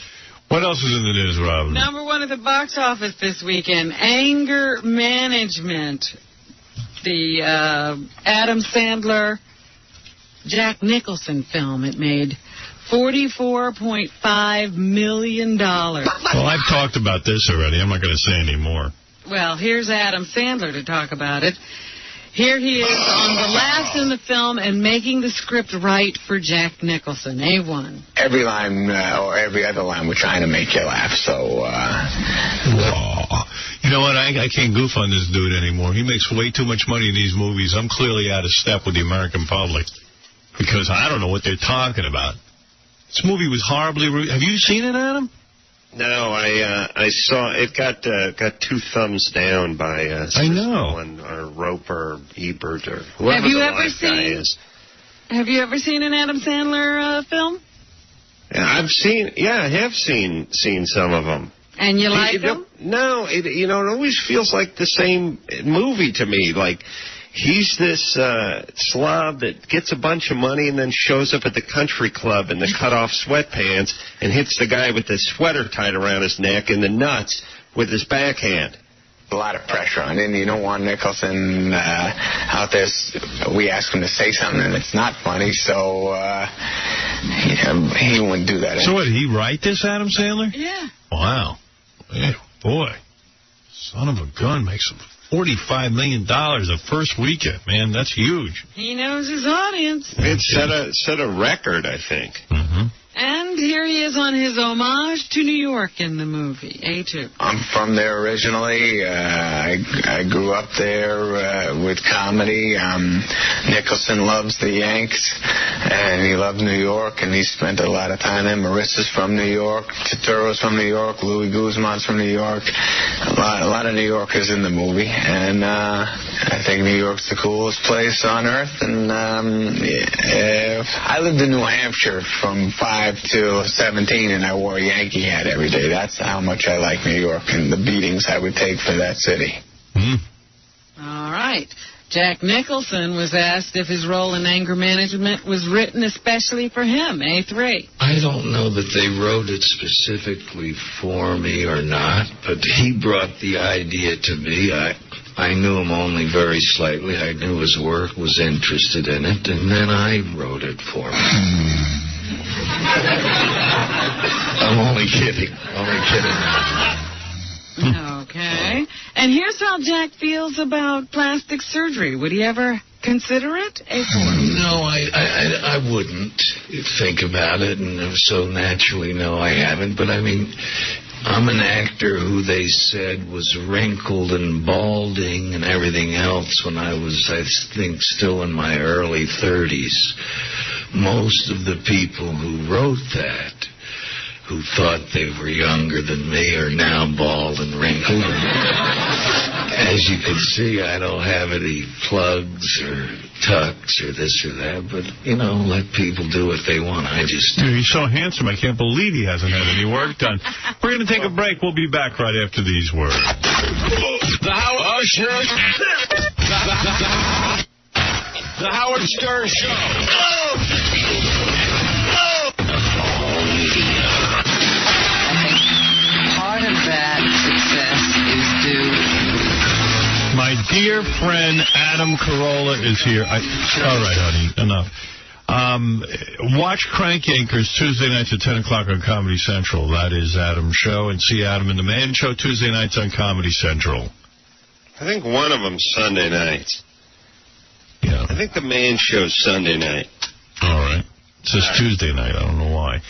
What else is in the news, Rob? Number 1 at the box office this weekend, Anger Management. The Adam Sandler, Jack Nicholson film. It made $44.5 million. Well, I've talked about this already. I'm not going to say any more. Well, here's Adam Sandler to talk about it. Here he is on the laughs in the film and making the script right for Jack Nicholson. A1. Every line or every other line, we're trying to make you laugh, so... You know what? I can't goof on this dude anymore. He makes way too much money in these movies. I'm clearly out of step with the American public because I don't know what they're talking about. This movie was horribly... Have you seen it, Adam? No, I saw it. Got 2 thumbs down by or Roper, Ebert, or whoever the live guy is. Have you ever seen an Adam Sandler film? Yeah, I have seen some of them. And you like them? No, it always feels like the same movie to me. Like he's this slob that gets a bunch of money and then shows up at the country club in the cut-off sweatpants and hits the guy with the sweater tied around his neck in the nuts with his backhand. A lot of pressure on him. You don't want Nicholson out there. We ask him to say something and it's not funny, so he wouldn't do that. So what, did he write this, Adam Sandler? Yeah. Wow. Hey, boy. Son of a gun makes $45 million the first weekend, man. That's huge. He knows his audience. It set a record, I think. Mm-hmm. And here he is on his homage to New York in the movie, A2. I'm from there originally. I grew up there with comedy. Nicholson loves the Yanks, and he loves New York, and he spent a lot of time there. Marissa's from New York. Turturro's from New York. Louis Guzman's from New York. A lot of New Yorkers in the movie, and I think New York's the coolest place on earth. And I lived in New Hampshire from 5 to 17, and I wore a Yankee hat every day. That's how much I like New York and the beatings I would take for that city. All right. Jack Nicholson was asked if his role in Anger Management was written especially for him, A3. I don't know that they wrote it specifically for me or not, but he brought the idea to me. I knew him only very slightly. I knew his work, was interested in it, and then I wrote it for him. I'm only kidding. Okay. And here's how Jack feels about plastic surgery. Would he ever consider it? No, I wouldn't think about it, and so naturally, no, I haven't. But I mean, I'm an actor who they said was wrinkled and balding and everything else when I was, I think, still in my early 30s. Most of the people who wrote that, who thought they were younger than me, are now bald and wrinkled. As you can see, I don't have any plugs or tucks or this or that, but, let people do what they want. He's so handsome, I can't believe he hasn't had any work done. We're going to take a break. We'll be back right after these words. The Howard Stern The Howard Stern Show. Part of that success is due. My dear friend Adam Carolla is here. All right, honey, enough. Watch Crank Yankers Tuesday nights at 10 o'clock on Comedy Central. That is Adam's show. And see Adam and the Man Show Tuesday nights on Comedy Central. I think one of them's Sunday nights. Yeah. I think the Man Show's Sunday night. All right. It says Tuesday night. I don't know why.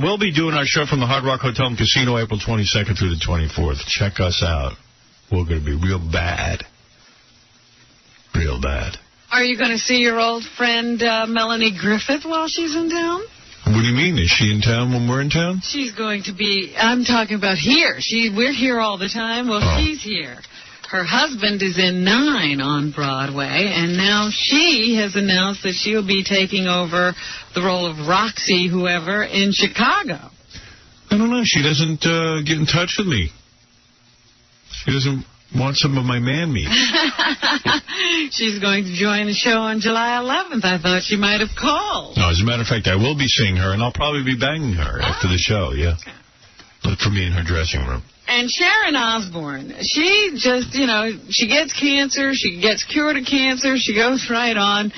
We'll be doing our show from the Hard Rock Hotel and Casino April 22nd through the 24th. Check us out. We're going to be real bad. Real bad. Are you going to see your old friend Melanie Griffith while she's in town? What do you mean? Is she in town when we're in town? She's going to be, I'm talking about here. We're here all the time. Well, she's here. Her husband is in 9 on Broadway, and now she has announced that she'll be taking over the role of Roxy, whoever, in Chicago. I don't know. She doesn't get in touch with me. She doesn't want some of my man meat. She's going to join the show on July 11th. I thought she might have called. No, as a matter of fact, I will be seeing her, and I'll probably be banging her after the show, yeah. Look for me in her dressing room. And Sharon Osbourne, she just, she gets cancer, she gets cured of cancer, she goes right on.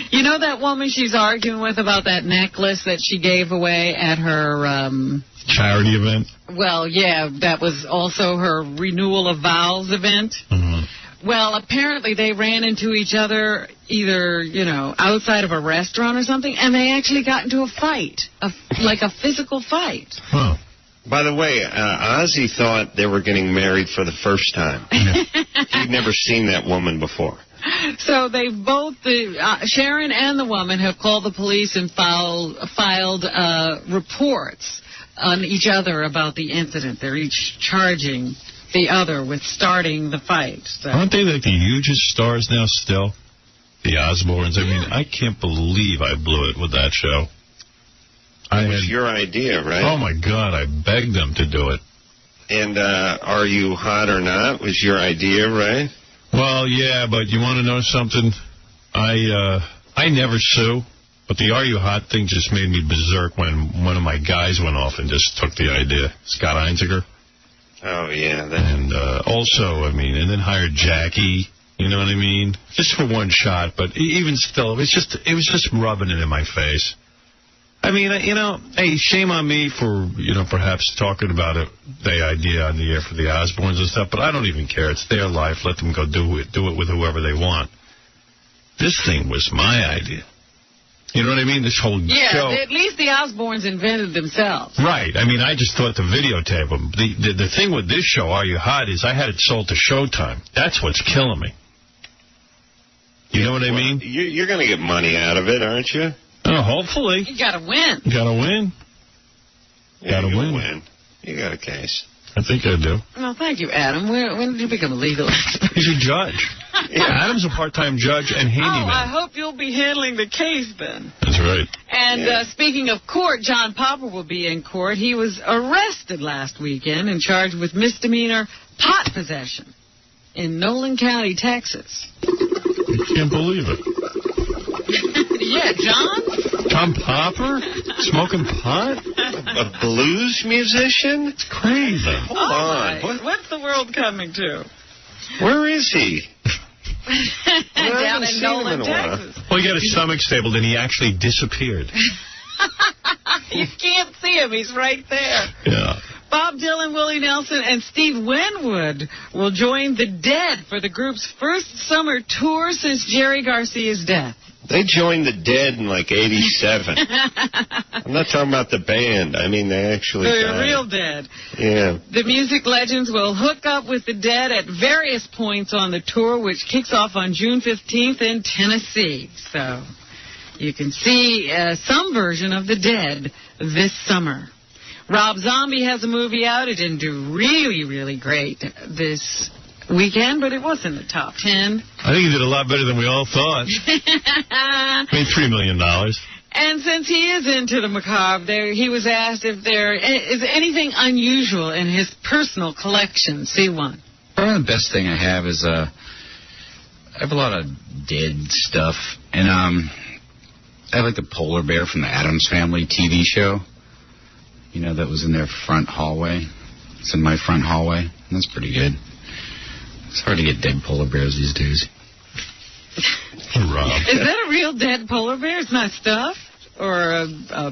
You know that woman she's arguing with about that necklace that she gave away at her... charity event? Well, yeah, that was also her renewal of vows event. Mm-hmm. Well, apparently they ran into each other either, outside of a restaurant or something, and they actually got into a fight, like a physical fight. Huh. By the way, Ozzy thought they were getting married for the first time. He'd never seen that woman before. So they both, Sharon and the woman, have called the police and filed reports on each other about the incident. They're each charging the other with starting the fight. So. Aren't they like the hugest stars now still? The Osbournes. I mean, I can't believe I blew it with that show. It was your idea, right? Oh, my God. I begged them to do it. And Are You Hot or Not was your idea, right? Well, yeah, but you want to know something? I never sue, but the Are You Hot thing just made me berserk when one of my guys went off and just took the idea. Scott Einziger. Oh, yeah. And also, and then hired Jackie, you know what I mean? Just for one shot, but even still, it was just rubbing it in my face. I mean, hey, shame on me for, perhaps talking about the idea on the air for the Osbournes and stuff, but I don't even care. It's their life. Let them go do it with whoever they want. This thing was my idea. You know what I mean? This whole show. Yeah, at least the Osbournes invented themselves. Right. I just thought to videotape them. The thing with this show, Are You Hot, is I had it sold to Showtime. That's what's killing me. You know what I mean? You're going to get money out of it, aren't you? Oh, hopefully. You got to win. Got to win. Yeah, got to win. You got a case. I think I do. Well, thank you, Adam. When did you become a legal expert? He's a judge. Yeah, Adam's a part-time judge and handyman. Oh, I hope you'll be handling the case then. That's right. And speaking of court, John Popper will be in court. He was arrested last weekend and charged with misdemeanor pot possession in Nolan County, Texas. I can't believe it. Yeah, John Popper? Smoking pot? A blues musician? It's crazy. Hold on. What's the world coming to? Where is he? Down in Nolan, Texas. Well, he got his stomach stabled and he actually disappeared. You can't see him. He's right there. Yeah. Bob Dylan, Willie Nelson, and Steve Winwood will join the Dead for the group's first summer tour since Jerry Garcia's death. They joined the Dead in like '87. I'm not talking about the band. They actually They're died. real dead. Yeah. The music legends will hook up with the Dead at various points on the tour, which kicks off on June 15th in Tennessee. So you can see some version of the Dead this summer. Rob Zombie has a movie out. It didn't do really, really great this weekend, but it was in the top 10. I think he did a lot better than we all thought. Made $3 million. And since he is into the macabre, he was asked if there is anything unusual in his personal collection. See one. Probably the best thing I have is I have a lot of dead stuff, and I have like the polar bear from the Addams Family TV show. That was in their front hallway. It's in my front hallway. And that's pretty good. It's hard to get dead polar bears these days. Rob. Is that a real dead polar bear? It's not stuffed? Or a